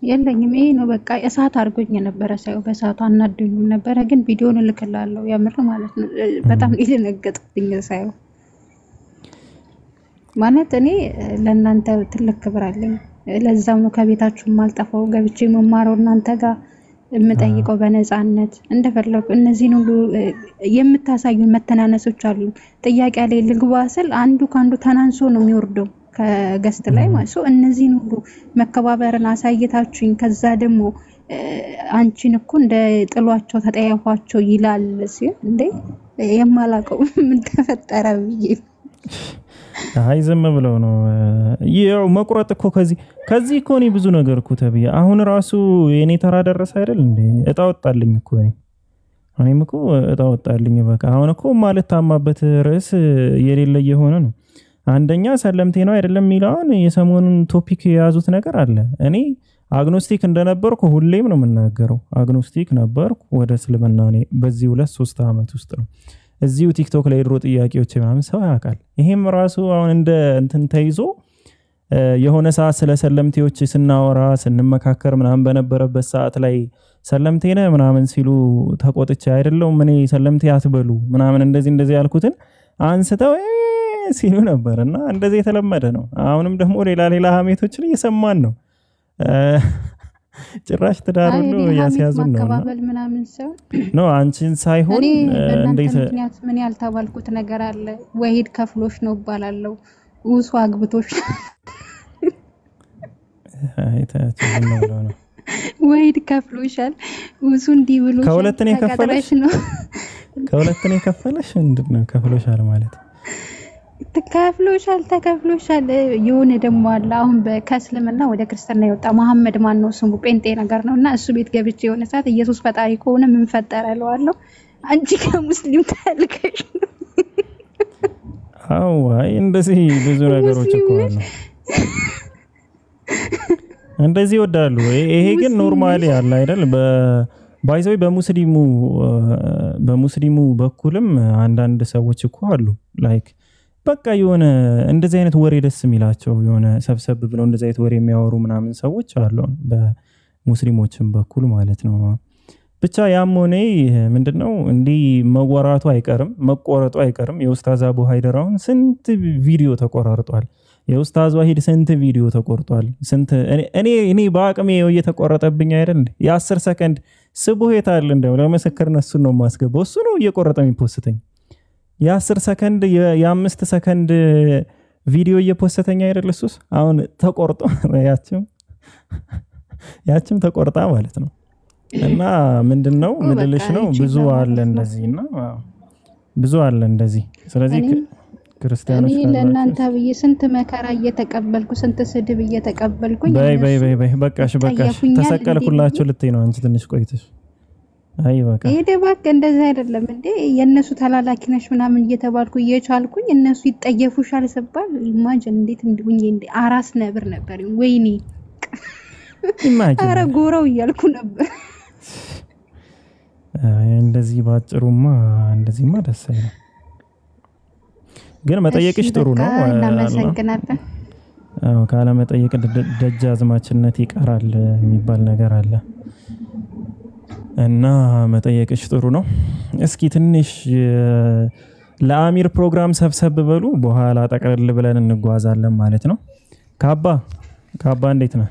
የለኝም ይሄ ነው በቃ እሳት አርጎኝ ነበር ሳይው በእሳቱ አናደኝም ነበር ግን ቪዲዮውን ልክላለሁ ያምር ማለት ነው በጣም ይደነገጥኩኝ ሳይው ማለት እኔ ለእናንተ ትልቅ ክብር አለኝ ለዛም ነው ከቤታችሁ ማልጠፋው ገብቼ መማረው እናንተ ጋር የምጠይቀው በነፃነት እንደፈለኩ እነዚህን ሁሉ የምታሳዩ መተናነሶች አሉ ጥያቄ ላይ ልግባስል አንዱ ካንዱ ተናንሶ ነው የሚወርደው ከገስት ላይ ማለት ነው እነዚህን ሁሉ መከባበርን አሳይታችሁኝ ከዛ ደግሞ አንቺን እኮ እንደ ጥሏቸው ተጠያፏቸው ይላል ሲል እንዴ የማላቀው ምን ተፈጠረ ብዬ አይ ዝም ብለው ነው ይው መቁረጥ እኮ ከዚህ እኮ ነው ብዙ ነገር እኮ ተብያ አሁን ራሱ የኔ ተራ ደረሰ አይደል እንዴ እጣወጣልኝ እኮ እኔም እኮ እጣወጣልኝ በቃ አሁን እኮ ማለት ታማበት ርዕስ የሌለ የሆነ ነው አንደኛ ሰለምቴ ነው አይደለም ሚላውን የሰሞኑን ቶፒክ የያዙት ነገር አለ እኔ አግኖስቲክ እንደነበርኩ ሁሌም ነው የምናገረው አግኖስቲክ ነበርኩ ወደ እስልምና ነኝ በዚህ 2-3 አመት ውስጥ ነው እዚሁ ቲክቶክ ላይ ድሮ ጥያቄዎች ምናምን ሰው ያውቃል ይሄም ራሱ አሁን እንደ እንትን ተይዞ የሆነ ሰዓት ስለ ሰለምቴዎች ስናወራ ስንመካከር ምናምን በነበረበት ሰዓት ላይ ሰለምቴ ነህ ምናምን ሲሉ ተቆጥቼ አይደለም እኔ ሰለምቴ አትበሉ ምናምን እንደዚህ ያልኩትን አንስተው ሲሉ ነበርና እንደዚህ የተለመደ ነው አሁንም ደግሞ ሌላ ሀሜቶችን እየሰማን ነው ጭራሽ ተዳሩ ነው ያስያዙን ነው ማከባበል ምናምን ሰው ነው አንቺን ሳይሆን እንዴት ምን ያልተባልኩት ነገር አለ ወሂድ ከፍሎሽ ነው ባላለው ውሱ አግብቶሽ አይታችሁ ነው ወሂድ ከፍሎሻል ውሱ እንዲብሎሽ ከሁለተኛ ከፈለሽ ነው ከሁለተኛ ከፈለሽ እንድነው ከፍሎሻል ማለት ተከፍሎሻል ተከፍሎሻል። የሆነ ደግሞ አለ አሁን ከእስልምና ወደ ክርስትና የወጣ መሐመድ ማን ነው ስሙ ጴንጤ ነገር ነውና እሱ ቤት ገብቼ የሆነ ሰዓት ኢየሱስ ፈጣሪ ከሆነ ምን ፈጠረ እለዋለሁ። አንቺ ከሙስሊም ታልከሽ ነው። አዎ አይ እንደዚህ ብዙ ነገሮች እኮ አሉ እንደዚህ ይወዳሉ። ይሄ ግን ኖርማሊ አለ አይደል? ባይዘው በሙስሊሙ በኩልም አንዳንድ ሰዎች እኮ አሉ ላይክ በቃ የሆነ እንደዚህ አይነት ወሬ ደስ የሚላቸው የሆነ ሰብሰብ ብለው እንደዚህ አይነት ወሬ የሚያወሩ ምናምን ሰዎች አሉ በሙስሊሞችም በኩል ማለት ነው። ብቻ ያም ሆነ ምንድነው እንዲህ መወራቱ አይቀርም መቆረጡ አይቀርም። የኡስታዝ አቡ ሃይደር አሁን ስንት ቪዲዮ ተቆራርጧል። የኡስታዝ ዋሂድ ስንት ቪዲዮ ተቆርጧል። ስንት እኔ በአቅሜ እየተቆረጠብኝ አይደል? የ10 ሰከንድ ስቡህ የታል እንደው ለመሰከርነት እሱ ነው ማስገባው። እሱ ነው እየቆረጠ የሚፖስተኝ። የ10 ሰከንድ የ5 ሰከንድ ቪዲዮ እየፖስተኛ አይደል? እሱስ አሁን ተቆርጦ ያችም ተቆርጣ ማለት ነው። እና ምንድነው ምድልሽ ነው ብዙ አለ እንደዚህና ብዙ አለ እንደዚህ። ስለዚህ ክርስቲያኖች እኔ ለእናንተ ብዬ ስንት መከራ እየተቀበልኩ ስንት ስድብ እየተቀበልኩኝ በይ በቃሽ ተሰቀልኩላችሁ ልትይ ነው አንቺ ትንሽ ቆይተሽ። አይ በቃ ይሄ ደባክ እንደዛ አይደለም እንዴ የነሱ ተላላኪ ነሽ ምናምን እየተባልኩ እየቻልኩኝ እነሱ ይጠየፉሻል ሰባል ኢማጂን እንዴት እንዲሁኝ እንዴ አራስ ነብር ነበር ወይኔ ኢማጂን አረ ጎራው እያልኩ ነበር። እንደዚህ ባጭሩማ እንደዚህማ ደስ አይልም። ግን መጠየቅሽ ጥሩ ነው። እናመሰግናለን። አዎ ካለ መጠየቅ ደጃዝማችነት ይቀራል የሚባል ነገር አለ እና መጠየቅሽ ጥሩ ነው። እስኪ ትንሽ ለአሚር ፕሮግራም ሰብሰብ በሉ በኋላ ጠቅለል ብለን እንጓዛለን ማለት ነው። ካባ እንዴት ነህ?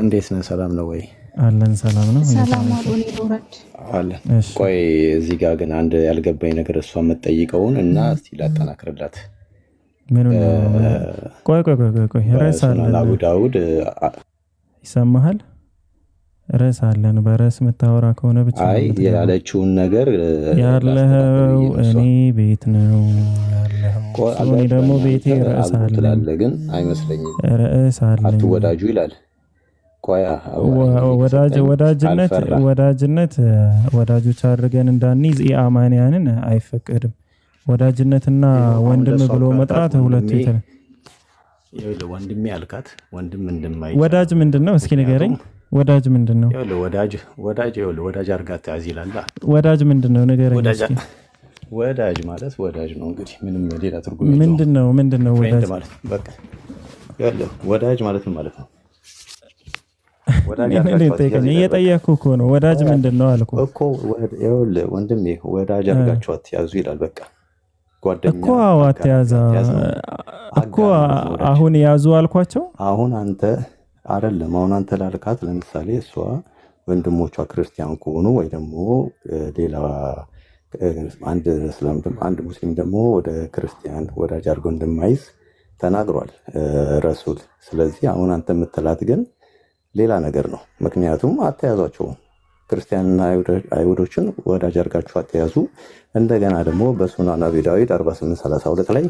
እንዴት ነህ? ሰላም ነው ወይ? አለን ሰላም ነው። ሰላም አሉን ይወራድ አለን። ቆይ እዚህ ጋር ግን አንድ ያልገባኝ ነገር እሷ የምትጠይቀውን እና እስቲ ላጠናክርላት። ምን ነው? ቆይ ረሳለን። አቡ ዳውድ ይሰማሃል? ረሳለን። በራስ መታወራ ከሆነ ብቻ አይ ያለችውን ነገር ያለው እኔ ቤት ነው ያለው። እኔ ደግሞ ቤቴ ረሳለን ግን አይመስለኝም። ረሳለን አትወዳጁ ይላል። ወዳጅነት ወዳጆች አድርገን እንዳንይዝ የአማንያንን አይፈቀድም። ወዳጅነትና ወንድም ብሎ መጥራት ሁለቱ ይተነ ወንድሜ አልካት ወንድም እንደማይ ወዳጅ ምንድነው? እስኪ ንገረኝ። ወዳጅ ምንድነው? ወዳጅ አርጋት ያዚላላ ወዳጅ ምንድነው? ንገረኝ እስኪ። ወዳጅ ማለት ወዳጅ ነው እንግዲህ ምንም ሌላ ትርጉም የለውም። ምንድነው ወዳጅ ማለት? በቃ ወዳጅ ማለት ምን ማለት ነው? እየጠየኩህ እኮ ነው። ወዳጅ ምንድነው አልኩህ እኮ። ወንድሜ ወዳጅ አርጋችሁ አትያዙ ይላል። በቃ ጓደኛ እኮ አትያዛ እኮ አሁን ያዙ አልኳቸው። አሁን አንተ አይደለም አሁን አንተ ላልካት ለምሳሌ እሷ ወንድሞቿ ክርስቲያን ከሆኑ ወይ ደግሞ ሌላ አንድ ሙስሊም ደግሞ ወደ ክርስቲያን ወዳጅ አድርጎ እንደማይዝ ተናግሯል ረሱል። ስለዚህ አሁን አንተ የምትላት ግን ሌላ ነገር ነው። ምክንያቱም አትያዟቸው ክርስቲያንና አይሁዶችን ወዳጅ አድርጋችሁ አትያዙ። እንደገና ደግሞ በሱናን አቢ ዳዊድ 48:32 ላይ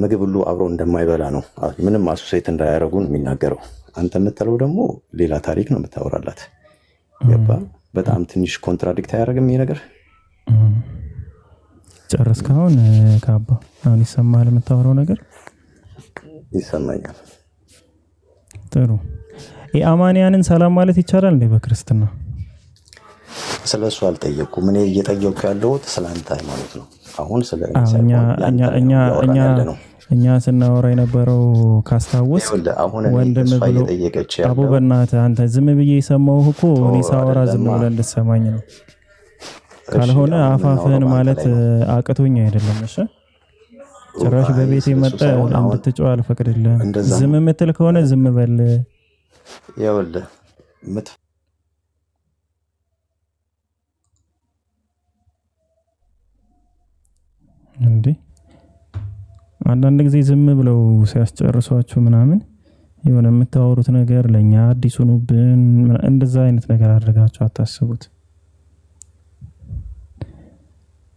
ምግብ ሁሉ አብሮ እንደማይበላ ነው ምንም አሶሴት እንዳያደርጉ ነው የሚናገረው። አንተ የምትለው ደግሞ ሌላ ታሪክ ነው የምታወራላት። ገባ? በጣም ትንሽ ኮንትራዲክት አያደርግም ይሄ ነገር? ጨረስካውን ካባ አሁን ይሰማል የምታወራው ነገር? ይሰማኛል። ጥሩ። የአማንያንን ሰላም ማለት ይቻላል እንዴ በክርስትና? ስለሱ አልጠየቅኩም። እኔ እየጠየቅኩ ያለሁት ስላንተ ሃይማኖት ነው። አሁን ስለ እኛ ስናወራ የነበረው ካስታወስ ወንድም ብሎ አቡ በእናትህ አንተ ዝም ብዬ የሰማሁህ እኮ እኔ ሳወራ ዝም ብለህ እንድትሰማኝ ነው። ካልሆነ አፋፍህን ማለት አቅቶኝ አይደለም። እሺ ጭራሽ በቤቴ መጣ እንድትጮህ አልፈቅድልህም። ዝም የምትል ከሆነ ዝም በል። ይኸውልህ እንዴ አንዳንድ ጊዜ ዝም ብለው ሲያስጨርሷችሁ ምናምን የሆነ የምታወሩት ነገር ለኛ አዲስ ሆኖብን እንደዛ አይነት ነገር አድርጋችሁ አታስቡት።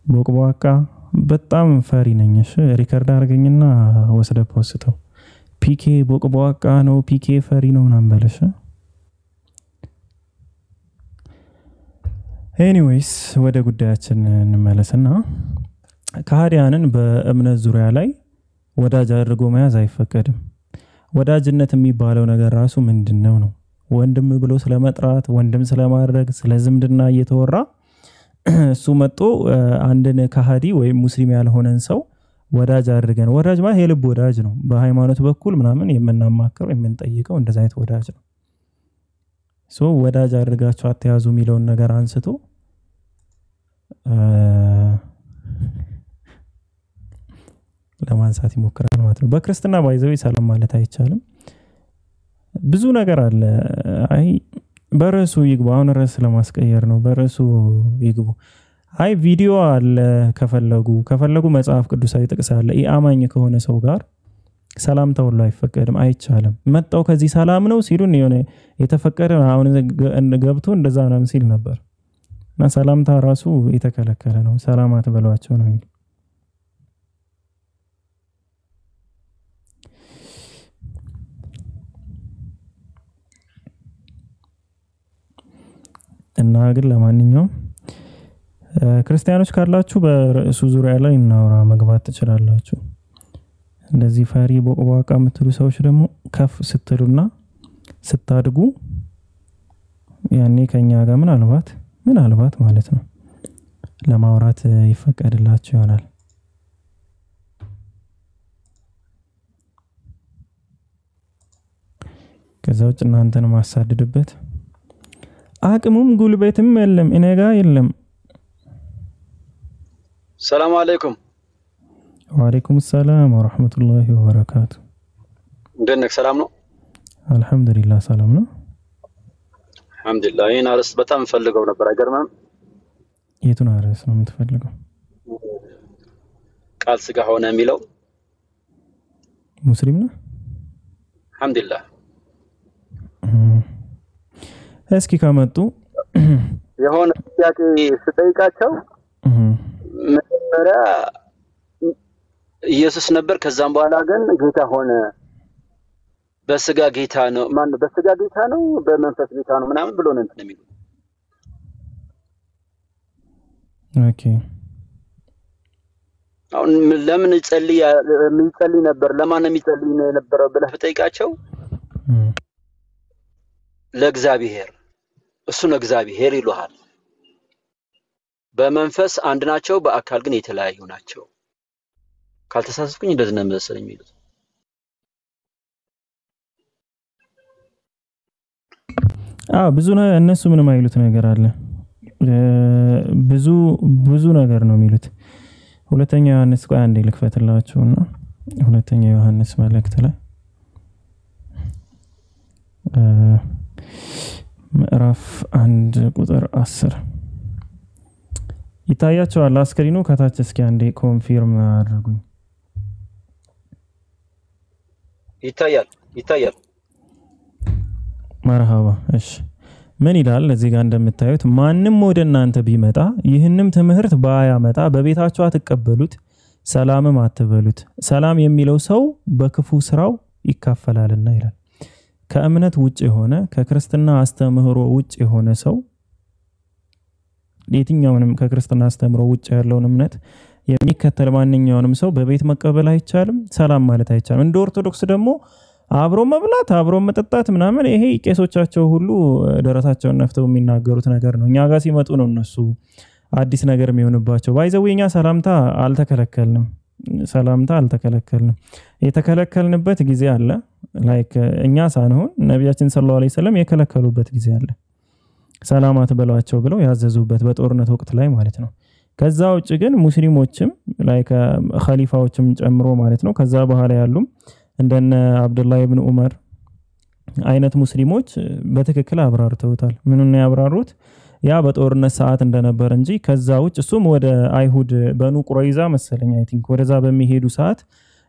ቦቅቧቃ በጣም ፈሪ ነኝ። እሺ ሪከርድ አድርገኝና ወስደ ፖስተው። ፒኬ ቦቅቧቃ ነው፣ ፒኬ ፈሪ ነው ምናምን በለሽ። ኤኒዌይስ ወደ ጉዳያችን እንመለስና ከሃዲያንን በእምነት ዙሪያ ላይ ወዳጅ አድርጎ መያዝ አይፈቀድም። ወዳጅነት የሚባለው ነገር ራሱ ምንድነው ነው? ወንድም ብሎ ስለመጥራት፣ ወንድም ስለማድረግ፣ ስለ ዝምድና እየተወራ እሱ መጥቶ አንድን ከሃዲ ወይም ሙስሊም ያልሆነን ሰው ወዳጅ አድርገን፣ ወዳጅ ማለት የልብ ወዳጅ ነው። በሃይማኖት በኩል ምናምን የምናማክረው የምንጠይቀው እንደዛ አይነት ወዳጅ ነው። ወዳጅ አድርጋችሁ አትያዙ የሚለውን ነገር አንስቶ ለማንሳት ይሞክራል ማለት ነው። በክርስትና ባይዘው ሰላም ማለት አይቻልም። ብዙ ነገር አለ። አይ በረሱ ይግቡ፣ አሁን ርዕስ ለማስቀየር ነው። በረሱ ይግቡ። አይ ቪዲዮ አለ፣ ከፈለጉ መጽሐፍ ቅዱሳዊ ጥቅስ አለ። ኢአማኝ ከሆነ ሰው ጋር ሰላምታ ሁሉ አይፈቀድም፣ አይቻልም። መጣው ከዚህ ሰላም ነው ሲሉን የሆነ የተፈቀደ አሁን ገብቶ እንደዛ ነው ሲል ነበር። እና ሰላምታ ራሱ የተከለከለ ነው። ሰላማት በሏቸው ነው የሚል እና ግን ለማንኛውም ክርስቲያኖች ካላችሁ በርዕሱ ዙሪያ ላይ እናውራ፣ መግባት ትችላላችሁ። እንደዚህ ፈሪ ቦቅቧቃ የምትሉ ሰዎች ደግሞ ከፍ ስትሉና ስታድጉ ያኔ ከኛ ጋር ምናልባት ማለት ነው ለማውራት ይፈቀድላችሁ ይሆናል። ከዛው እናንተን ማሳደድበት አቅሙም ጉልበትም የለም፣ እኔ ጋር የለም። ሰላም አለይኩም። ወአለይኩም ሰላም ወራህመቱላሂ ወበረካቱ። እንደነክ ሰላም ነው? አልহামዱሊላህ ሰላም ነው። አልহামዱሊላህ። ይሄን አርዕስት በጣም ፈልገው ነበር። አይገርምም? የቱን አርዕስት ነው የምትፈልገው? ቃል ስጋ ሆነ የሚለው ሙስሊም ነው? አልহামዱሊላህ። እስኪ ከመጡ የሆነ ጥያቄ ስጠይቃቸው መጀመሪያ ኢየሱስ ነበር፣ ከዛም በኋላ ግን ጌታ ሆነ። በስጋ ጌታ ነው ማን? በስጋ ጌታ ነው በመንፈስ ጌታ ነው ምናምን ብሎ ነው እንትን የሚሉት። ኦኬ አሁን ለምን የሚጸልይ ነበር? ለማን የሚጸልይ ነበር ብለህ ብጠይቃቸው ለእግዚአብሔር፣ እሱ ነው እግዚአብሔር ይሉሃል። በመንፈስ አንድ ናቸው፣ በአካል ግን የተለያዩ ናቸው። ካልተሳሳትኩኝ እንደዚህ ነው መሰለኝ የሚሉት። ብዙ ነው እነሱ ምንም አይሉት ነገር አለ። ብዙ ነገር ነው የሚሉት። ሁለተኛ ዮሐንስ ቆይ አንዴ ልክፈትላችሁና ሁለተኛ ዮሐንስ መልእክት ላይ ምዕራፍ 1 ቁጥር 10 ይታያችኋል። አስክሪኑ ከታች እስኪ አንዴ ኮንፊርም አድርጉኝ። ይታያል። መርሃባ። እሺ ምን ይላል እዚህ ጋር እንደምታዩት? ማንም ወደ እናንተ ቢመጣ ይህንም ትምህርት ባያመጣ በቤታችሁ አትቀበሉት፣ ሰላምም አትበሉት። ሰላም የሚለው ሰው በክፉ ስራው ይካፈላልና ይላል። ከእምነት ውጭ የሆነ ከክርስትና አስተምህሮ ውጭ የሆነ ሰው የትኛውንም ከክርስትና አስተምህሮ ውጭ ያለውን እምነት የሚከተል ማንኛውንም ሰው በቤት መቀበል አይቻልም፣ ሰላም ማለት አይቻልም። እንደ ኦርቶዶክስ ደግሞ አብሮ መብላት አብሮ መጠጣት ምናምን ይሄ ቄሶቻቸው ሁሉ ደረታቸውን ነፍተው የሚናገሩት ነገር ነው። እኛ ጋር ሲመጡ ነው እነሱ አዲስ ነገር የሚሆንባቸው። ባይዘውኛ ሰላምታ አልተከለከልንም። የተከለከልንበት ጊዜ አለ። ላይክ እኛ ሳንሆን ነብያችን ሰለላሁ ዐለይሂ ወሰለም የከለከሉበት ጊዜ አለ። ሰላማት በሏቸው ብለው ያዘዙበት በጦርነት ወቅት ላይ ማለት ነው። ከዛ ውጭ ግን ሙስሊሞችም ላይክ ኸሊፋዎችም ጨምሮ ማለት ነው ከዛ በኋላ ያሉም እንደነ አብዱላህ ኢብኑ ዑመር አይነት ሙስሊሞች በትክክል አብራርተውታል። ምንና ያብራሩት ያ በጦርነት ሰዓት እንደነበር እንጂ ከዛ ውጭ እሱም ወደ አይሁድ በኑ ቁረይዛ መሰለኝ አይ ቲንክ ወደዛ በሚሄዱ ሰዓት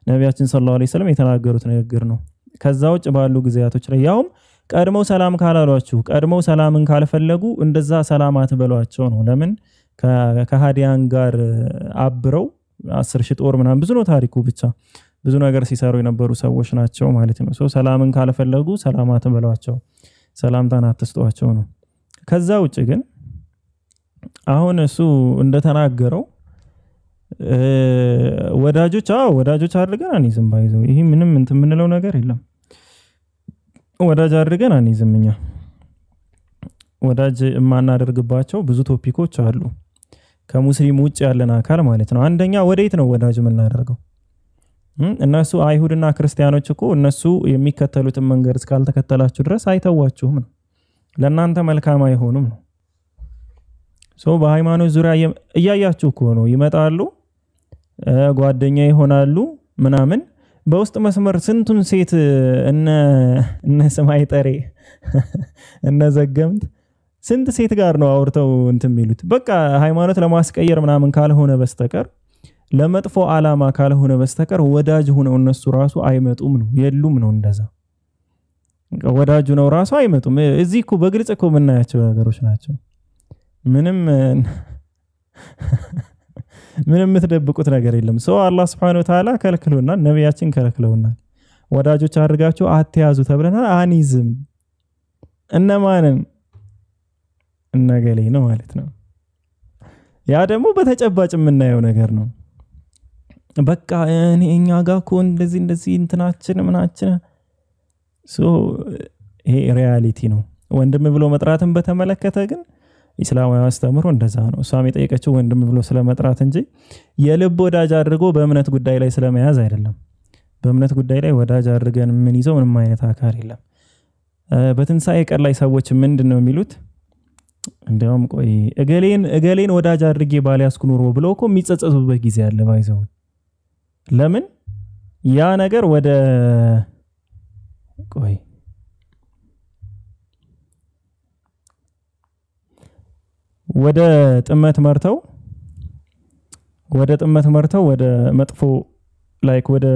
ነብያችን ሰለላሁ ዐለይሂ ወሰለም የተናገሩት ንግግር ነው። ከዛ ውጭ ባሉ ጊዜያቶች ላይ ያውም ቀድመው ሰላም ካላሏችሁ ቀድመው ሰላምን ካልፈለጉ እንደዛ ሰላማት በሏቸው ነው። ለምን ከሃዲያን ጋር አብረው 10,000 ጦር ምናምን ብዙ ነው ታሪኩ ብቻ ብዙ ነገር ሲሰሩ የነበሩ ሰዎች ናቸው ማለት ነው ሶ ሰላምን ካልፈለጉ ሰላማት በሏቸው ሰላምታን አትስጧቸው ነው ከዛ ውጪ ግን አሁን እሱ እንደተናገረው ወዳጆች አድርገን አንይዝም ባይዘው ይሄ ምንም እንትን ምንለው ነገር የለም ወዳጅ አድርገን አንይዝምኛ ወዳጅ ማናደርግባቸው ብዙ ቶፒኮች አሉ ከሙስሊም ውጭ ያለን አካል ማለት ነው አንደኛ ወዴት ነው ወዳጅ ምናደርገው እነሱ አይሁድና ክርስቲያኖች እኮ እነሱ የሚከተሉትን መንገድ እስካልተከተላችሁ ድረስ አይተዋችሁም ነው ለናንተ መልካም አይሆኑም ነው ሶ በሃይማኖት ዙሪያ እያያችሁ እኮ ነው ይመጣሉ ጓደኛ ይሆናሉ ምናምን በውስጥ መስመር ስንቱን ሴት እነ ሰማይ ጠሬ እነ ዘገምት ስንት ሴት ጋር ነው አውርተው እንትን የሚሉት በቃ ሃይማኖት ለማስቀየር ምናምን ካልሆነ በስተቀር ለመጥፎ ዓላማ ካልሆነ በስተቀር ወዳጅ ሆነው እነሱ ራሱ አይመጡም ነው የሉም ነው እንደዛ ወዳጁ ነው ራሱ አይመጡም እዚህ እኮ በግልጽ እኮ ምናያቸው ነገሮች ናቸው ምንም የምትደብቁት ነገር የለም ሰው አላህ Subhanahu Wa Ta'ala ከልክሎናል ነብያችን ከልክለውናል ወዳጆች አድርጋችሁ አትያዙ ተብለናል አንይዝም እነማንን እነገሌ ነው ማለት ነው ያ ደግሞ በተጨባጭ የምናየው ነገር ነው በቃ እኛ ጋር እኮ እንደዚህ እንትናችን ምናችን ሶ ይሄ ሪያሊቲ ነው ወንድም ብሎ መጥራትን በተመለከተ ግን ኢስላማዊ አስተምሮ እንደዛ ነው እሷም የጠየቀችው ወንድም ብሎ ስለመጥራት እንጂ የልብ ወዳጅ አድርጎ በእምነት ጉዳይ ላይ ስለመያዝ አይደለም በእምነት ጉዳይ ላይ ወዳጅ አድርገን ምን ይዘው ምንም አይነት አካር የለም በትንሳኤ ቀን ላይ ሰዎች ምንድነው የሚሉት እንደውም ቆይ እገሌን ወዳጅ አድርጌ ባሊያስኩ ኑሮ ብለው እኮ የሚጸጸቱበት ጊዜ አለ ባይዘው ለምን ያ ነገር ወደ ጥመት መርተው ወደ መጥፎ ላይክ ወደ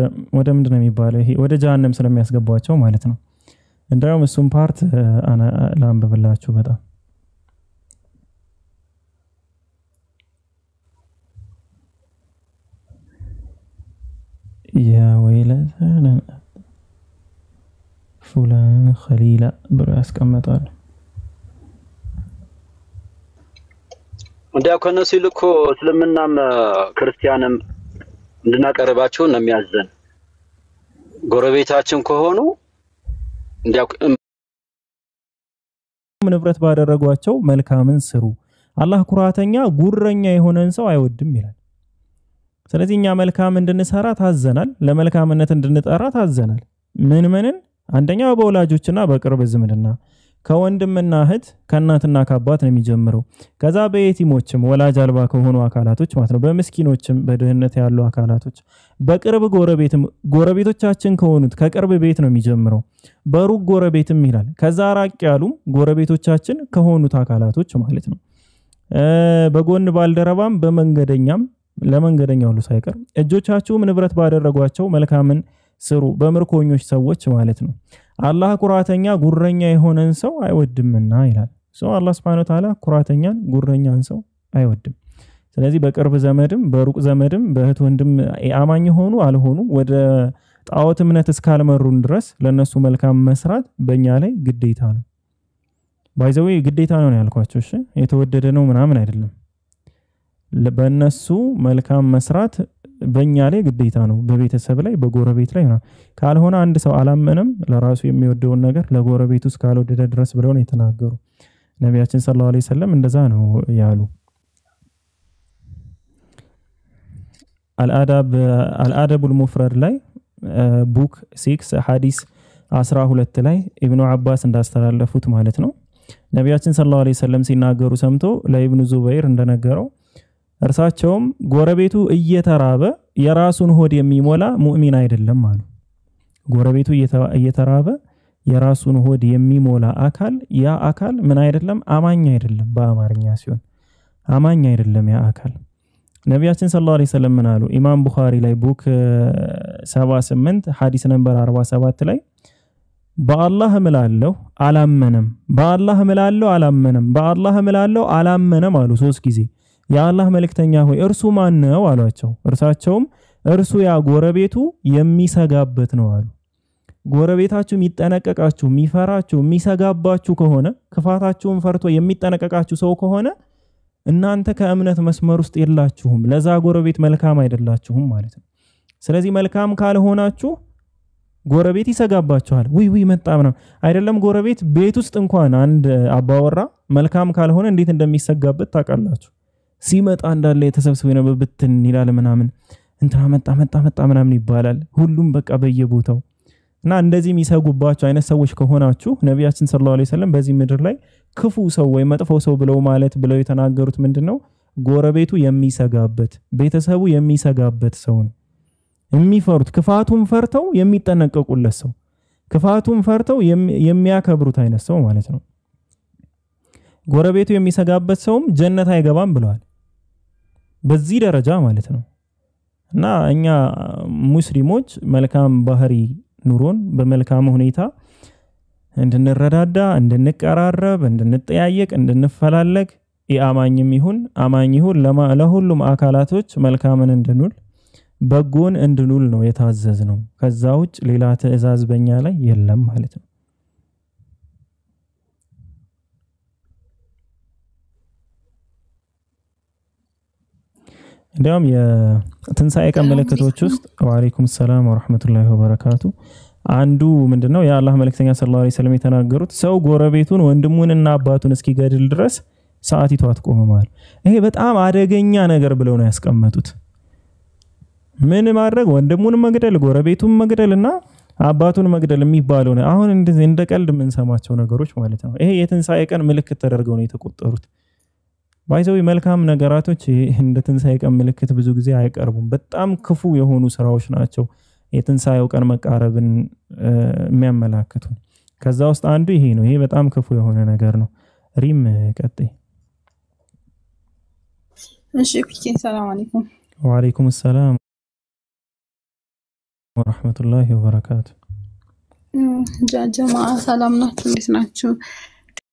ምንድነው የሚባለው ይሄ ወደ ጀሃነም ስለሚያስገባቸው ማለት ነው እንደውም እሱም ፓርት አና ላንብብላችሁ በጣም يا ويلتنا فلان خليلا براسك أمطال እንዲያው ከነሱ ይልቅ እስልምናም ክርስቲያንም እንድናቀርባቸው ነው የሚያዘን ጎረቤታችን ከሆኑ እንዲያው ንብረት ባደረጓቸው መልካምን ስሩ አላህ ኩራተኛ ጉረኛ የሆነን ሰው አይወድም ይላል ስለዚህ እኛ መልካም እንድንሰራ ታዘናል ለመልካምነት እንድንጠራ ታዘናል ምንን አንደኛው በወላጆችና በቅርብ ዝምድና ከወንድምና እህት ከእናትና ከአባት ነው የሚጀምረው ከዛ በየቲሞችም ወላጅ አልባ ከሆኑ አካላቶች ማለት ነው በመስኪኖችም በድህነት ያሉ አካላቶች በቅርብ ጎረቤቶቻችን ከሆኑት ከቅርብ ቤት ነው የሚጀምረው በሩቅ ጎረቤትም ይላል ከዛ ራቅ ያሉ ጎረቤቶቻችን ከሆኑት አካላቶች ማለት ነው በጎን ባልደረባም በመንገደኛም ለመንገደኛው ሁሉ ሳይቀር እጆቻችሁም ንብረት ባደረጓቸው መልካምን ስሩ በምርኮኞች ሰዎች ማለት ነው አላህ ኩራተኛ ጉረኛ የሆነን ሰው አይወድምና ይላል ሶ አላህ Subhanahu Wa Ta'ala ኩራተኛን ጉረኛን ሰው አይወድም ስለዚህ በቅርብ ዘመድም በሩቅ ዘመድም በእህት ወንድም አማኝ ሆኑ አልሆኑ ወደ ጣዖት እምነት እስካልመሩን ድረስ ለነሱ መልካም መስራት በእኛ ላይ ግዴታ ነው ባይዘው ግዴታ ነው ያልኳችሁ እሺ የተወደደ ነው ምናምን አይደለም በእነሱ መልካም መስራት በእኛ ላይ ግዴታ ነው በቤተሰብ ላይ በጎረቤት ላይ ነው ካልሆነ አንድ ሰው አላመነም ለራሱ የሚወደውን ነገር ለጎረቤቱ እስካልወደደ ድረስ ብለው ነው የተናገሩ ነብያችን ሰለላሁ ዐለይሂ ወሰለም እንደዛ ነው ያሉ አልአደቡል ሙፍረድ ላይ ቡክ 6 ሐዲስ 12 ላይ ኢብኑ አባስ እንዳስተላለፉት ማለት ነው ነብያችን ሰለላሁ ዐለይሂ ወሰለም ሲናገሩ ሰምቶ ለኢብኑ ዙበይር እንደነገረው እርሳቸውም ጎረቤቱ እየተራበ የራሱን ሆድ የሚሞላ ሙእሚን አይደለም አሉ ጎረቤቱ እየተራበ የራሱን ሆድ የሚሞላ አካል ያ አካል ምን አይደለም አማኝ አይደለም በአማርኛ ሲሆን አማኝ አይደለም ያ አካል ነብያችን ሰለላሁ ዐለይሂ ወሰለም ምን አሉ ኢማም ቡኻሪ ላይ ቡክ 78 ሐዲስ ነምበር 47 ላይ በአላህ እምላለሁ አላመነም በአላህ እምላለሁ አላመነም በአላህ እምላለሁ አላመነም አሉ 3 ጊዜ የአላህ መልእክተኛ ሆይ እርሱ ማን ነው አሏቸው። እርሳቸውም እርሱ ያ ጎረቤቱ የሚሰጋበት ነው አሉ። ጎረቤታችሁ የሚጠነቀቃችሁ የሚፈራችሁ የሚሰጋባችሁ ከሆነ ክፋታችሁን ፈርቶ የሚጠነቀቃችሁ ሰው ከሆነ እናንተ ከእምነት መስመር ውስጥ የላችሁም፣ ለዛ ጎረቤት መልካም አይደላችሁም ማለት ነው። ስለዚህ መልካም ካልሆናችሁ ጎረቤት ይሰጋባችኋል። ውይ መጣብና አይደለም ጎረቤት ቤት ውስጥ እንኳን አንድ አባወራ መልካም ካልሆነ እንዴት እንደሚሰጋበት ታውቃላችሁ። ሲመጣ እንዳለ የተሰብስበው ነው በብትን ይላል ምናምን እንትና መጣ ምናምን ይባላል። ሁሉም በቃ በየቦታው እና እንደዚህ የሚሰጉባችሁ አይነት ሰዎች ከሆናችሁ ነብያችን ሰለላሁ ዐለይሂ ወሰለም በዚህ ምድር ላይ ክፉ ሰው ወይ መጥፎ ሰው ብለው የተናገሩት ምንድነው? ጎረቤቱ የሚሰጋበት ቤተሰቡ የሚሰጋበት ሰው ነው። የሚፈሩት ክፋቱን ፈርተው የሚጠነቀቁለት ሰው፣ ክፋቱን ፈርተው የሚያከብሩት አይነት ሰው ማለት ነው። ጎረቤቱ የሚሰጋበት ሰውም ጀነት አይገባም ብለዋል። በዚህ ደረጃ ማለት ነው። እና እኛ ሙስሊሞች መልካም ባህሪ ኑሮን በመልካም ሁኔታ እንድንረዳዳ፣ እንድንቀራረብ፣ እንድንጠያየቅ፣ እንድንፈላለግ የአማኝም ይሁን አማኝ ይሁን ለሁሉም አካላቶች መልካምን እንድንውል በጎን እንድንውል ነው የታዘዝ ነው። ከዛ ውጭ ሌላ ትዕዛዝ በእኛ ላይ የለም ማለት ነው። እንዲያውም የትንሣኤ ቀን ምልክቶች ውስጥ ወአለይኩም ሰላም ወራህመቱላሂ ወበረካቱ አንዱ ምንድነው የአላህ መልእክተኛ ሰለላሁ ዐለይሂ ወሰለም የተናገሩት ሰው ጎረቤቱን ወንድሙንና አባቱን እስኪገድል ድረስ ሰዓቲቱ አትቆምም ማለት። ይሄ በጣም አደገኛ ነገር ብለው ነው ያስቀመጡት። ምን ማድረግ ወንድሙን መግደል ጎረቤቱን መግደልና አባቱን መግደል የሚባለው ነው አሁን እንደ ቀልድ የምንሰማቸው ነገሮች ማለት ነው። ይሄ የትንሣኤ ቀን ምልክት ተደርገው ነው የተቆጠሩት። ባይዘው መልካም ነገራቶች እንደ ትንሣኤ ቀን ምልክት ብዙ ጊዜ አይቀርቡም። በጣም ክፉ የሆኑ ስራዎች ናቸው የትንሣኤው ቀን መቃረብን የሚያመላክቱ። ከዛ ውስጥ አንዱ ይሄ ነው። ይሄ በጣም ክፉ የሆነ ነገር ነው። ሪም ቀጥይ። እሺ ሰላም አለይኩም። ወአለይኩም ሰላም ወራህመቱላሂ ወበረካቱ። ጀማዓ ሰላም ናችሁ? እንዴት ናችሁ?